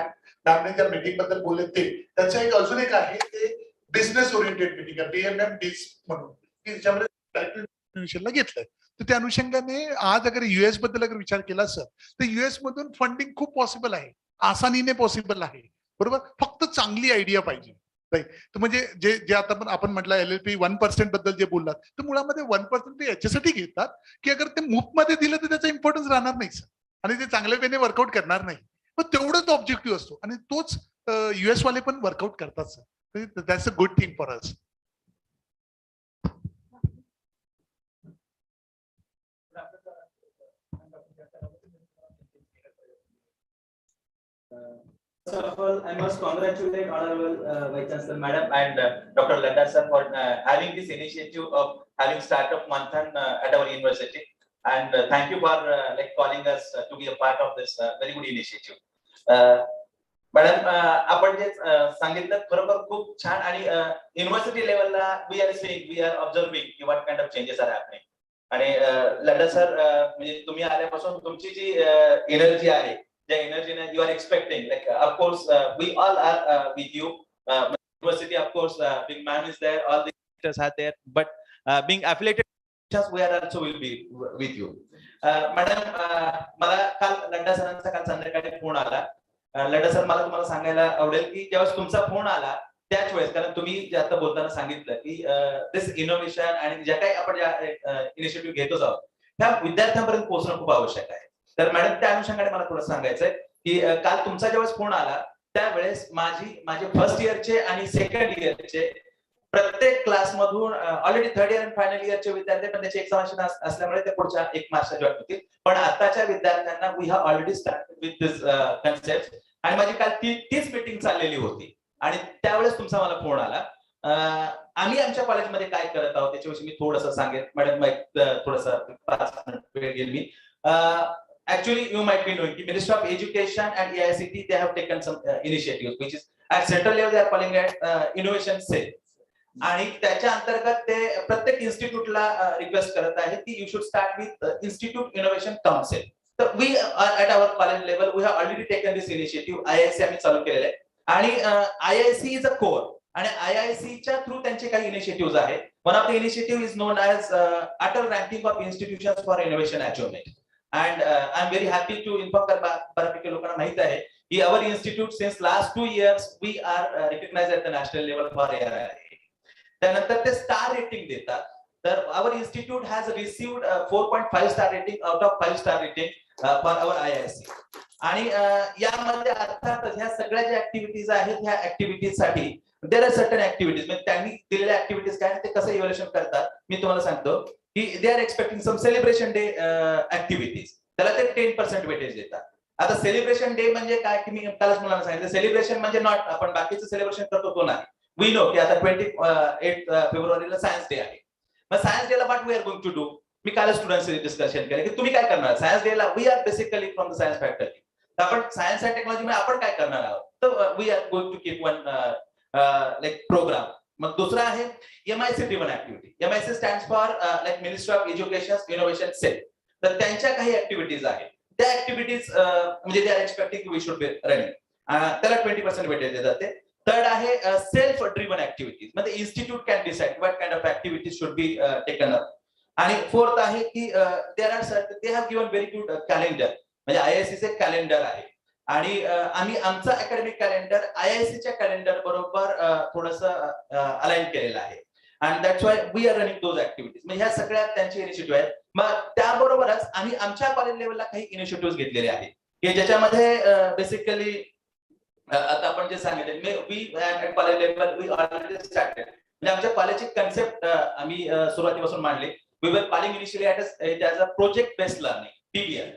मॅमने त्या मीटिंग बद्दल बोलले ते. त्याचा एक अजून एक आहे ते बिझनेस ओरिएंटेड मीटिंग आहे, बीएमएम बीज म्हणून, की ज्याच्यामध्ये घेतलंय. तर त्या अनुषंगाने आज अगर युएस बद्दल अगर विचार केला सर, तर युएस मधून फंडिंग खूप पॉसिबल आहे, आसानीने पॉसिबल आहे, बरोबर. फक्त चांगली आयडिया पाहिजे. तर म्हणजे जे जे आता पण आपण म्हटलं LLP 1% बद्दल जे बोललात, तर मुळामध्ये 1% ते याच्यासाठी घेतात की अगर ते मुफ्त मध्ये दिलं तर त्याचा इम्पॉर्टन्स राहणार नाही सर, आणि ते चांगल्या वेने वर्कआउट करणार नाही. पण तेवढंच ऑब्जेक्टिव्ह असतो आणि तोच US वाले पण वर्कआउट करतात sir. That's a good thing for us. First of all, I must congratulate Honorable Vice Chancellor Madam and Dr. Ladda sir for having this initiative of having startup Manthan at our university, and thank you for like calling us to be a part of this very good initiative. Madam आपण जे सांगितलं खरोखर खूप छान. आणि university लेवलला we are seeing, we are observing की what kind of changes are happening. आणि लड्डा सर म्हणजे तुम्ही आल्यापासून तुमची जी एनर्जी आहे, ज्या एनर्जीने you are expecting, like of course we all are with you. University, of course, being ma'am is there, all the teachers are there, but being affiliated teachers, we are also will be with you. Madam मला काल लड्डा सरांचा काल संध्याकाळी phone आला. Ladda sir, मला तुम्हाला सांगायला आवडेल की जेव्हा तुमचा फोन आला त्याच वेळेस, कारण तुम्ही जे आता बोलताना सांगितलं की दिस इनोव्हेशन आणि ज्या काही आपण ज्या इनिशिएटिव्ह घेतोच आहोत त्या विद्यार्थ्यांपर्यंत पोहोचणं खूप आवश्यक आहे. तर मॅडम त्या अनुषंगाने मला थोडं सांगायचंय की काल तुमचा ज्यावेळेस फोन आला त्यावेळेस माझे फर्स्ट इयरचे आणि सेकंड इयरचे प्रत्येक क्लासमधून ऑलरेडी थर्ड इयर आणि फायनल इयरचे विद्यार्थी पण त्याची एक्झामिनेशन असल्यामुळे ते पुढच्या 1 मार्चला जॉईन होतील. पण आताच्या विद्यार्थ्यांना we have already started with this concept आणि माझी काल तीच मीटिंग चाललेली होती आणि त्यावेळेस तुमचा मला फोन आला. आम्ही आमच्या कॉलेजमध्ये काय करत आहोत त्याच्याविषयी मी थोडंसं सांगेन. मॅडम थोडंसं 5 मिनिट वेळ घेईल मी. Actually, you might be knowing the Ministry of Education and AICT, they have taken some initiatives, which is at central level they are calling it innovation cell. आणि त्याच्या अंतर्गत ते प्रत्येक इन्स्टिट्यूटला रिक्वेस्ट करत आहे की you should start with institute innovation council. तर we at our college level we have already taken this initiative. IIC आम्ही चालू केलेले आहे आणि IIC इज अ कोर आणि IIC च्या थ्रू त्यांचे काही इनिशिएटिव्ह आहेत. One of the initiative is known as Atal ranking of institutions for innovation achievement. And I'm very happy to inform बऱ्यापैकी लोकांना माहित आहे की our institute since last 2 years we are recognized at the national level for ARI. त्यानंतर ते star rating देतात. तर our institute has received 4.5 star rating out of 5 star rating for our IIC. आणि यामध्ये अर्थातच ह्या सगळ्या ज्या ऍक्टिव्हिटीज आहेत ह्या ऍक्टिव्हिटीज साठी देयर आर सर्टन ऍक्टिव्हिटीज म्हणजे त्यांनी दिलेल्या ऍक्टिव्हिटीज काय ते कसं इव्हॅल्युएशन करतात मी तुम्हाला सांगतो की they are expecting some celebration day activities. त्याला ते 10% वेटेज देतात. आता सेलिब्रेशन डे म्हणजे काय की मी कालच मुलांना सांगितलं सेलिब्रेशन म्हणजे नॉट आपण बाकीचं सेलिब्रेशन करतो तो नाही. वी नो की आता 28 फेब्रुवारीला सायन्स डे आहे. मग सायन्स डेला what we are going to do. मी काल स्टुडंट्सशी डिस्कशन केलं की तुम्ही काय करणार सायन्स डेला. We are basically from the science faculty. तर आपण सायन्स अँड टेक्नॉलॉजी मध्ये आपण काय करणार आहोत. तर we are going to keep one like programme. मग दुसरा आहे MIC driven activity. MIC stands for like ministry of education innovation cell. तर त्यांच्या काही ऍक्टिव्हिटीज आहेत त्या ऍक्टिव्हिटीज म्हणजे they are expecting we should be running. त्याला 20% वेटेज दिले जाते. थर्ड आहे सेल्फ ड्रिव्हन ऍक्टिव्हिटीज म्हणजे institute can decide what kind of activities should be taken up. आणि फोर्थ आहे की they have given very good calendar म्हणजे IIC चे कॅलेंडर आहे आणि आम्ही आमचं अकॅडमिक कॅलेंडर IIC च्या कॅलेंडर बरोबर थोडंसं अलाइन केलेलं आहे. आणि that's why we are running those activities. म्हणजे ह्या सगळ्या त्यांचे इनिशिएटिव्ह आहेत. मग त्याबरोबरच आम्ही आमच्या कॉलेज लेवलला काही इनिशिएटिव्ह घेतलेले आहेत की ज्याच्यामध्ये बेसिकली आता आपण जे सांगितले we college level we already started म्हणजे आमच्या कॉलेजची कन्सेप्ट आम्ही सुरुवातीपासून मांडली. We were calling initially as a project based learning PBL.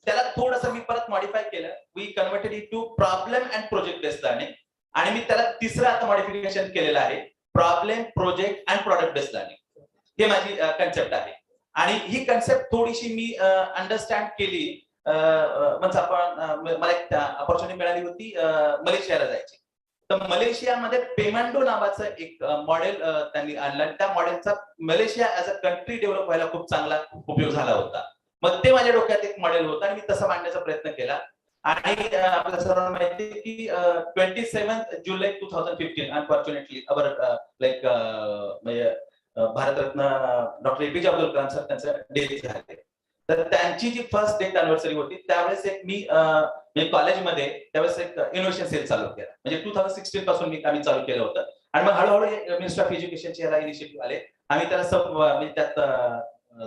त्याला थोडंसं मी परत मॉडिफाय केलं. We converted it to problem and project based learning आणि मी त्याला तिसरं आता मॉडिफिकेशन केलेलं आहे problem project and product based learning. हे माझी कन्सेप्ट आहे आणि ही कन्सेप्ट थोडीशी मी अंडरस्टँड केली. म्हणजे आपण मला एक अपॉर्च्युनिटी मिळाली होती मलेशियाला जायची. तर मलेशियामध्ये पेमांडो नावाचं एक मॉडेल त्यांनी आणलं आणि त्या मॉडेलचा Malaysia as a country develop व्हायला खूप चांगला उपयोग झाला होता. मग ते माझ्या डोक्यात एक मॉडेल होतं आणि मी तसं मांडण्याचा प्रयत्न केला. आणि आपल्या सर्वांना माहिती आहे की 27 जुलै 2015 अनफॉर्च्युनेटली अवर लाईक म्हणजे Bharat Ratna doctor APJ Abdul Kalam sir त्यांचं डेथ झाले. तर त्यांची जी फर्स्ट डेथ अॅनिव्हर्सरी होती त्यावेळेस एक मी कॉलेजमध्ये त्यावेळेस एक इनोव्हेशन सेल चालू केला म्हणजे 2016 पासून आम्ही चालू केलं होतं. आणि मग हळूहळू मिनिस्ट्री ऑफ एज्युकेशनचे याला इनिशिएटिव्ह आले. आम्ही त्याला सब म्हणजे त्यात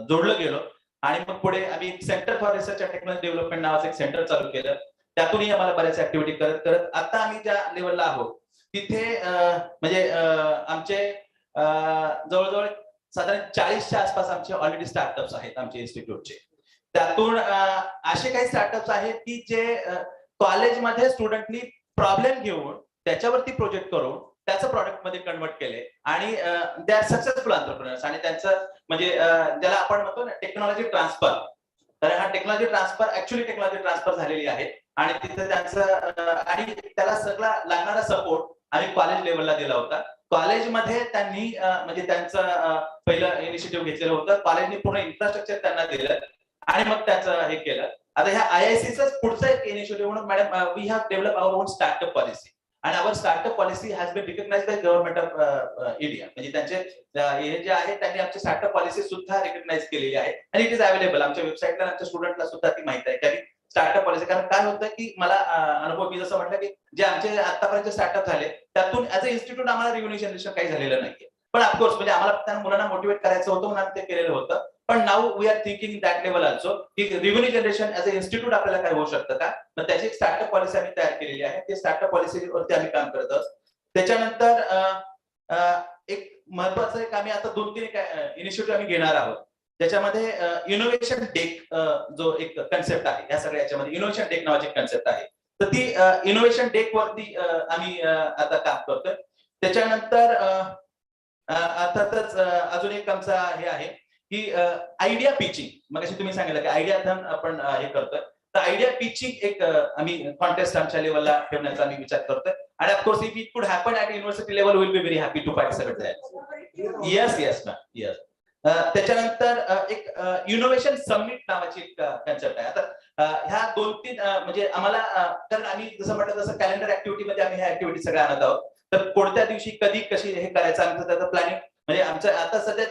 जोडलं गेलो आणि मग पुढे आम्ही centre for research and technology development नावाचं एक सेंटर चालू केलं. त्यातूनही आम्हाला बऱ्याच ऍक्टिव्हिटी करत करत आता आम्ही ज्या लेवलला आहोत तिथे म्हणजे आमचे जवळजवळ साधारण 40च्या आसपास आमचे ऑलरेडी स्टार्टअप्स आहेत आमच्या इन्स्टिट्यूटचे. त्यातून असे काही स्टार्टअप्स आहेत की जे कॉलेजमध्ये स्टुडंटनी प्रॉब्लेम घेऊन त्याच्यावरती प्रोजेक्ट करून त्याचं प्रॉडक्ट मध्ये कन्वर्ट केले आणि दे आर सक्सेसफुल एंटरप्रेन्योर्स. आणि त्यांचं म्हणजे ज्याला आपण म्हणतो ना टेक्नॉलॉजी ट्रान्सफर. तर हा technology transfer actually technology transfer झालेली आहे आणि तिथे त्यांचं आणि त्याला सगळा लागणारा सपोर्ट आम्ही कॉलेज लेवलला दिला होता. कॉलेजमध्ये त्यांनी म्हणजे त्यांचं पहिलं इनिशिएटिव्ह घेतलेलं होतं. कॉलेजने पूर्ण इन्फ्रास्ट्रक्चर त्यांना दिलं आणि मग त्याचं हे केलं. आता ह्या IICच पुढचं एक इनिशिएटिव्ह म्हणून madam we have develop our own startup policy आणि our startup policy has been recognised by government of India. म्हणजे त्यांचे हे जे आहे त्यांनी आमची स्टार्टअप पॉलिसी सुद्धा रिकग्नाइज केलेली आहे आणि इट इज अवेलेबल आमच्या वेबसाईटला आमच्या स्टुडंटला सुद्धा ती माहिती आहे की स्टार्टअप पॉलिसी. कारण काय होतं की मला अनुभव मी जसं म्हटलं की जे आमचे आतापर्यंत स्टार्टअप झाले त्यातून ऍज अ इन्स्टिट्यूट आम्हाला रेव्हेन्यू जनरेशन काही झालेलं नाहीये. पण ऑफकोर्स म्हणजे आम्हाला त्यांना मुलांना मोटिवेट करायचं होतं म्हणून आम्ही ते केलेलं होतं. पण now we are thinking that level also की revenue generation as a institute आपल्याला काय होऊ शकतं का. तर त्याची एक स्टार्टअप पॉलिसी आम्ही तयार केलेली आहे. ते स्टार्टअप पॉलिसीवरती आम्ही काम करत आहोत. त्याच्यानंतर एक महत्वाचं एक आम्ही आता 2-3 इनिशिएटिव्ह आम्ही घेणार आहोत. त्याच्यामध्ये इनोव्हेशन डेक जो एक कन्सेप्ट आहे, या सगळ्या याच्यामध्ये इनोव्हेशन डेक नावाची कन्सेप्ट आहे. तर ती इनोव्हेशन डेक वरती आम्ही आता काम करतोय. त्याच्यानंतर अर्थातच अजून एक आमचा हे आहे की आयडिया पिचिंग. मग तुम्ही सांगितलं की आयडिया थन आपण हे करतोय. तर आयडिया पिचिंग एक आम्ही कॉन्टेस्ट आमच्या लेवलला ठेवण्याचा आम्ही विचार करतोय. आणि of course if it could happen at university level will be very happy to participate that. Yes ma'am yes. त्याच्यानंतर एक इनोव्हेशन समिट नावाची एक कन्सेप्ट आहे. आता ह्या 2-3 म्हणजे आम्हाला कारण आम्ही जसं म्हटलं तसं कॅलेंडर ऍक्टिव्हिटी मध्ये आम्ही ह्या ऍक्टिव्हिटी सगळ्या आणत आहोत. तर कोणत्या दिवशी कधी कशी हे करायचं आमचं त्याचं प्लॅनिंग म्हणजे आमचं आता सध्या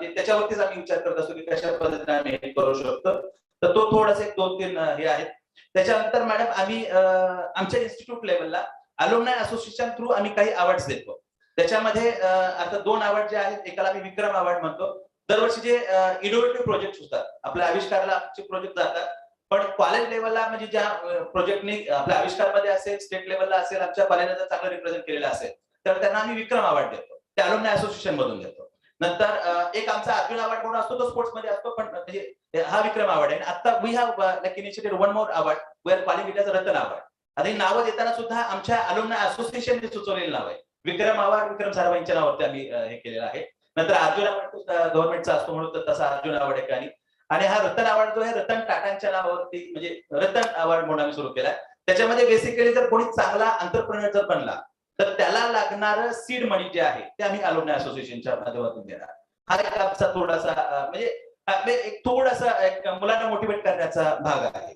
त्याच्यावरतीच आम्ही विचार करत असतो की कशा पद्धतीने आम्ही हे करू शकतो. तर तो थोडासा एक 2-3 हे आहेत. त्याच्यानंतर मॅडम आम्ही आमच्या इन्स्टिट्यूट लेवलला अलोमनाय असोसिएशन थ्रू आम्ही काही अवॉर्ड्स देतो. त्याच्यामध्ये आता 2 अवॉर्ड जे आहेत, एकाला आम्ही विक्रम अवॉर्ड म्हणतो. दरवर्षी जे इनोव्हेटिव्ह प्रोजेक्ट होतात आपल्या आविष्काराला प्रोजेक्ट जातात. पण कॉलेज लेवलला म्हणजे ज्या प्रोजेक्टनी आपल्या आविष्कारमध्ये असेल, स्टेट लेवलला असेल, आमच्या कॉलेजला चांगलं रिप्रेझेंट केलेलं असेल तर त्यांना आम्ही विक्रम अवॉर्ड देतो. ते अलोमनाय असोसिएशन मधून देतो. नंतर एक आमचा अर्जुन अवॉर्ड म्हणून असतो, तो स्पोर्ट्स मध्ये असतो. पण म्हणजे हा विक्रम अवॉर्ड आहे. आता we have like initiated one more award we are calling it as Ratan award. आता ही नावं देताना सुद्धा आमच्या अलोमनाय असोसिएशनने सुचवलेलं नाव आहे. विक्रम अवॉर्ड विक्रम साराभाईंच्या नावावरती आम्ही हे केलेलं आहे. नंतर अर्जुन अवॉर्ड गव्हर्नमेंटचा असतो म्हणून तसा अर्जुन अवॉर्ड आहे. आणि हा रतन अवॉर्ड जो आहे रतन टाटांच्या नावावरती म्हणजे रतन अवॉर्ड म्हणून आम्ही सुरू केलाय. त्याच्यामध्ये बेसिकली जर कोणी चांगला एंटरप्रेन्योर जर बनला तर त्याला लागणारं सीड मनी जे आहे ते आम्ही अलोमनाय असोसिएशनच्या माध्यमातून देणार. हा एक आमचा थोडासा म्हणजे एक थोडासा एक मुलांना मोटिवेट करण्याचा भाग आहे.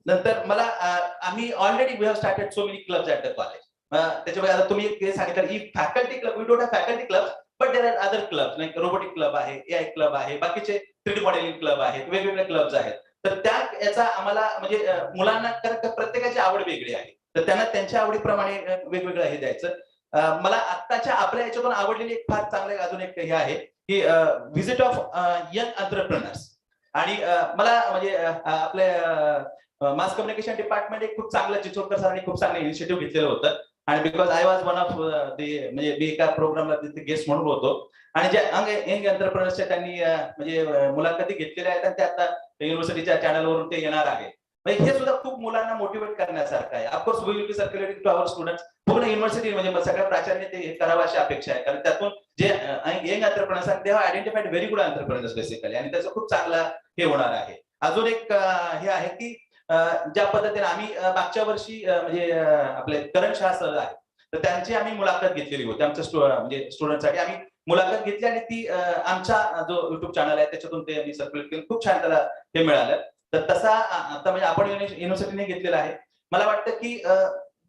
नंतर मला आम्ही already we have started so many clubs at the college. त्याच्यामध्ये आता तुम्ही हे सांगितलं की faculty club we don't have faculty club but there are other club like robotic club आहे, एआय क्लब आहे, बाकीचे 3D मॉडेलिंग क्लब आहेत, वेगवेगळे क्लब्स आहेत. तर त्या याचा आम्हाला म्हणजे मुलांना प्रत्येकाची आवड वेगळी आहे. तर त्यांना त्यांच्या आवडीप्रमाणे वेगवेगळं हे द्यायचं. मला आत्ताच्या आपल्या याच्यातून आवडलेली एक फार चांगलं अजून एक हे आहे की व्हिजिट ऑफ यंग एंटरप्रेनर्स. आणि मला म्हणजे आपले मास कम्युनिकेशन डिपार्टमेंट एक खूप चांगलं चिचोलकर सरांनी खूप चांगलं इनिशिएटिव्ह घेतलेलं होतं. आणि because I was one of म्हणजे मी एका प्रोग्रामला तिथे गेस्ट म्हणून होतो. आणि जे यंग एंटरप्रेनर्सच्या त्यांनी म्हणजे मुलाखती घेतलेल्या आहेत आणि ते आता युनिव्हर्सिटीच्या चॅनलवरून ते येणार आहे. म्हणजे हे सुद्धा खूप मुलांना मोटिवेट करण्यासारखं आहे. Of course we will be circulating to our students. पूर्ण युनिव्हर्सिटी म्हणजे सगळ्या प्राचार्याने ते करावं अशी अपेक्षा आहे. कारण त्यातून जे यंग एंटरप्रेनर्स आहेत ते have identified very good entrepreneurs basically आणि त्याचं खूप चांगला हे होणार आहे. अजून एक हे आहे की ज्या पद्धतीने आम्ही मागच्या वर्षी म्हणजे आपले करण शाह सर आहेत तर त्यांची आम्ही मुलाखत घेतलेली होती. आमच्या म्हणजे स्टुडंटसाठी आम्ही मुलाखत घेतली आणि ती आमचा जो युट्यूब चॅनल आहे त्याच्यातून ते आम्ही सर्क्युलेट केलं. खूप छान त्याला हे मिळालं. तर तसा आता म्हणजे आपण युनिव्हर्सिटीने घेतलेला आहे. मला वाटतं की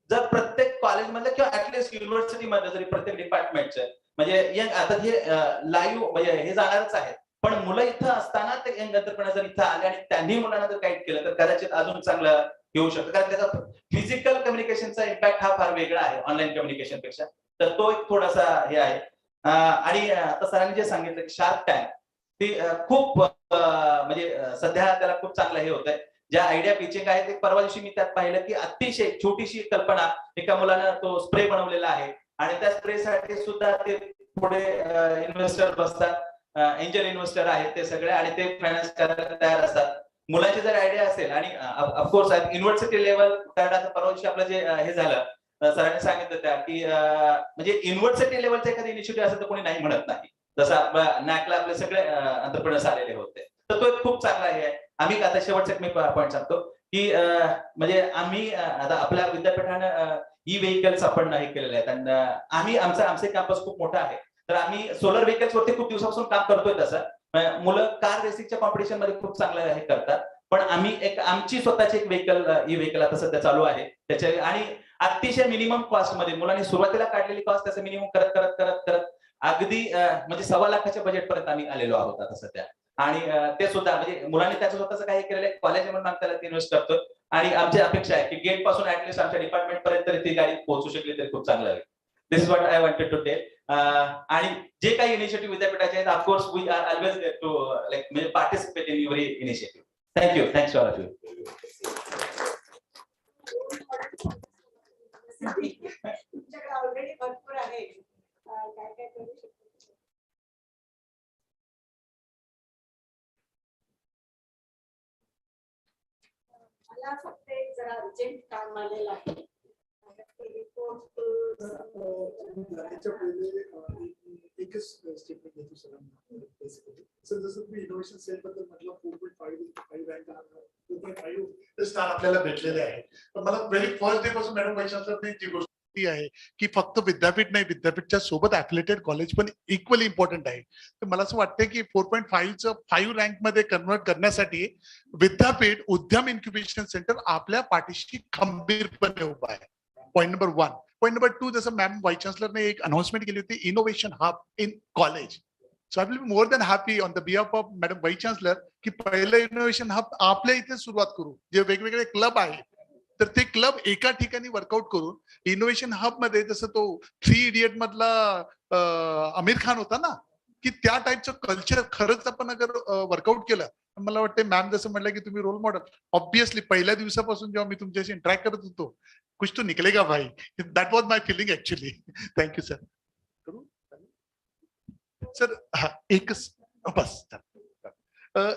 जर प्रत्येक कॉलेजमधलं किंवा ऍटलिस्ट युनिव्हर्सिटीमध्ये जरी प्रत्येक डिपार्टमेंटचं म्हणजे यंग आता हे लाईव्ह म्हणजे हे जाणारच आहे. पण मुलं इथं असताना ते यंग एंटरप्रेनर जर इथं आले आणि त्यांनी मुलांना जर गाईड केलं तर कदाचित अजून चांगलं घेऊ शकतं. कारण त्याचा फिजिकल कम्युनिकेशनचा इम्पॅक्ट हा फार वेगळा आहे ऑनलाईन कम्युनिकेशन पेक्षा. तर तो एक थोडासा हे आहे. आणि आता सरांनी जे सांगितलं की शार्क टँक ती खूप म्हणजे सध्या त्याला खूप चांगलं हे होत आहे. ज्या आयडिया पिचिंग आहे ते परवा दिवशी मी त्यात पाहिलं की अतिशय छोटीशी कल्पना एका मुलानं तो स्प्रे बनवलेला आहे आणि त्या स्प्रेसाठी सुद्धा ते पुढे इन्व्हेस्टर बसतात. एंजल इन्व्हेस्टर आहेत ते सगळे आणि ते फायनान्स करायला तयार असतात. मुलांची जर आयडिया असेल आणि ऑफकोर्स युनिव्हर्सिटी लेवल परवा दिवशी आपलं जे हे झालं सरांनी सांगितलं त्या की म्हणजे युनिव्हर्सिटी लेवलचं एखादी इनिशिएटिव्ह असेल तर कोणी नाही म्हणत नाही. जसं आपल्या नॅकला आपले सगळे एंटरप्रेनर्स आलेले होते. तर तो एक खूप चांगला हे आहे. आम्ही आता शेवटचा मी पॉईंट सांगतो की म्हणजे आम्ही आता आपल्या विद्यापीठानं ई व्हेकल्स आपण हे केलेले आहेत आणि आम्ही आमचे कॅम्पस खूप मोठा आहे. तर आम्ही सोलर व्हेकल्स वरती खूप दिवसापासून काम करतोय. तसं मुलं कार रेसिंगच्या कॉम्पिटिशन मध्ये खूप चांगलं हे करतात. पण आम्ही एक आमची स्वतःची एक ई व्हेकल आता सध्या चालू आहे त्याच्या आणि अतिशय मिनिमम कॉस्ट मध्ये मुलांनी सुरुवातीला काढलेली कॉस्ट त्याचं मिनिमम करत अगदी म्हणजे 1.25 लाखाच्या बजेट पर्यंत आम्ही आलेलो आहोत आता सध्या. आणि ते सुद्धा म्हणजे मुलांनी त्याचं स्वतःचं काही केलेलं आहे कॉलेज म्हणून आम्ही त्याला इन्व्हेस्ट करतो आणि आमची अपेक्षा आहे की गेट पासून ऍटलीस्ट आमच्या डिपार्टमेंट पर्यंत ती गाडी पोहोचू शकली तरी खूप चांगलं आहे. This is what I wanted to tell. आणि जे काही इनिशिएटिव्ह विद्यापीठाचे आहेत of course we are always there to like participate in every initiative. Thank you. Thanks all of you. तुमच्याकडे ऑलरेडी भरपूर आहे काय काय करू शकतो. मला फक्त एक जरा अर्जंट काम आलेलं आहे. एकच स्टेटमेंट देतो सरांना बेसिकली. सर जसं तुम्ही इनोव्हेशन सेल बद्दल म्हटलं 4.5 रँक 4.5 स्टार आपल्याला भेटलेले आहे. पण मला व्हेरी फर्स्ट डे पासून मॅडम वैशाखने जी गोष्ट आहे की फक्त विद्यापीठ नाही विद्यापीठच्या सोबत ऍफिलिएटेड कॉलेज पण इक्वली इम्पॉर्टंट आहे. तर मला असं वाटतं की 4.5चं 5 रँक मध्ये कन्वर्ट करण्यासाठी विद्यापीठ उद्यम इन्क्युबेशन सेंटर आपल्या पाठीशी खंबीरपणे उभा आहे. Point number 1. पॉईंट नंबर 2 जसं मॅम व्हाईस चान्सलरने एक अनाउन्समेंट केली होती innovation hub in college. So I will be more than happy on the behalf of madam vice chancellor की पहिलं इनोव्हेशन हब आपल्या इथे सुरुवात करू. जे वेगवेगळे क्लब आहेत तर ते क्लब एका ठिकाणी वर्कआउट करून इनोव्हेशन हब मध्ये जसं तो 3 इडियट मधला आमिर खान होता ना की त्या टाईपचं कल्चर खरंच आपण अगर वर्कआउट केलं मला वाटतं मॅम जसं म्हटलं की तुम्ही रोल मॉडेल ऑब्विसली पहिल्या दिवसापासून जेव्हा मी तुमच्याशी इंटरॅक्ट करत होतो कुछ तो निकलेगा भाई. That was my feeling actually. Thank you sir. Sir हा एकच बस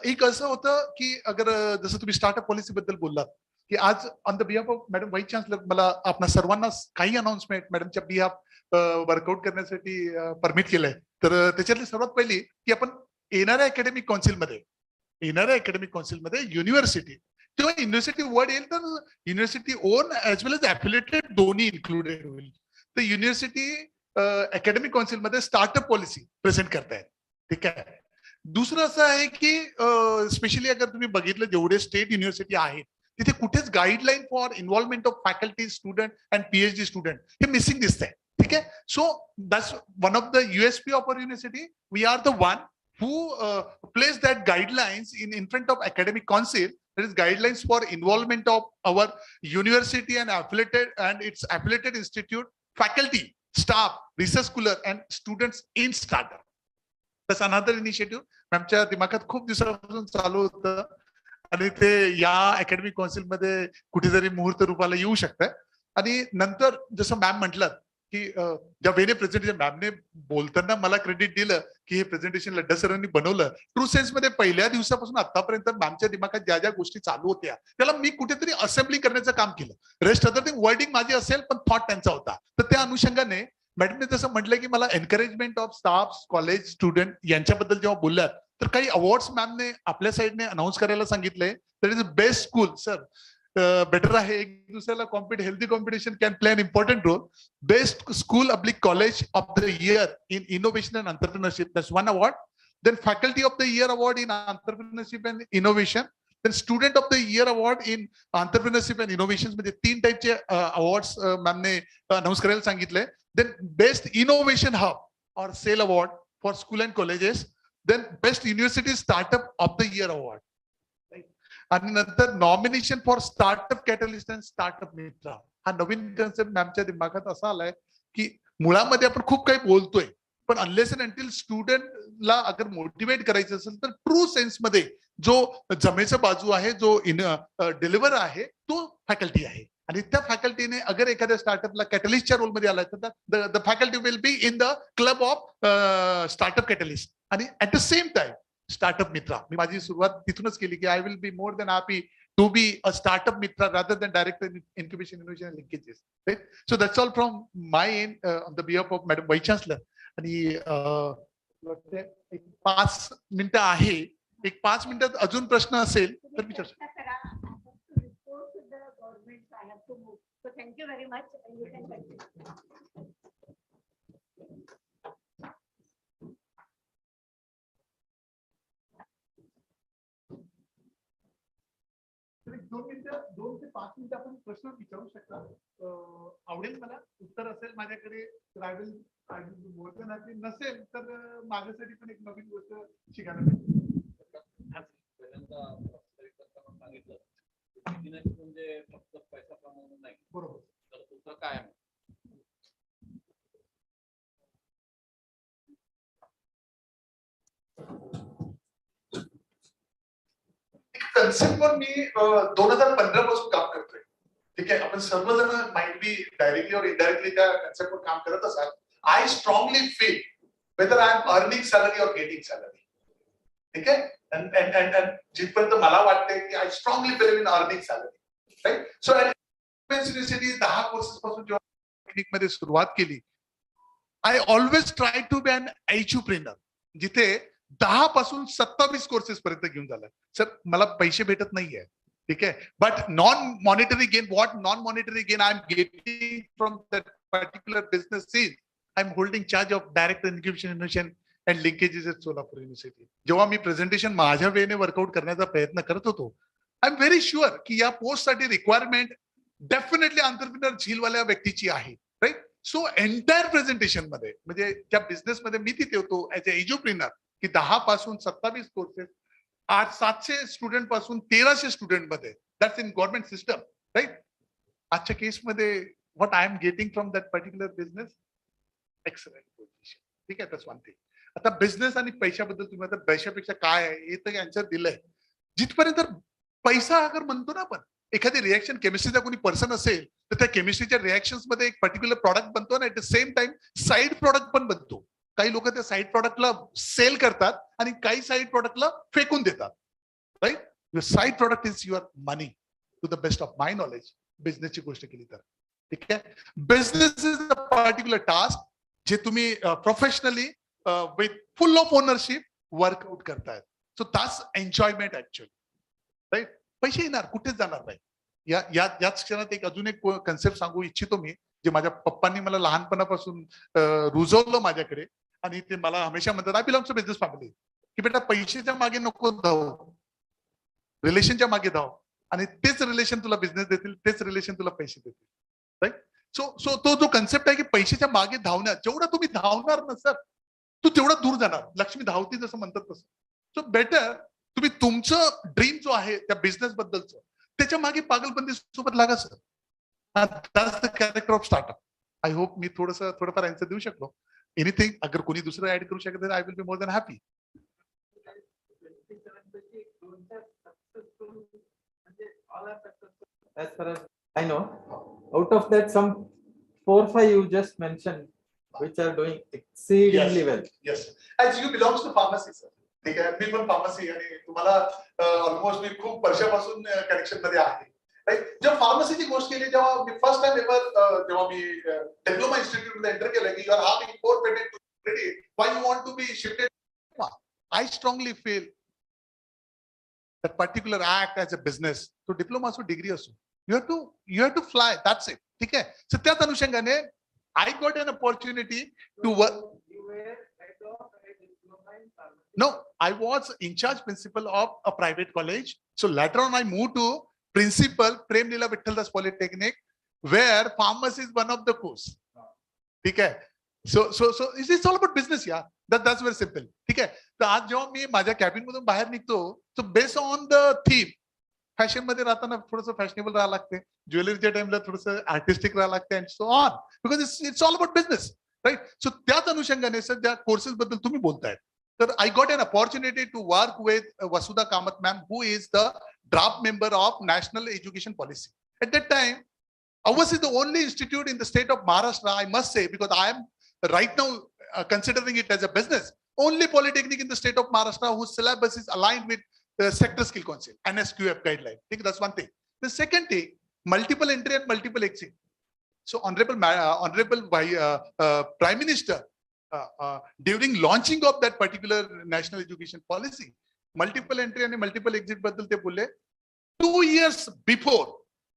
एक असं होतं की अगर जसं तुम्ही स्टार्टअप पॉलिसी बद्दल बोललात की आज on the behalf of madam vice chancellor मला आपल्या सर्वांना काही अनाउन्समेंट मॅडमच्या बिहाफ वर्कआउट करण्यासाठी परमिट केलंय. तर त्याच्यातली सर्वात पहिली की आपण येणाऱ्या अकॅडमिक काउन्सिलमध्ये युनिव्हर्सिटी तेव्हा युनिव्हर्सिटी वर्ड येईल तर university own as well as affiliated दोन्ही इन्क्लुडेड होईल. तर युनिव्हर्सिटी अकॅडमिक काउन्सिलमध्ये स्टार्टअप पॉलिसी प्रेझेंट करतायत. ठीक आहे. दुसरं असं आहे की स्पेशली अगर तुम्ही बघितलं जेवढे स्टेट युनिव्हर्सिटी आहेत तिथे कुठेच guideline for involvement of faculty student and PhD student हे मिसिंग दिसत आहे. ठीक आहे. So that's one of the USP of our university. We are the one who place that guidelines in front of academic council. There is guidelines for involvement of our university and its affiliated institute, faculty, staff, research scholar and students in startup. That's another initiative. आमच्या दिमागात खूप दिवसापासून चालू होतं आणि ते या academic council मध्ये कुठेतरी मुहूर्त रूपाला येऊ शकतं. आणि नंतर जसं मॅम म्हटलं की ज्या वेने प्रेझेंटेशन मॅमने बोलताना मला क्रेडिट दिलं की हे प्रेझेंटेशन लड्डा सरांनी बनवलं. ट्रू सेन्स मध्ये पहिल्या दिवसापासून आतापर्यंत मॅमच्या दिमागात ज्या ज्या गोष्टी चालू होत्या त्याला मी कुठेतरी असेंब्ली करण्याचं काम केलं. रेस्ट अदर थिंग वर्डिंग माझी असेल पण थॉट त्यांचा होता. तर त्या अनुषंगाने मॅडमने जसं म्हटलं की मला encouragement of staff college student यांच्याबद्दल जेव्हा बोलल्यात तर काही अवॉर्ड्स मॅमने आपल्या साईडने अनाऊन्स करायला सांगितलंय. That is best school. Sir better आहे एक दुसऱ्याला healthy competition can play an important role. Best school public college of the year in innovation and entrepreneurship. That's one award. Then faculty of the year award in entrepreneurship and innovation. Then student of the year award in entrepreneurship and innovation. म्हणजे 3 टाईपचे awards मॅमने announce करायला सांगितले. Then best innovation hub or sale award for school and colleges. Then best university startup of the year award. आणि नंतर nomination for startup catalyst and startup मित्रा. हा नवीन concept मॅमच्या दिमागात असा आलाय की मुळामध्ये आपण खूप काही बोलतोय पण अनलेस अँड अंटिल स्टुडंटला अगर मोटिवेट करायचं असेल तर ट्रू सेन्स मध्ये जो जमेचा बाजू आहे जो डिलिव्हर आहे तो फॅकल्टी आहे. आणि त्या फॅकल्टीने अगर एखाद्या स्टार्टअपला कॅटलिस्टच्या रोलमध्ये आलाय तर the faculty will be in the club of startup catalyst. आणि at the same time startup मित्रा. मी माझी सुरुवात तिथूनच केली की I will be more than happy to be a startup मित्रा rather than director incubation innovation linkages. Right. So that's all from my end on the behalf of madam vice chancellor. आणि एक 5 मिनिटं आहे. एक 5 मिनिटात अजून प्रश्न असेल तर विचार. So thank you very much and you can continue. दोन ते 5 मिनिटं आपण प्रश्न विचारू शकता. आवडेल मला. उत्तर असेल माझ्याकडे ट्रॅव्हल नसेल तर माझ्यासाठी पण एक नवीन गोष्ट शिकायला मिळेल. सांगितलं म्हणजे फक्त पैसा कमवणं नाही, बरोबर. तर दुसरं काय आहे? कन्सेप्टवर मी 2015 पासून काम करतोय. ठीक आहे, आपण सर्वजण माइट बी डायरेक्टली और इनडायरेक्टली त्या कन्सेप्टवर काम करत असाल. I strongly feel whether I am earning salary और गेटिंग सॅलरी. ठीक आहे, and जिथपर्यंत मला वाटते की I strongly believe in earning salary. Right. So university 10 courses पासून जेव्हा टेक्निक मध्ये सुरुवात केली, I always try to be an entrepreneur, जिथे 10 पासून 27 कोर्सेस पर्यंत घेऊन झालं. सर मला पैसे भेटत नाहीये, ठीक आहे, but non monetary gain, what non monetary gain I am getting from that particular business is I am holding charge of direct incubation invention and linkages at Solapur university. जेव्हा मी प्रेझेंटेशन माझ्या वेने वर्कआउट करण्याचा प्रयत्न करत होतो, आय एम व्हेरी शुअर की या पोस्टसाठी requirement definitely entrepreneur झीलवाल्या व्यक्तीची आहे. राईट. सो एंटायर प्रेझेंटेशन मध्ये म्हणजे त्या बिझनेसमध्ये मी तिथे होतो ऍज अ एंटरप्रेन्योर की 10 पासून 27 कोर्सेस, आज 700 स्टुडंट पासून 1300 स्टुडंट मध्ये, that's in government system. Right. आजच्या केसमध्ये what I am getting from that particular business, excellent position. ठीक आहे, दॅट्स वन थिंग. आता बिझनेस आणि पैशाबद्दल तुम्ही आता पैशापेक्षा काय आहे हे तर आन्सर दिलंय. जिथपर्यंत पैसा अगर म्हणतो ना आपण, एखादी रिएक्शन केमिस्ट्रीचा कोणी पर्सन असेल तर त्या केमिस्ट्रीच्या रिएक्शन मध्ये एक पर्टिक्युलर प्रॉडक्ट बनतो ना, at the same time side product पण बनतो. काही लोक त्या साईड प्रॉडक्टला सेल करतात आणि काही साईड प्रॉडक्टला फेकून देतात. Right. Your side product is your money to the best of my knowledge. बिझनेसची गोष्ट केली तर, ठीक आहे, business is a particular task जे तुम्ही professionally with full of ownership work out करतायत. So that's enjoyment actually. Right. पैसे येणार, कुठेच जाणार नाही. याच क्षणात एक अजून एक कन्सेप्ट सांगू इच्छितो मी, जे माझ्या पप्पांनी मला लहानपणापासून रुजवलं माझ्याकडे, आणि ते मला हमेशा म्हणतात, I belong to business family, की बेटा पैशाच्या मागे नको धाव, रिलेशनच्या मागे धाव, आणि तेच रिलेशन तुला बिझनेस देतील, तेच रिलेशन तुला पैसे देतील. राईट. सो तो जो कन्सेप्ट आहे की पैशाच्या मागे धावण्यात जेवढा तुम्ही धावणार ना सर, तू तेवढा दूर जाणार. लक्ष्मी धावती जसं म्हणतात तसं. सो बेटर तुम्ही तुमचं ड्रीम जो आहे त्या बिझनेस बद्दलचं, त्याच्या मागे पागलबंदी सोबत लागा sir. That's the character of startup. I hope मी थोडंफार आन्सर देऊ शकलो. एनिथिंग अगर कोणी दुसरं ऍड करू शकत, I will be more than happy. As far as I know, out of that, some 4-5 you just mentioned, which are doing exceedingly well. Yes. As you belongs to pharmacy, sir. ठीक आहे, मी पण pharmacy, आणि तुम्हाला almost मी खूप वर्षापासून connection मध्ये आहे. Right. जेव्हा फार्मसीची गोष्ट केली, जेव्हा मी फर्स्ट टाइम एव्हर जेव्हा मी डिप्लोमा इन्स्टिट्यूट मध्ये एंटर केलं की you are having 4 patent to credit, why you want to be shifted. I strongly feel that particular act as a business. तो डिप्लोमा असो, डिग्री असो, you have to fly. That's it. ठीक आहे. So त्याच अनुषंगाने I got an opportunity to work. No, I was in charge principal of a private college. So later on I moved to principal Prem Leela Vittaldas Polytechnic, where pharmacy is one of the course. ठीक आहे. So it's all about business, yeah. That's very simple. ठीक आहे. तर आज जेव्हा मी माझ्या cabin मधून बाहेर निघतो, so based on the theme, fashion मध्ये राहताना थोडंसं फॅशनेबल राहावं लागते, ज्वेलरीच्या टाइमला थोडंसं आर्टिस्टिक राहावं लागते, and so on, because it's all about business. Right. So त्याच अनुषंगाने सर ज्या कोर्सेस बद्दल तुम्ही बोलताय, तर I got an opportunity to work with Vasudha Kamat ma'am, who is the draft member of national education policy. At that time, ours is the only institute in the state of Maharashtra, I must say, because I am right now considering it as a business, only polytechnic in the state of Maharashtra whose syllabus is aligned with the sector skill council, NSQF guideline. I think that's one thing. The second thing, multiple entry and multiple exit. So honorable Prime Minister, during launching of that particular national education policy, multiple entry and multiple exit baddal te bolle, 2 years before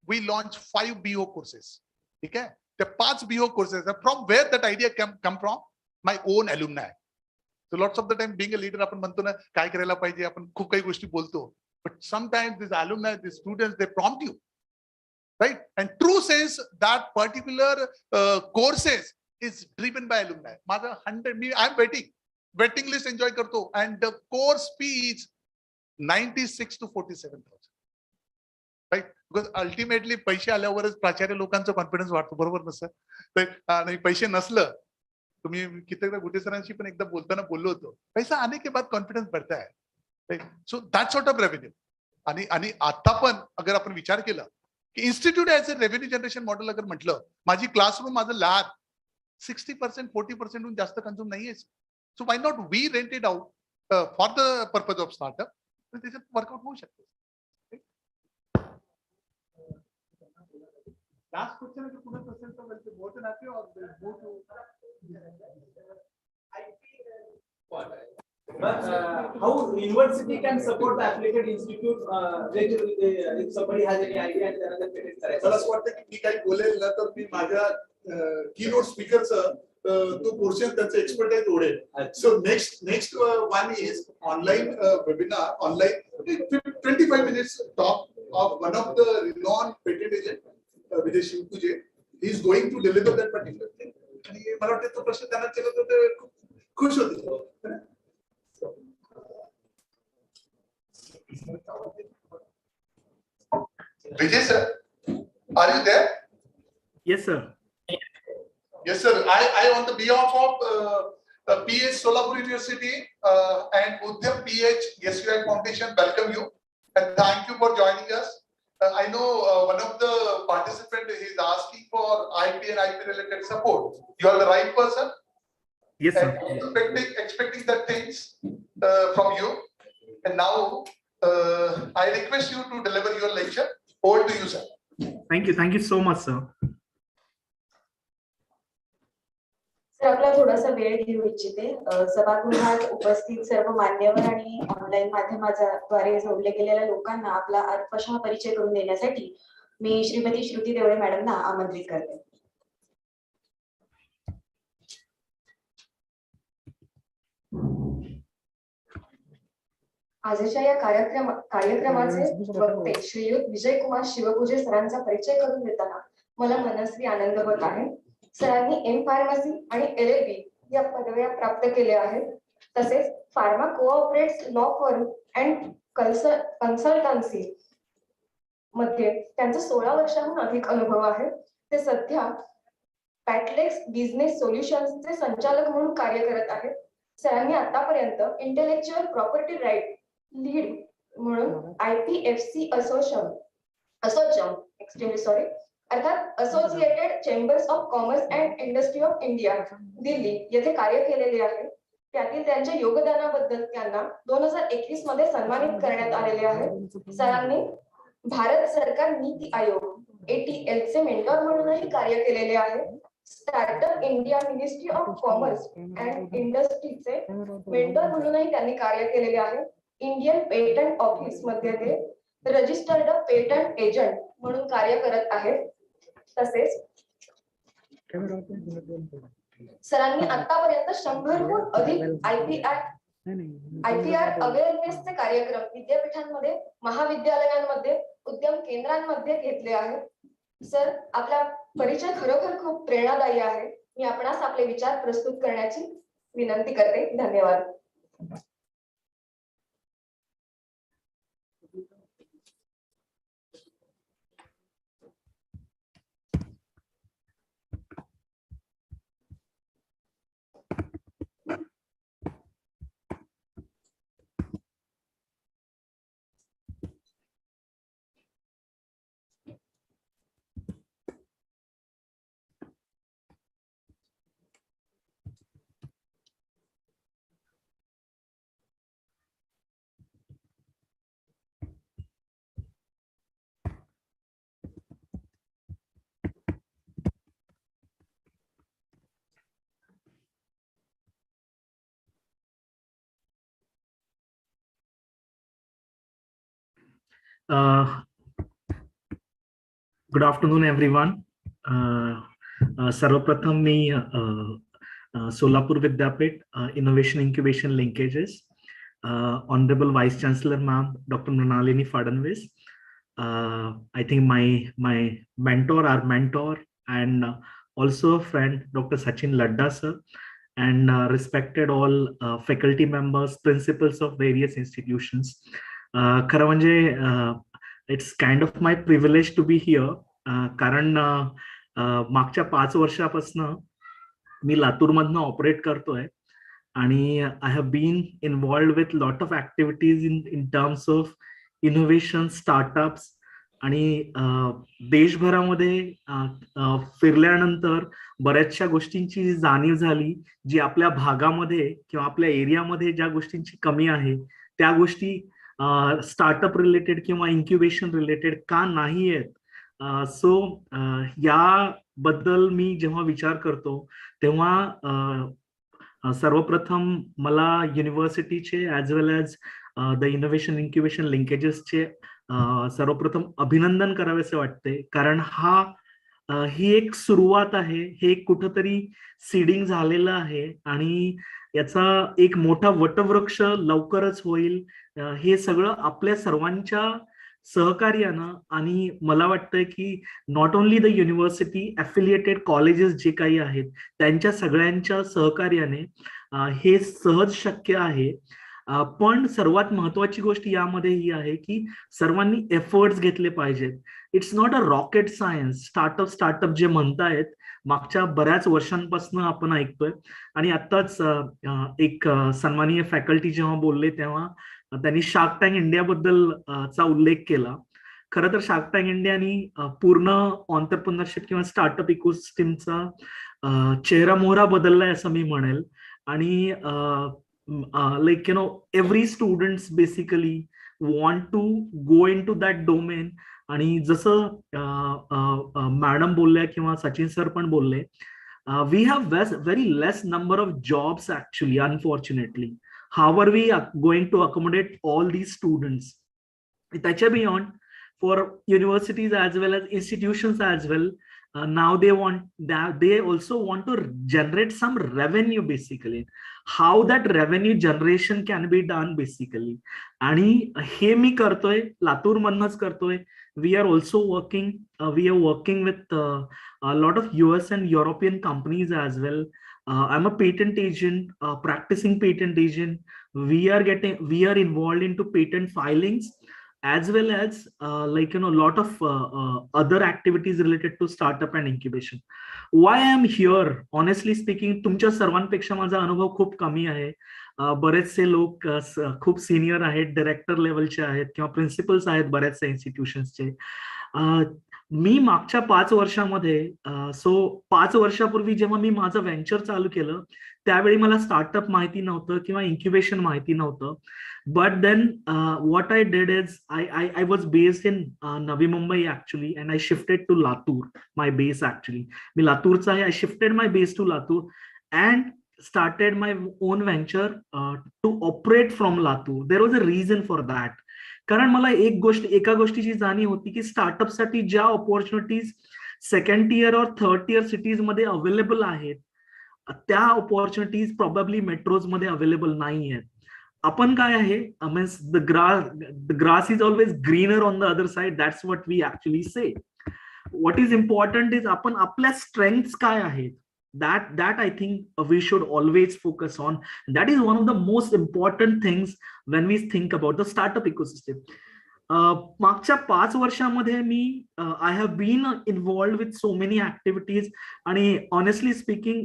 we launched 5 BO courses. Okay, the 5 BO courses, from where that idea come from? My own alumni. So lots of the time being a leader, आपण म्हणतो ना काय करायला पाहिजे, आपण खूप काही गोष्टी बोलतो, but sometimes these alumni, these students, they prompt you, right? And true sense that particular courses is driven by alumni. माझा 100, I'm waiting list enjoy करतो, and the course fee is 96 to 47,000. Right, because ultimately पैसे आल्यावरच प्राचार्य लोकांचा confidence वाढतो, बरोबर ना sir? आणि पैसे नसलं, तुम्ही किती गुटे सरांशी पण एकदा बोलताना बोललो होतो, पैसा आने के बाद कॉन्फिडन्स बढ़ता है. So that sort of revenue. आणि आता पण अगर आपण विचार केला की institute as a revenue generation model अगर म्हटलं, माझी क्लासरूम, माझं लॅब 60% 40% जास्त कन्झ्युम नाहीये. So why not we rent it out for the purpose of startup. त्याच्यात वर्कआउट होऊ शकतो. लास्ट क्वेश्चन is पूर्ण क्वेश्चन तो well more than happy or go to how university can support the affiliated institute if somebody has any idea and त्यांना patent करायचं. मला असं वाटतं की मी काही बोलेल ना तर मी माझ्या कीनोट स्पीकरचं तो पोर्शन त्याचं एक्सपर्टाइज ओढेल. So next one is online webinar, online 25 minutes talk of one of the renowned patent agent Vijay Shivkuje. He is going to deliver that particular thing. आणि मला वाटतं तो प्रश्न त्यांना केला तर ते खूप खुश होते. Vijay sir, are you there? Yes, sir. Yes, sir. I on the behalf of PAH Solapur University and Udyam PH SUI Foundation welcome you and thank you for joining us. I know one of the participants is asking for IP and IP related support. You are the right person. Yes, sir. And expecting the things from you. And now I request you to deliver your lecture. Over to you, sir. Thank you so much, sir. Sir, आपला थोडासा वेळ घेऊ इच्छिते. सभागृहात उपस्थित सर्व मान्यवर आणि ऑनलाईन माध्यमाद्वारे जोडले गेलेल्या लोकांना आपला अल्पशः परिचय करून देण्यासाठी मी श्रीमती श्रुती देवळे मॅडमना आमंत्रित करते. आजच्या या कार्यक्रमाचे वक्ते श्रीयुत विजयकुमार शिवपूजे सरांचा परिचय करून देताना मला मनस्वी आनंद होत आहे. सरांनी एम फार्मसी आणि LLB या पदव्या प्राप्त केल्या आहेत. तसेच pharma corporates law firm and consultancy मध्ये त्यांचा 16 वर्षांहून अधिक अनुभव आहे. ते सध्या पॅटलेक्स बिझनेस सोल्युशन्सचे संचालक म्हणून कार्य करत आहेत. सरांनी आतापर्यंत इंटेलेक्च्युअल प्रॉपर्टी राईट लीड म्हणून IPFC असोचम अर्थात associated chambers of commerce and industry of India Delhi येथे कार्य केलेले आहे. त्यातील त्यांच्या योगदानाबद्दल त्यांना 2021 मध्ये सन्मानित करण्यात आलेले आहे. सरांनी भारत सरकार नीती आयोग ATL चे मेंटॉर म्हणूनही कार्य केलेले आहे. Startup India ministry of commerce and इंडस्ट्रीचे मेंटॉर म्हणूनही त्यांनी कार्य केलेले आहे. इंडियन पेटंट ऑफिस मध्ये ते रजिस्टर्ड पेटंट एजंट म्हणून कार्य करत आहेत. तसेच सरांनी आतापर्यंत 100हून अधिक IPR अवेअरनेसचे कार्यक्रम विद्यापीठांमध्ये, महाविद्यालयांमध्ये, उद्यम केंद्रांमध्ये घेतले आहेत. सर, आपला परिचय खरोखर खूप प्रेरणादायी आहे. मी आपणास आपले विचार प्रस्तुत करण्याची विनंती करते. धन्यवाद. Good afternoon, everyone. सर्वप्रथम मी सोलापूर विद्यापीठ innovation incubation linkages, honourable vice chancellor ma'am doctor Mrinalini Fadnavis, I think my mentor and also a friend Dr. Sachin Ladda sir, and respected all faculty members, principals of various institutions. खरं म्हणजे it's kind of my privilege to be here, कारण मागच्या 5 वर्षापासून मी लातूरमधनं operate करतोय आणि I have been involved with lot of activities in terms of innovation, startups आणि देशभरामध्ये फिरल्यानंतर बऱ्याचशा गोष्टींची जाणीव झाली, जी आपल्या भागामध्ये किंवा आपल्या एरियामध्ये ज्या गोष्टींची कमी आहे त्या गोष्टी स्टार्टअप रिलेटेड किंवा इन्क्युबेशन रिलेटेड का नाही आहेत. सो याबद्दल मी जेव्हा विचार करतो तेव्हा सर्वप्रथम मला युनिव्हर्सिटीचे as well as the innovation incubation लिंकेजेसचे सर्वप्रथम अभिनंदन करावेसे वाटते, कारण ही एक सुरुवात आहे, हे कुठंतरी सीडिंग झालेलं आहे आणि याचा एक मोठा वटवृक्ष लवकरच होईल. हे सगळं आपल्या सर्वांच्या सहकार्यानं, आणि मला वाटतंय की not only the university, affiliated colleges जे काही आहेत त्यांच्या सगळ्यांच्या सहकार्याने हे सहज शक्य आहे. पण सर्वात महत्वाची गोष्ट यामध्ये ही आहे की सर्वांनी एफर्ट्स घेतले पाहिजेत. It's not a rocket science. Startup जे म्हणतायत मागच्या बऱ्याच वर्षांपासून आपण ऐकतोय, आणि आत्ताच एक सन्माननीय फॅकल्टी जेव्हा बोलले तेव्हा त्यांनी शार्क टँक इंडिया बद्दल चा उल्लेख केला. खरं तर शार्क टँक इंडियानी पूर्ण ऑन्टरप्रिनरशिप किंवा स्टार्टअप इकोसिस्टमचा चेहरा मोहरा बदललाय असं मी म्हणेल. आणि like every students basically want to go into that domain. आणि जसं मॅडम बोलल्या किंवा सचिन सर पण बोलले, we have very less number of jobs actually, unfortunately. How are we going to accommodate all these students? त्याच्या beyond, for universities as well as institutions as well, now they also want to generate some revenue basically. How that revenue generation can be done basically. आणि हे मी करतोय, लातूर मधनच करतोय. We are also working with a lot of US and European companies as well. I'm a patent agent, practicing patent agent. We are involved into patent filings, as well as lot of other activities related to startup and incubation. Why I am here, honestly speaking, तुमच्या सर्वांपेक्षा माझा अनुभव खूप कमी आहे. बरेचसे लोक खूप senior आहेत, डायरेक्टर लेवलचे आहेत किंवा प्रिन्सिपल्स आहेत बऱ्याचशा इन्स्टिट्यूशन्सचे. मी मागच्या 5 वर्षामध्ये, 5 वर्षापूर्वी जेव्हा मी माझं व्हेंचर चालू केलं त्यावेळी मला स्टार्टअप माहिती नव्हतं किंवा इन्क्युबेशन माहिती नव्हतं. But then what I did is I was based in Navi Mumbai actually, and I shifted to Latur, my base actually. मी लातूरचा आहे. I shifted my base to Latur and started my own venture to operate from Latur. There was a reason for that. कारण मला एका गोष्टीची जाणीव होती की startup साठी ज्या ऑपॉर्च्युनिटीज सेकंड टियर और थर्ड टियर सिटीज मध्ये अवेलेबल आहेत त्या ऑपॉर्च्युनिटीज प्रॉबेबली मेट्रोज मध्ये अवेलेबल नाही आहेत. आपण काय आहे, means the grass is always greener on the other side. That's what we actually say. What is important is आपण आपल्या स्ट्रेंथ्स काय आहेत, that I think we should always focus on. That is one of the most important things when we think about the startup ecosystem. मागच्या 5 वर्षामध्ये मी I have been involved with so many activities, आणि honestly speaking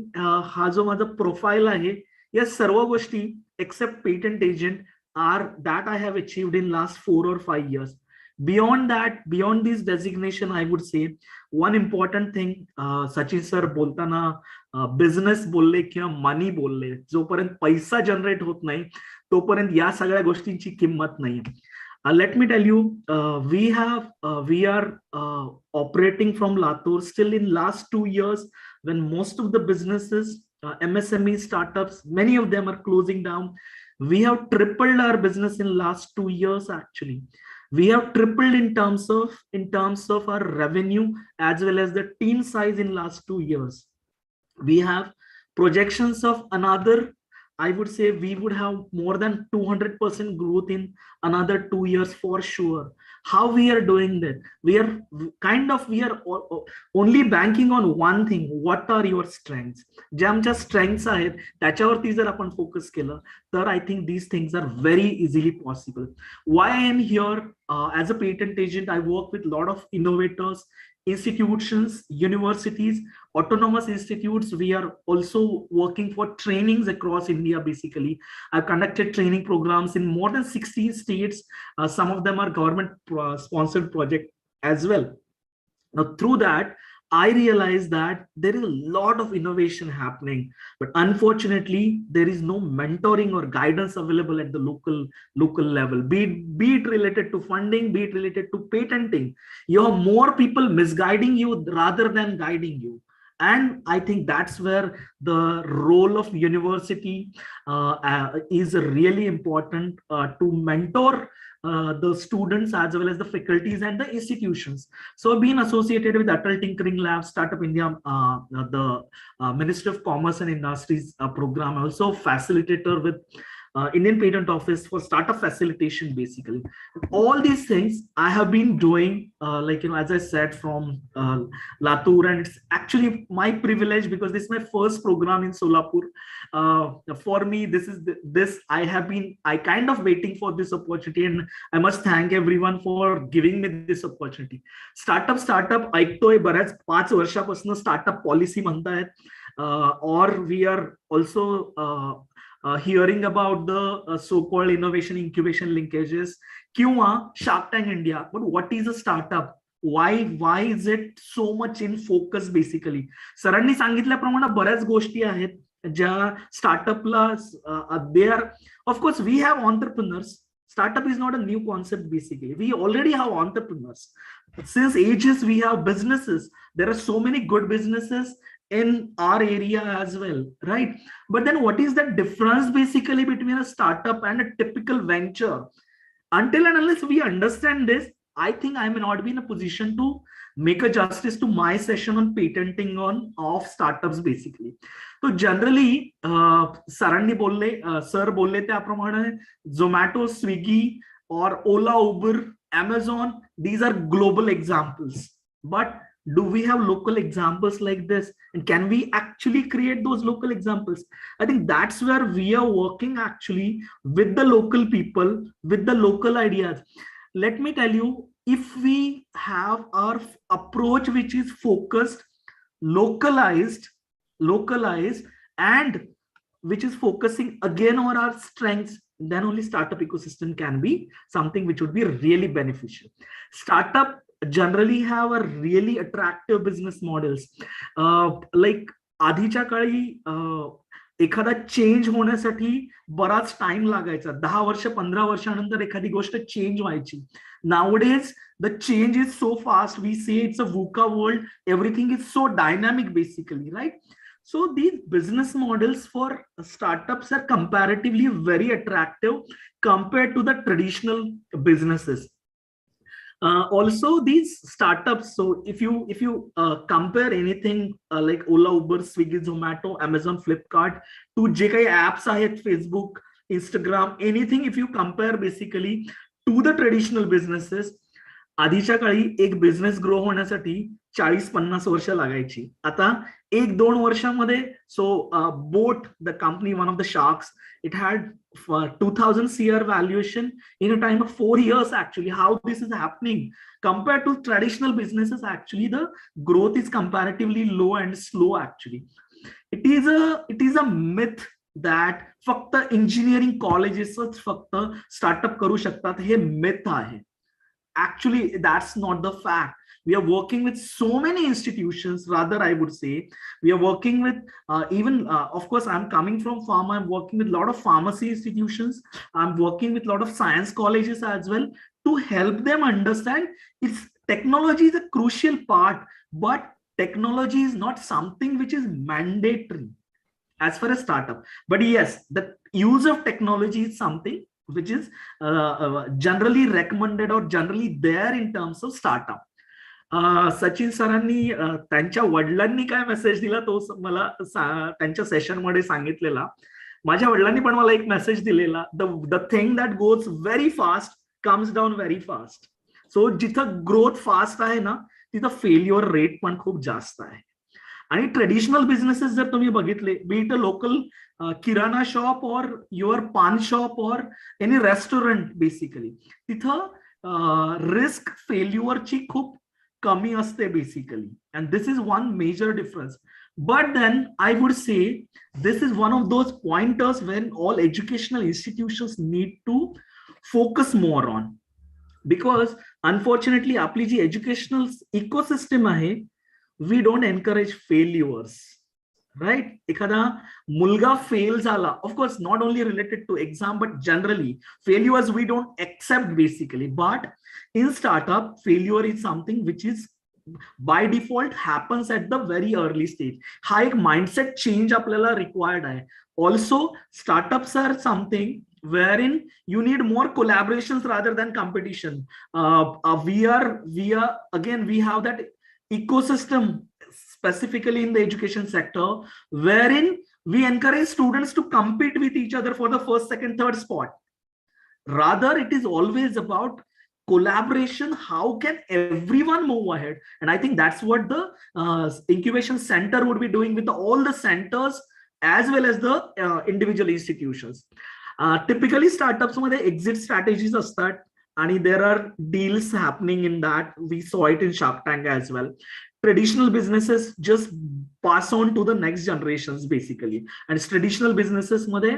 हा जो माझा profile आहे या सर्व गोष्टी except patent agent are that I have achieved in last 4 or 5 years. Beyond that, beyond this designation, I would say one important thing, Sachin sir बोलताना business बोलले किंवा मनी बोलले, जोपर्यंत पैसा जनरेट होत नाही तोपर्यंत या सगळ्या गोष्टींची किंमत नाही. Let me tell you, we are operating from Latur still in last 2 years when most of the businesses, MSME startups, many of them are closing down. We have tripled our business in last 2 years actually. We have tripled in terms of our revenue as well as the team size in last 2 years. We have projections of another I would say we would have more than 200% growth in another 2 years for sure. How we are doing that? We are only banking on one thing. What are your strengths? जे आमच्या strengths आहेत त्याच्यावरती जर आपण focus केलं तर I think these things are very easily possible. Why I am here as a patent agent, I work with a lot of innovators, institutions, universities, autonomous institutes. We are also working for trainings across India. Basically, I've conducted training programs in more than 16 states. Some of them are government sponsored projects as well. Now, through that, I realized that there is a lot of innovation happening, but unfortunately, there is no mentoring or guidance available at the local level. Be it related to funding, be it related to patenting. You have more people misguiding you rather than guiding you. And I think that's where the role of university is really important to mentor the students as well as the faculties and the institutions. So I've been associated with Atal Tinkering Lab, Startup India, the Ministry of Commerce and Industries program, also facilitator with Indian Patent Office for startup facilitation. Basically, all these things I have been doing, as I said, from Latur, and it's actually my privilege because this is my first program in Solapur. For me, I kind of waiting for this opportunity, and I must thank everyone for giving me this opportunity. Startup ऐकतोय बऱ्याच 5 वर्षापासून startup policy म्हणतायत, or we are also hearing about the so-called innovation incubation linkages, किंवा Shark Tank India. But what is a startup? Why is it so much in focus? Basically, सरांनी सांगितल्याप्रमाणे बऱ्याच गोष्टी आहेत ज्या स्टार्टअपला there. Of course, we have entrepreneurs. Startup is not a new concept. Basically, we already have entrepreneurs. Since ages, we have businesses. There are so many good businesses in our area as well, right? But then what is the difference basically between a startup and a typical venture? Until and unless we understand this, I think I may not be in a position to make a justice to my session on patenting of startups basically. So generally, सरांनी बोलले, sir बोलले त्याप्रमाणे Zomato, Swiggy, or Ola, Uber, Amazon, these are global examples. But do we have local examples like this? And can we actually create those local examples? I think that's where we are working actually with the local people, with the local ideas. Let me tell you, if we have our approach which is focused, localized, and which is focusing again on our strengths, then only startup ecosystem can be something which would be really beneficial. Startup generally have a really attractive business models. Like आधीच्या काळी एखादा change होण्यासाठी बराच time लागायचा. 10 वर्ष 15 वर्षानंतर एखादी गोष्ट चेंज व्हायची. Nowadays the change is so fast. We say it's a VUCA world. Everything is so dynamic basically, right? So these business models for startups are comparatively very attractive compared to the traditional businesses. Also these startups, so if you compare anything like Ola, Uber, Swiggy, Zomato, Amazon, Flipkart to जे काही apps आहेत, Facebook, Instagram, anything, if you compare basically to the traditional businesses, आधीच्या काळी एक business grow होण्यासाठी 40-50 वर्ष लागायची. आता 1-2 वर्षामध्ये, so Boat, the company, one of the sharks, it had 2000 CR valuation in a time of 4 years. Actually, how this is happening compared to traditional businesses? Actually, the growth is comparatively low and slow. Actually, it is a myth that फक्त engineering colleges फक्त startup करू शकतात, हे myth आहे. Actually, that's not the fact. We are working with so many institutions. Rather, I would say we are working with even, of course, I'm coming from pharma. I'm working with a lot of pharmacy institutions. I'm working with a lot of science colleges as well to help them understand it's technology is a crucial part, but technology is not something which is mandatory as far as startup. But yes, the use of technology is something which is generally recommended or generally there in terms of startup. Sachin सरांनी त्यांच्या वडिलांनी काय message दिला तो मला त्यांच्या session मध्ये सांगितलेला. माझ्या वडिलांनी पण मला एक मेसेज दिलेला, the thing that goes very fast comes down very fast. So जिथं ग्रोथ फास्ट आहे ना, तिथं फेल्युअर रेट पण खूप जास्त आहे. आणि ट्रेडिशनल बिझनेसेस जर तुम्ही बघितले, be it a local kirana shop और युअर पान शॉप और एनी रेस्टॉरंट, बेसिकली तिथं रिस्क फेल्युअरची खूप कमी असते basically. And this is one major difference. But then I would say this is one of those pointers when all educational institutions need to focus more on, because unfortunately आपली जी educational ecosystem आहे, we don't encourage failures, right? एखादा मुलगा fail झाला, of course not only related to exam but generally failures we don't accept basically, but in startup failure is something which is by default happens at the very early stage. हा एक mindset change आपल्याला required आहे. Also startups are something wherein you need more collaborations rather than competition. We have that ecosystem specifically in the education sector wherein we encourage students to compete with each other for the first, second, third spot. Rather it is always about collaboration. How can everyone move ahead? And I think that's what the incubation center would be doing with all the centers as well as the individual institutions. Typically startups मध्ये exit strategies असतात, and there are deals happening in that. We saw it in Shark Tank as well. Traditional businesses just pass on to the next generations basically, and traditional businesses मध्ये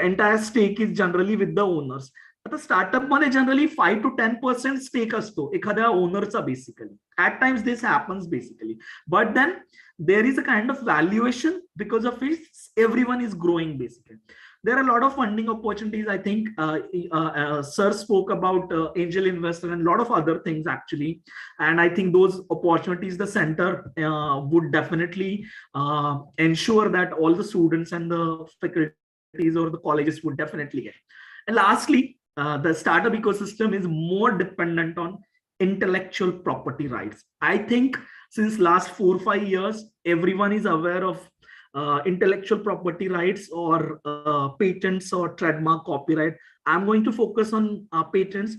entire stake is generally with the owners. आता startup मध्ये generally 5 to 10% stake असतो एखाद्या ओनरचा basically. At times this happens basically, but then there is a kind of valuation because of it everyone is growing basically. There are a lot of funding opportunities. I think Sir spoke about angel investor and a lot of other things actually. And I think those opportunities the center would definitely ensure that all the students and the faculties or the colleges would definitely get. And lastly, the startup ecosystem is more dependent on intellectual property rights. I think since last 4-5 years, everyone is aware of intellectual property rights or patents or trademark copyright. I'm going to focus on patents.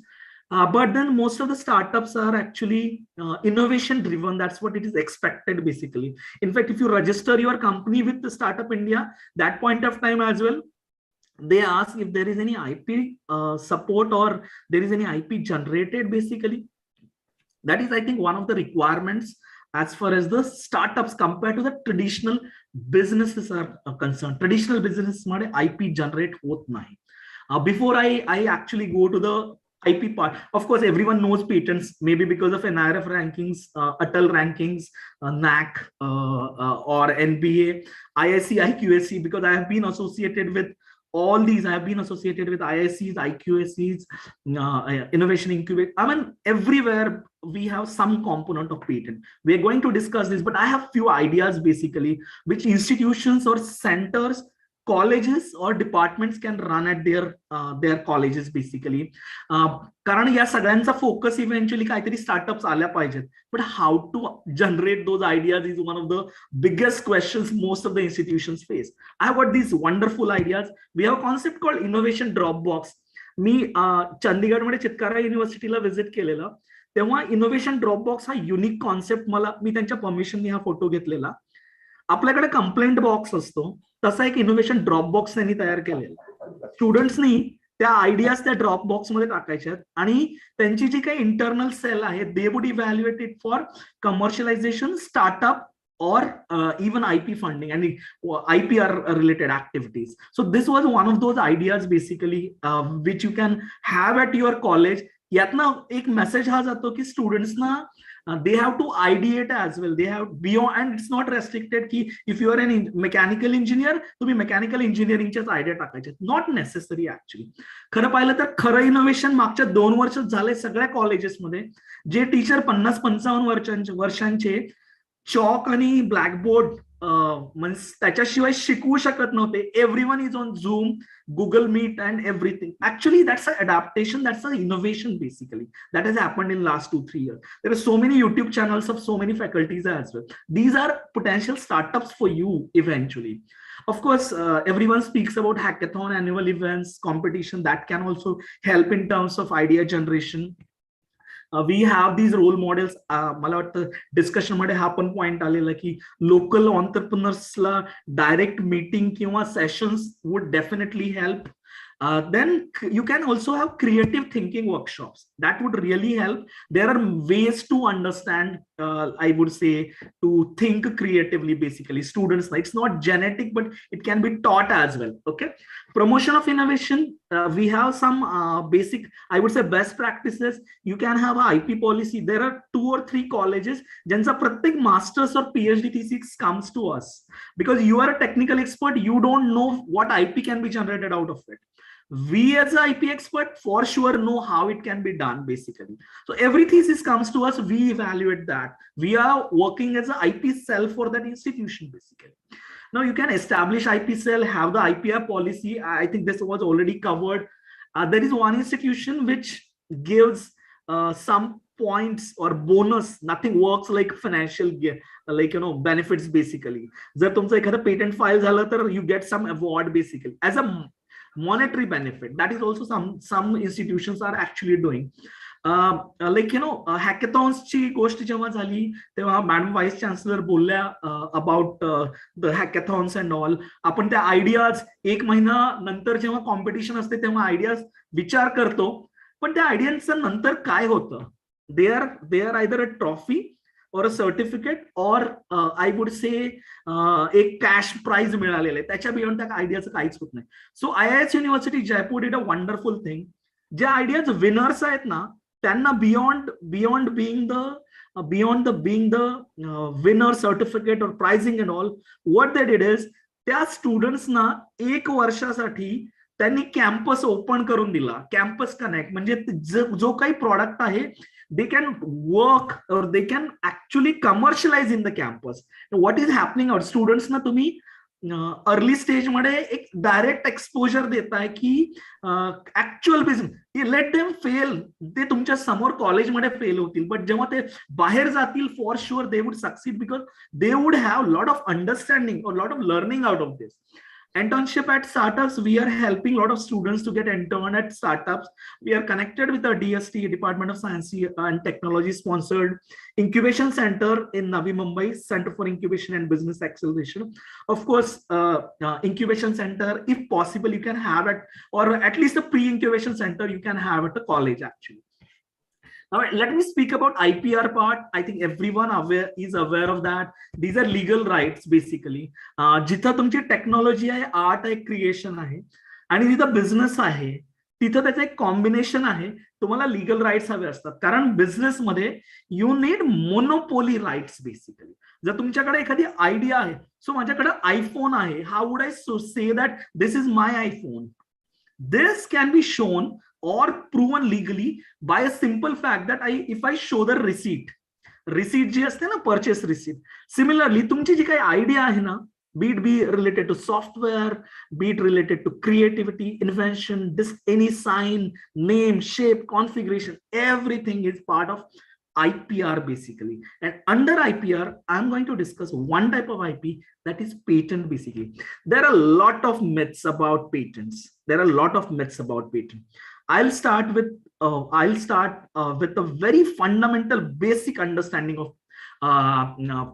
But then most of the startups are actually innovation driven. That's what it is expected basically. In fact, if you register your company with the Startup India, that point of time as well, they ask if there is any IP support or there is any IP generated basically. That is, I think, one of the requirements as far as the startups compared to the traditional businesses are concerned. Traditional business made IP generate hot nahi. Before I actually go to the IP part, of course everyone knows patents, maybe because of NIRF rankings, ATAL rankings, NAC or NBA, ISC, IQSC, because I have been associated with all these. I have been associated with IICs, IQSCs, Innovation Incubation. I mean, everywhere we have some component of patent. We are going to discuss this, but I have few ideas basically which institutions or centers, colleges or departments can run at their colleges basically. कारण या सगळ्यांचा focus eventually काहीतरी startups आल्या पाहिजेत. But how to generate those ideas is one of the biggest questions most of the institutions face. I have got this wonderful ideas. We have concept called innovation drop box. मी चंदीगडमध्ये चितकारा युनिव्हर्सिटीला visit केलेलं, तेव्हा innovation drop box हा unique concept मी त्यांच्या परमिशनने हा फोटो घेतलेला. आपल्याकडे कंप्लेंट बॉक्स असतो, तसा एक इनोव्हेशन ड्रॉप बॉक्स त्यांनी तयार केलेला. स्टुडंट्सनी त्या आयडियाज त्या ड्रॉप बॉक्स मध्ये टाकायच्या आणि त्यांची जी काही इंटरनल सेल आहे, they would evaluate it for commercialisation, startup or even IP funding and IPR related activities. So this was one of those ideas basically which you can have at your college. यातना एक message हा जातो की स्टुडंट्सना they have to ideate as well. They have beyond, and it's not restricted की if you are an mechanical engineer, तुम्ही mechanical इंजिनिअरिंगच्याच idea टाकायचे. Not necessary actually. खरं पाहिलं तर खरं इनोव्हेशन मागच्या 2 वर्षात झालंय सगळ्या कॉलेजेसमध्ये. जे टीचर 50-55 वर्षांचे चॉक आणि ब्लॅकबोर्ड म्हणजे त्याच्याशिवाय शिकवू शकत नव्हते. Everyone is on zoom, Google Meet and everything. Actually, that's an adaptation, that's an innovation basically that has happened in last 2-3 years. There are so many YouTube channels of so many faculties as well. These are potential startups for you eventually. Of course, everyone speaks about hackathon, annual events, competition that can also help in terms of idea generation. We have these role models. मला वाटतं discussion मध्ये हा पण point आलेला की local ऑन्टरप्रिनर्सला direct meeting किंवा sessions would definitely help. Then you can also have creative thinking workshops that would really help. There are ways to understand, I would say, to think creatively. Basically, students, it's not genetic, but it can be taught as well. Okay, promotion of innovation. We have some basic, I would say, best practices. You can have an IP policy. There are 2 or 3 colleges ज्यांचा प्रत्येक masters or PhD thesis comes to us because you are a technical expert. You don't know what IP can be generated out of it. We as an IP expert for sure know how it can be done basically. So every thesis comes to us, we evaluate that. We are working as an IP cell for that institution basically. Now you can establish IP cell, have the IPR policy. I think this was already covered. There is one institution which gives some points or bonus. Nothing works like financial, like benefits basically. जर तुमचं एखादं patent file झालं तर you get some award basically as a monetary benefit. That is also some institutions are actually doing. Like hackathons ची गोष्ट जेव्हा झाली तेव्हा मॅडम व्हाईस चान्सलर बोलल्या अबाउट द हॅकॅथॉन्स अँड ऑल. आपण त्या आयडियाज 1 महिना नंतर जेव्हा कॉम्पिटिशन असते तेव्हा आयडियाज विचार करतो, पण त्या आयडियांचं नंतर काय होतं? they are either a trophy or a certificate or I would say एक कॅश प्राइज मिळालेलं आहे. त्याच्या बियॉन्ड त्या आयडियाचं काहीच होत नाही. So IIH university Jaipur did a wonderful thing. ज्या आयडियाज विनर्स आहेत ना त्यांना beyond being the winner certificate or prizing and all, what they did is त्या स्टुडंट्सना 1 वर्षासाठी त्यांनी कॅम्पस ओपन करून दिला. कॅम्पस कनेक्ट म्हणजे जो काही प्रॉडक्ट आहे they can work or they can actually commercialize in the campus. What is happening out students ना तुम्ही अर्ली स्टेज मध्ये एक डायरेक्ट एक्सपोजर देताय की actual business. Let them fail. ते तुमच्या समोर कॉलेजमध्ये फेल होतील, बट जेव्हा ते बाहेर जातील for sure they would succeed because they would have lot of understanding और lot of learning out of this. Internship at startups, we are helping a lot of students to get intern at startups. We are connected with the DST, Department of Science and Technology sponsored Incubation Center in Navi Mumbai, Center for Incubation and Business Acceleration. Of course, Incubation Center, if possible, you can have it, or at least a pre-incubation center you can have at the college actually. Now, let me speak about IPR part. I think everyone is aware of that. These are legal rights basically. जिथं तुमची technology आहे, art आहे, creation आहे आणि तिथं business आहे, तिथं त्याचं एक कॉम्बिनेशन आहे. तुम्हाला लिगल राईट्स हवे असतात कारण बिझनेसमध्ये you need monopoly rights basically. जर तुमच्याकडे एखादी आयडिया आहे, सो माझ्याकडे आयफोन आहे, how would I say that this is my iPhone? This can be shown or proven legally by a simple fact that if I show the receipt जी असते ना, purchase receipt. Similarly, तुमची जी काही idea आहे ना, be it be related to software, be it related to creativity, invention, any sign, name, shape, configuration, everything is part of IPR basically. And under IPR, I'm going to discuss one type of IP, that is patent basically. There are a lot of myths about patents. I'll start with a very fundamental basic understanding of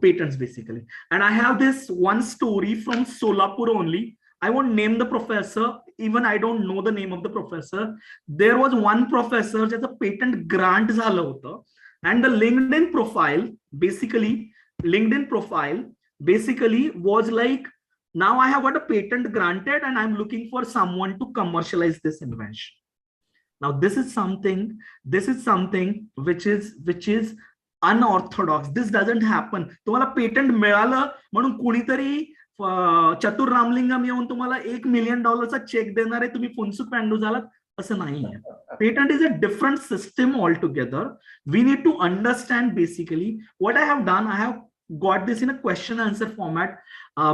patents basically. And I have this one story from Solapur only. I won't name the professor, even I don't know the name of the professor. There was one professor ज्याचं patent grant झालं होतं. And the LinkedIn profile basically was like, now I have got a patent granted and I'm looking for someone to commercialize this invention. Now this is something which is unorthodox. This doesn't happen. तुम्हाला patent मिळालं म्हणून कोणीतरी चतुर रामलिंगम येऊन तुम्हाला $1 million check देणार आहे, तुम्ही फुनसुक पॅन्डू झालात, असं नाही आहे. Patent is a different system altogether. We need to understand basically what I have done. I have got this in a question answer format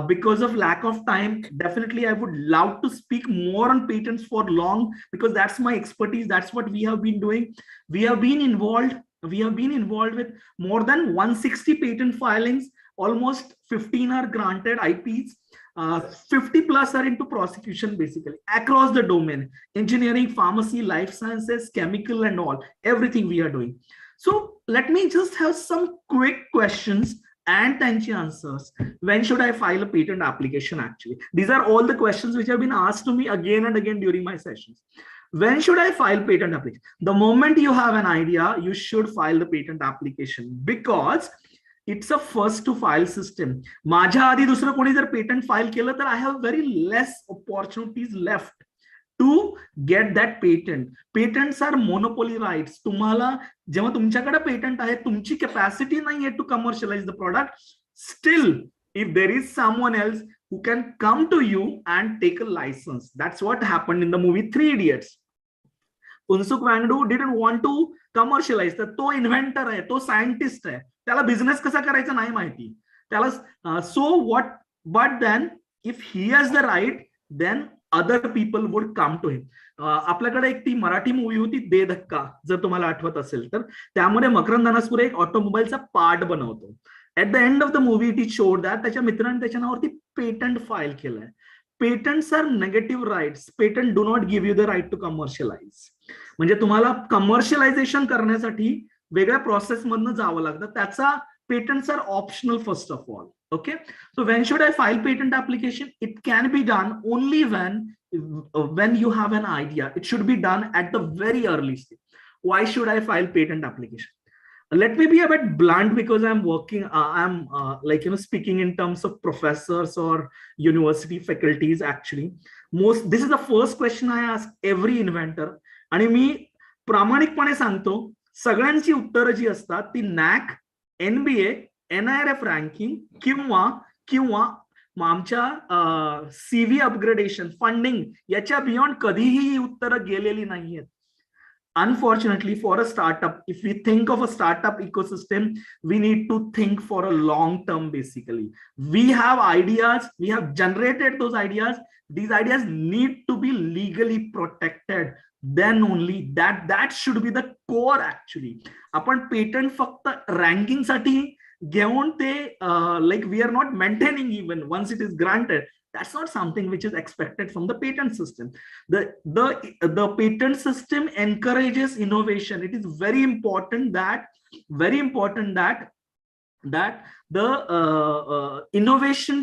because of lack of time. Definitely I would love to speak more on patents for long because that's my expertise. That's what we have been doing. We have been involved with more than 160 patent filings. Almost 15 are granted IPs. 50 plus are into prosecution basically across the domain, engineering, pharmacy, life sciences, chemical and all, everything we are doing. So let me just have some quick questions and त्यांची answers. When should I file a patent application? Actually, these are all the questions which have been asked to me again and again during my sessions. When should I file patent application? The moment you have an idea, you should file the patent application because it's a first to file system. माझ्या आधी दुसरं कोणी जर patent file केलं तर I have very less opportunities left to get that patent. Patents are monopoly rights. तुम्हाला जेव्हा तुमच्याकडे पेटंट आहे, तुमची कॅपॅसिटी नाहीये to commercialize the product, still if there is someone else who can come to you and take a license. That's what happened in the movie Three Idiots. Unsuk Wangdu didn't want to commercialize. तर तो inventor आहे, तो scientist आहे, त्याला business कसा करायचा नाही माहिती त्याला. So what, but then if he has the right, then other people would come to him. आपल्याकडे एक ती मराठी मूवी होती दे धक्का, जर तुम्हाला आठवत असेल तर. त्यामध्ये मकरंद अनासपुरे एक ऑटोमोबाईलचा पार्ट बनवतो. At the end of the movie it is showed that त्याच्या मित्रांनी त्याच्या नावावरती पेटंट फाईल केलंय. Patents are negative rights. Patent do not give you the right to commercialise. म्हणजे तुम्हाला कमर्शियलायझेशन करण्यासाठी वेगळ्या प्रोसेस मधनं जावं लागतं. त्याचा patents are optional first of all. Okay, so when should I file patent application? It can be done only when you have an idea. It should be done at the very early stage. Why should I file patent application? Let me be a bit blunt because I'm working, I'm speaking in terms of professors or university faculties actually. This is the first question I ask every inventor. आणि मी प्रामाणिकपणे सांगतो, सगळ्यांची उत्तरं जी असतात ती NAC, NBA, NIRF ranking किंवा आमच्या CV upgradation funding याच्या बियॉन्ड कधीही ही उत्तरं गेलेली नाहीयेत. Unfortunately, for a startup, if we think of a startup ecosystem, we need to think for a long term basically. We have ideas, we have generated those ideas. These ideas need to be legally protected. Then only that should be the core actually. आपण patent फक्त ranking साठी घेऊन ते like we are not maintaining even once it is granted. That's not something which is expected from the patent system. The patent system encourages innovation. It is very important that the innovation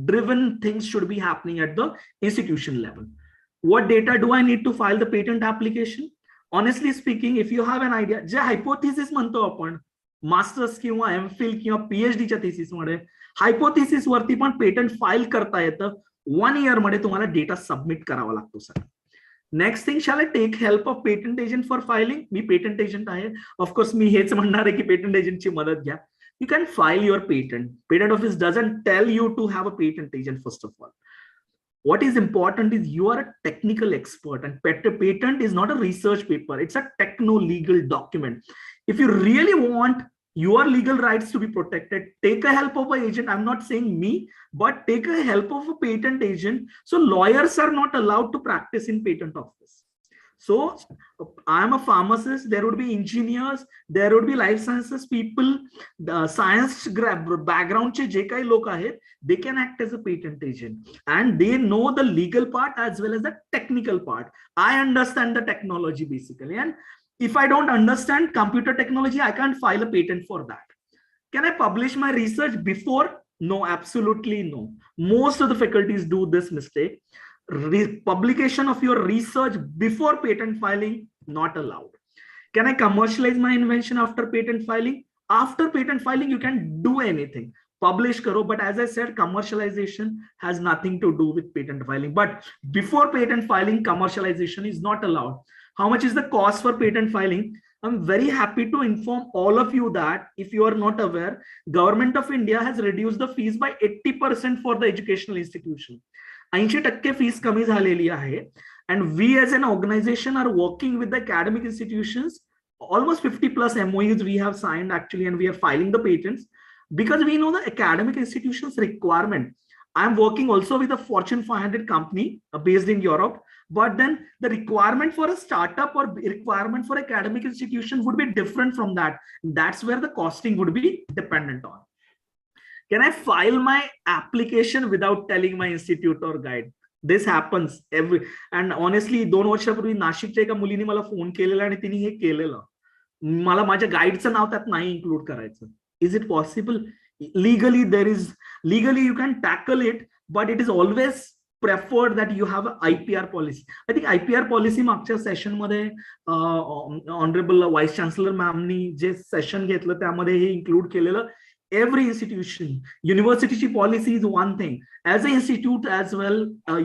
driven things should be happening at the institution level. What data do I need to file the patent application? Honestly speaking, if you have an idea, जे hypothesis म्हणतो आपण masters किंवा MPhil किंवा पीएचडीच्या thesis मध्ये, hypothesis वरती पण patent file करता येतं. 1 year मध्ये तुम्हाला डेटा सबमिट करावा लागतो sir. Next thing, shall I take help of patent agent for filing? मी पेटंट एजंट आहे, ऑफकोर्स मी हेच म्हणणार आहे की पेटंट एजंटची मदत घ्या. You can file your patent. Patent office doesn't tell you to have a patent agent first of all. What is important is you are a technical expert, and patent is not a research paper. It's a techno-legal document. If you really want your legal rights to be protected, take a help of an agent. I'm not saying me, but take a help of a patent agent. So lawyers are not allowed to practice in patent office. So I'm a pharmacist, there would be engineers, there would be life sciences people, the science background che je kai lok ahet, they can act as a patent agent and they know the legal part as well as the technical part. I understand the technology basically, and if I don't understand computer technology, I can't file a patent for that. Can I publish my research before? No, absolutely no. Most of the faculties do this mistake. Publication of your research before patent filing, not allowed. Can I commercialize my invention after patent filing? After patent filing, you can do anything. Publish karo, but as I said, commercialization has nothing to do with patent filing. But before patent filing, commercialization is not allowed. How much is the cost for patent filing? I'm very happy to inform all of you that if you are not aware, Government of India has reduced the fees by 80% for the educational institution. 80% fees कमी झालेली आहे, and we as an organization are working with the academic institutions. Almost 50 plus MOUs we have signed actually, and we are filing the patents because we know the academic institutions requirement. I am working also with a Fortune 500 company based in Europe, but then the requirement for a startup or requirement for academic institution would be different from that. That's where the costing would be dependent on. Can I file my application without telling my institute or guide? This happens every, and honestly 2 वर्षापूर्वी नाशिकच्या एका मुलीने मला phone केलेला आणि तिने हे केलेलं. मला माझ्या गाईडचं नाव त्यात नाही इन्क्लूड करायचं. Is it possible? Legally you can tackle it, but it is always preferred that you have an IPR policy. I think IPR policy मागच्या सेशन मध्ये ऑनरेबल व्हाईस चान्सलर मॅमनी जे सेशन घेतलं त्यामध्ये हे इन्क्लूड केलेलं. Every institution, university policy is one thing. As an institute as well,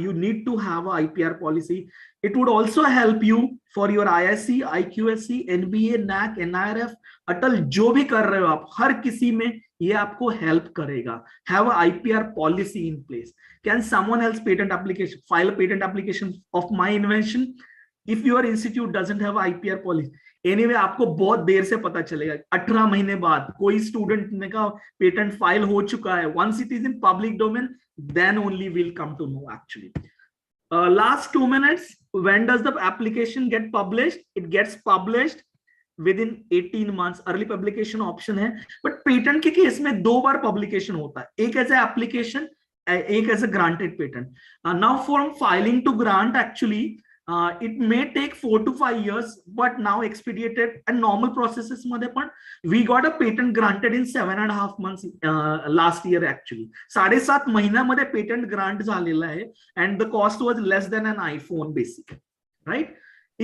you need to have a IPR policy. It would also help you for your ISC, IQSC, NBA, NAC, NIRF, Atal जो भी कर रहे हो आप, हर किसी में ये आपको help करेगा. Have a IPR policy in place. Can someone else file a patent application of my invention? If your institute doesn't have IPR policy, anyway आपको बहुत देर से पता चलेगा. 18 महीने बाद कोई स्टूडेंट ने कहा पेटेंट फाइल हो चुका है. Once it is in public domain, then only we'll come to know actually. Last 2 minutes. When does the application get published? It gets published within 18 months. Early publication option है, but patent के केस में 2 बार publication होता है. एक as a application, एक as a granted patent. Now from filing to grant actually, it may take 4 to 5 years, but now expedited and normal processes मध्ये पण we got a patent granted in 7.5 months last year actually. 7.5 महिन्यामध्ये patent grant झालेलं आहे and the cost was less than an iPhone basically, right?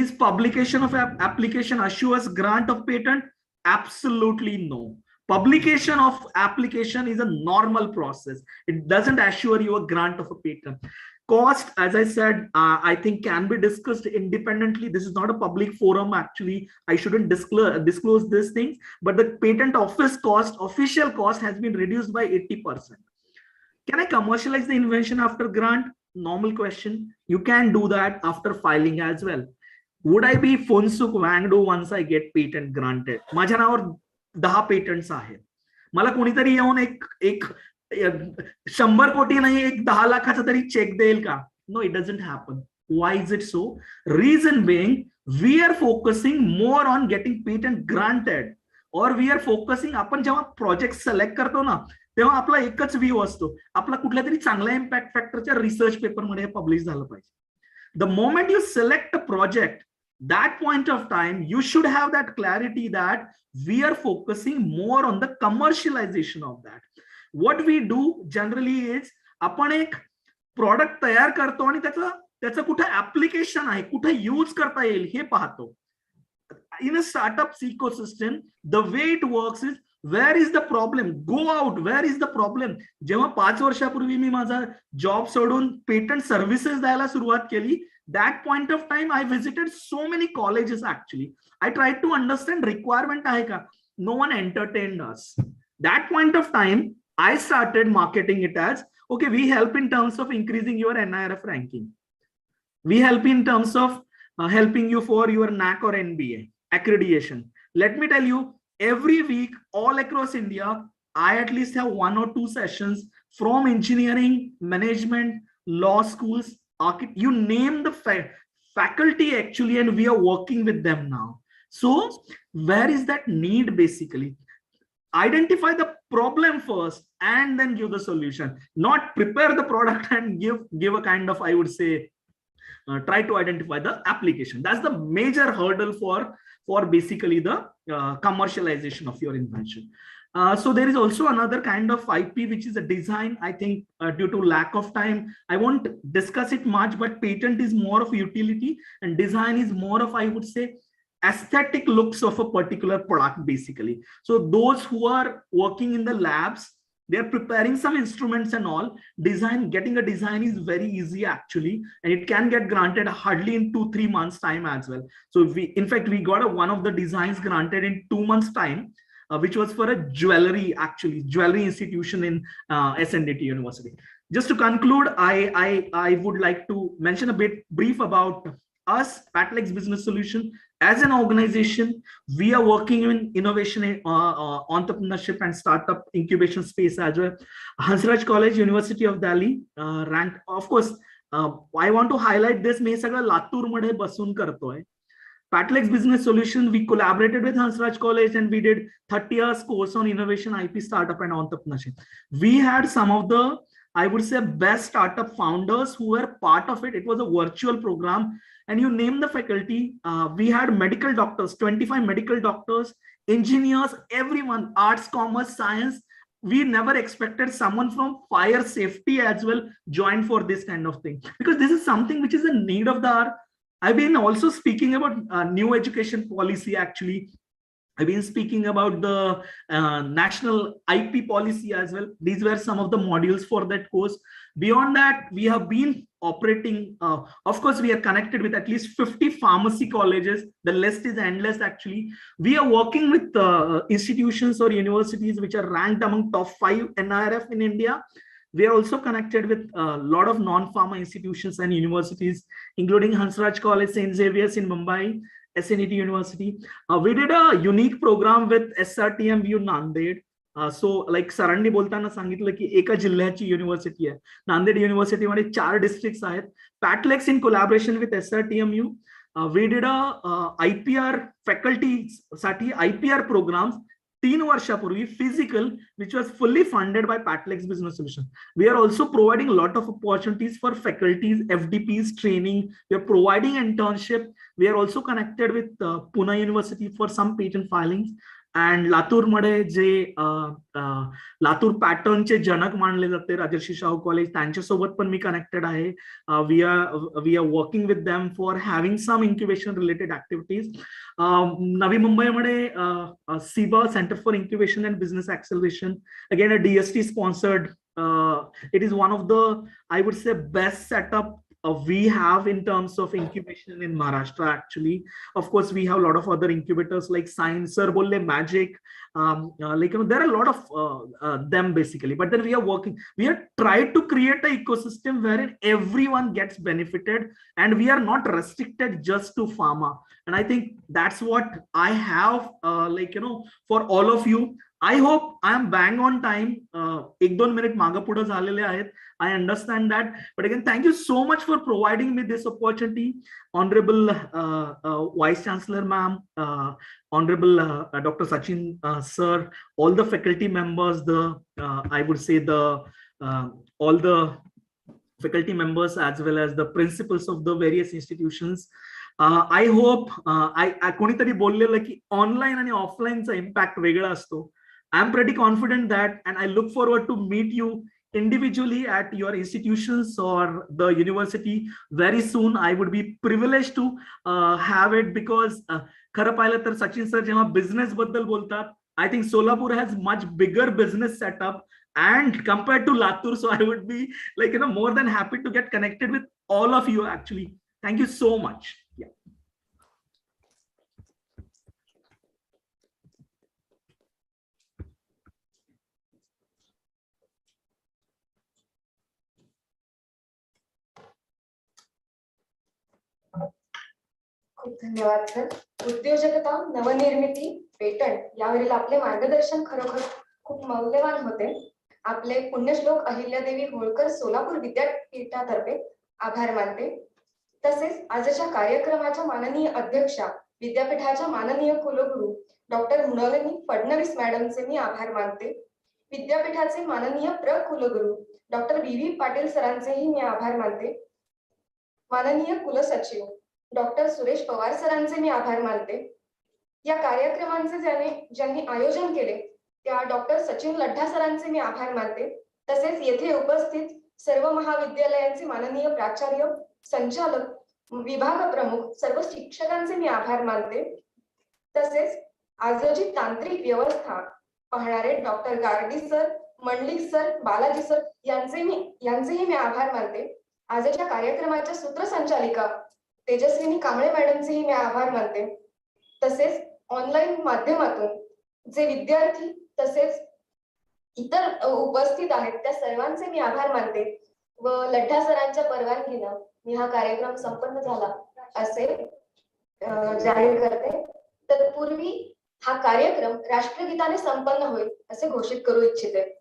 Is publication of application assures grant of patent? Absolutely no. Publication of application is a normal process. It doesn't assure you a grant of a patent. Cost, as I said, I think can be discussed independently. This is not a public forum actually. I shouldn't disclose these things, but the patent office cost, official cost has been reduced by 80%. Can I commercialize the invention after grant? Normal question. You can do that after filing as well. Would I be Funsuk Wangdo once I get patent granted? माझ्या नावावर 10 patents आहेत. मला कोणीतरी येऊन एक 100 कोटी नाही, एक 10 लाखाचा तरी चेक देईल का? No, it doesn't happen. Why is it so? Reason being, we are focusing more on getting patent granted, or we are focusing, आपण जेव्हा प्रोजेक्ट सिलेक्ट करतो ना तेव्हा आपला एकच व्ह्यू असतो, आपला कुठल्या तरी चांगल्या इम्पॅक्ट फॅक्टरच्या रिसर्च पेपर मध्ये पब्लिश झालं पाहिजे. The moment you select a project, that point of time you should have that clarity that we are focusing more on the commercialization of that. What we do generally is आपण एक product तयार करतो आणि त्याचं कुठे application आहे, कुठे use करता येईल हे पाहतो. In a startup ecosystem, the way it works is, where is the problem? Go out, where is the problem? जेव्हा 5 वर्षापूर्वी मी माझा जॉब सोडून पेटंट सर्व्हिसेस द्यायला सुरुवात केली, that point of time I visited so many colleges actually. I tried to understand requirement आहे का? No one entertained us. That point of time I started marketing it as, okay, we help in terms of increasing your NIRF ranking. We help in terms of helping you for your NAC or NBA accreditation. Let me tell you, every week all across India, I at least have 1 or 2 sessions from engineering, management, law schools, you name the faculty actually, and we are working with them now. So where is that need basically? Identify the problem first and then give the solution, not prepare the product and give a kind of, I would say, try to identify the application. That's the major hurdle for basically the commercialization of your invention. So there is also another kind of IP, which is a design. I think due to lack of time, I won't discuss it much, but patent is more of utility and design is more of, I would say, aesthetic looks of a particular product basically. So those who are working in the labs, they're preparing some instruments and all. Getting a design is very easy actually, and it can get granted hardly in 2-3 months time as well. So in fact we got one of the designs granted in 2 months time, which was for a jewelry institution in SNDT University. Just to conclude, I would like to mention a bit brief about us, Patlex Business Solution. As an organization, we are working in innovation, entrepreneurship and startup incubation space as well. Hansraj College, University of Delhi, ranked, of course, I want to highlight this, मी सगळं लातूर मध्ये बसून करतोय. Patlex Business Solutions, we collaborated with Hansraj College and we did 30 hours course on innovation, IP, startup and entrepreneurship. We had some of the, I would say, best startup founders who were part of it. It was a virtual program, and you name the faculty. We had medical doctors, 25 medical doctors, engineers, everyone, arts, commerce, science. We never expected someone from fire safety as well join for this kind of thing, because this is something which is a need of the hour. I've been also speaking about new education policy. Actually, I've been speaking about the national IP policy as well. These were some of the modules for that course. Beyond that, we have been operating, of course, we are connected with at least 50 pharmacy colleges. The list is endless, actually. We are working with institutions or universities which are ranked among top 5 NIRF in India. We are also connected with a lot of non-pharma institutions and universities, including Hansraj College, St. Xavier's in Mumbai, SNET University. We did a unique program with SRTMU Nanded. So like सरांनी बोलताना सांगितलं की एका जिल्ह्याची university आहे. Nanded युनिव्हर्सिटीमध्ये 4 districts आहेत. Patlex in collaboration with SRTMU, we did a IPR faculty साठी IPR programs 3 वर्षापूर्वी physical, which was fully funded by Patlex Business Solutions. We are also providing a lot of opportunities for faculties, FDPs training. We are providing internship. We are also connected with Pune University for some patent filings. And Latur मध्ये जे लातूर पॅटर्नचे जनक मानले जाते Rajarshi Shahu college, त्यांच्यासोबत पण मी connected आहे. We are working with them for having some incubation related activities. Navi मुंबईमध्ये CIBA centre for incubation and business acceleration, again a DST sponsored. It is one of the, I would say, best setup we have in terms of incubation in Maharashtra. Actually, of course, we have a lot of other incubators like Science, Sir Bolle, Magic, like, you know, there are a lot of them basically. But then we are working, we have tried to create an ecosystem wherein everyone gets benefited and we are not restricted just to pharma. And I think that's what I have, like, you know, for all of you. I hope I am bang on time. 1-2 minute मागे पुढे झालेले आहेत. I understand that. But again, thank you so much for providing me this opportunity. Honorable Vice Chancellor ma'am, Honorable Dr. Sachin sir, all the faculty members, I would say all the faculty members as well as the principals of the various institutions. I hope कोणीतरी बोललेलं की online आणि ऑफलाईनचा impact वेगळा असतो. I'm pretty confident that, and I look forward to meet you individually at your institutions or the university very soon. I would be privileged to have it, because खरं पाहिलं तर Sachin sir जेव्हा business बद्दल बोलतात, I think Solapur has much bigger business setup and compared to Latur, so I would be, like, you know, more than happy to get connected with all of you actually. Thank you so much. Yeah. खूप धन्यवाद sir. उद्योजकता, नवनिर्मिती, patent यावरील आपले मार्गदर्शन खरोखर खूप मौल्यवान होते. आपले पुण्यश्लोक अहिल्यादेवी होळकर सोलापूर विद्यापीठातर्फे आभार मानते. तसेच आजच्या कार्यक्रमाच्या माननीय अध्यक्षा, विद्यापीठाच्या माननीय कुलगुरू डॉक्टर मृणालिनी फडणवीस मॅडमचे मी आभार मानते. विद्यापीठाचे माननीय कुलगुरू डॉक्टर VV पाटील सरांचेही मी आभार मानते. माननीय कुलसचिव डॉक्टर सुरेश पवार सरांचे मी आभार मानते. या कार्यक्रमांचे ज्यांनी आयोजन केले त्या डॉक्टर सचिन लड्ढा सरांचे मी आभार मानते. तसेच येथे उपस्थित सर्व महाविद्यालयांचे माननीय प्राचार्य, संचालक, विभाग प्रमुख, सर्व शिक्षकांचे मी आभार मानते. तसेच आजची तांत्रिक व्यवस्था पाहणारे doctor Gardi sir, Mandlik sir, Balaji sir यांचेही मी आभार मानते. आजच्या कार्यक्रमाच्या सूत्रसंचालिका तेजस्विनी कांबळे मॅडमचेही मी आभार मानते. तसेच ऑनलाईन माध्यमातून जे विद्यार्थी तसेच इतर उपस्थित आहेत त्या सर्वांचे मी आभार मानते व लड्ढा सरांच्या परवानगीनं मी हा कार्यक्रम संपन्न झाला असे जाहीर करते. तत्पूर्वी हा कार्यक्रम राष्ट्रगीताने संपन्न होईल असे घोषित करू इच्छिते.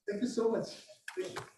Thank you so much. Thank you.